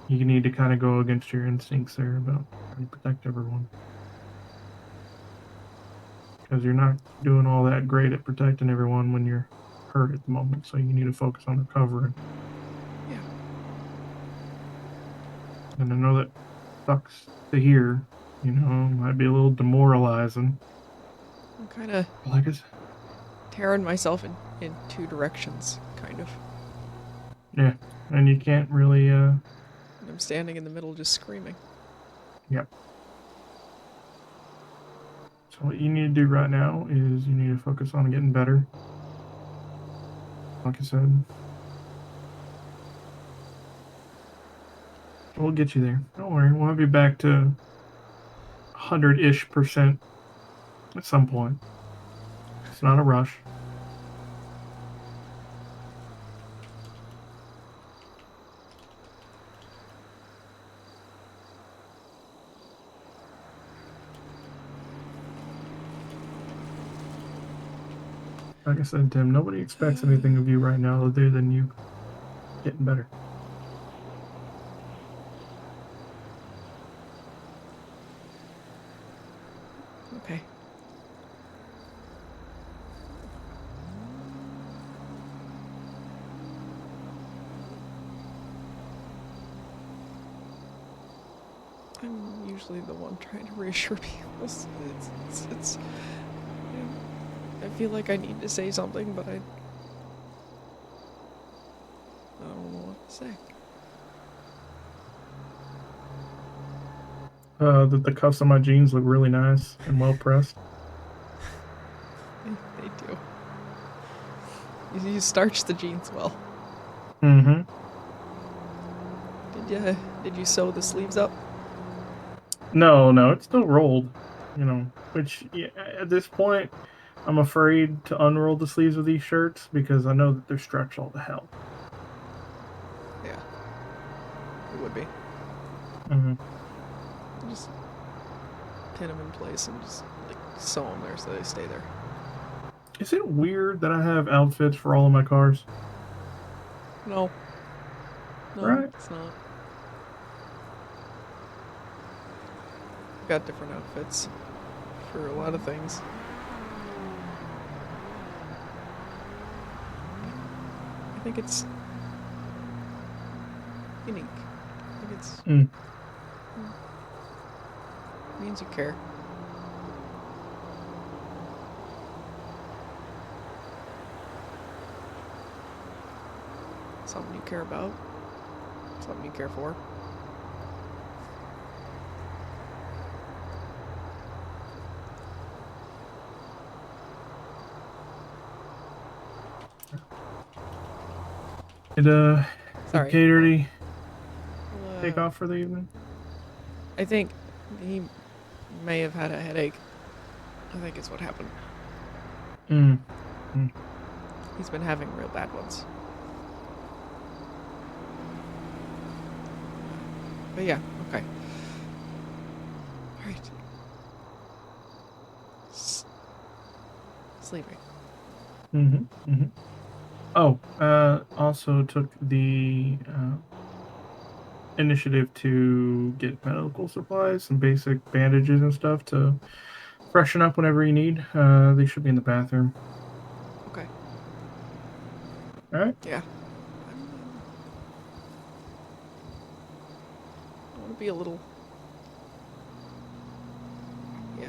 you need to kind of go against your instincts there about trying to protect everyone. Because you're not doing all that great at protecting everyone when you're hurt at the moment, so you need to focus on recovering. Yeah. And I know that sucks to hear, you know, might be a little demoralizing. I'm kind of Like it's tearing myself in two directions, kind of. yeah, and you can't really And I'm standing in the middle just screaming. Yep. So what you need to do right now is you need to focus on getting better. Like I said, we'll get you there. Don't worry, we'll have you back to 100-ish% at some point. It's not a rush. Like I said, Tim, nobody expects anything of you right now other than you getting better. Okay. I'm usually the one trying to reassure people. It's I feel like I need to say something, but I don't know what to say. That the cuffs on my jeans look really nice and well pressed. They do. You starch the jeans well. Mm-hmm. Did you sew the sleeves up? No, it's still rolled. You know, which yeah, at this point, I'm afraid to unroll the sleeves of these shirts because I know that they're stretched all to hell. Yeah. It would be. Mm-hmm. Just pin them in place and just like sew them there so they stay there. Is it weird that I have outfits for all of my cars? No. No, Right. it's not. I've got different outfits for a lot of things. I think it's unique. I think it's Means you care. Something you care about. Something you care for. Did Sorry. Caterty Well, take off for the evening? I think he may have had a headache. I think it's what happened. He's been having real bad ones. But yeah, okay. Alright. Sleeping. Oh, also took the initiative to get medical supplies, some basic bandages and stuff to freshen up whenever you need. They should be in the bathroom. Okay. All right. Yeah. I want to be a little. Yeah.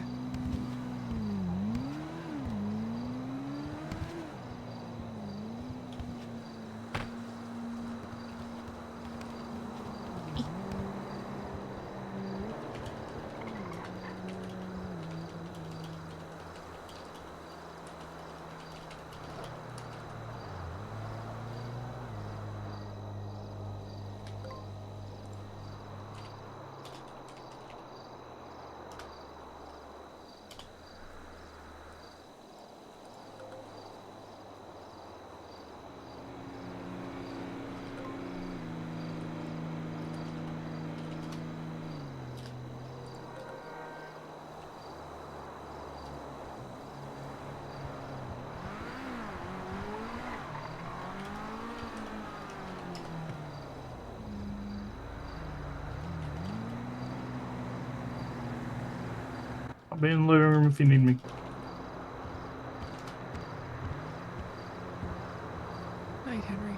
I'll be in the living room if you need me. Night, Henry.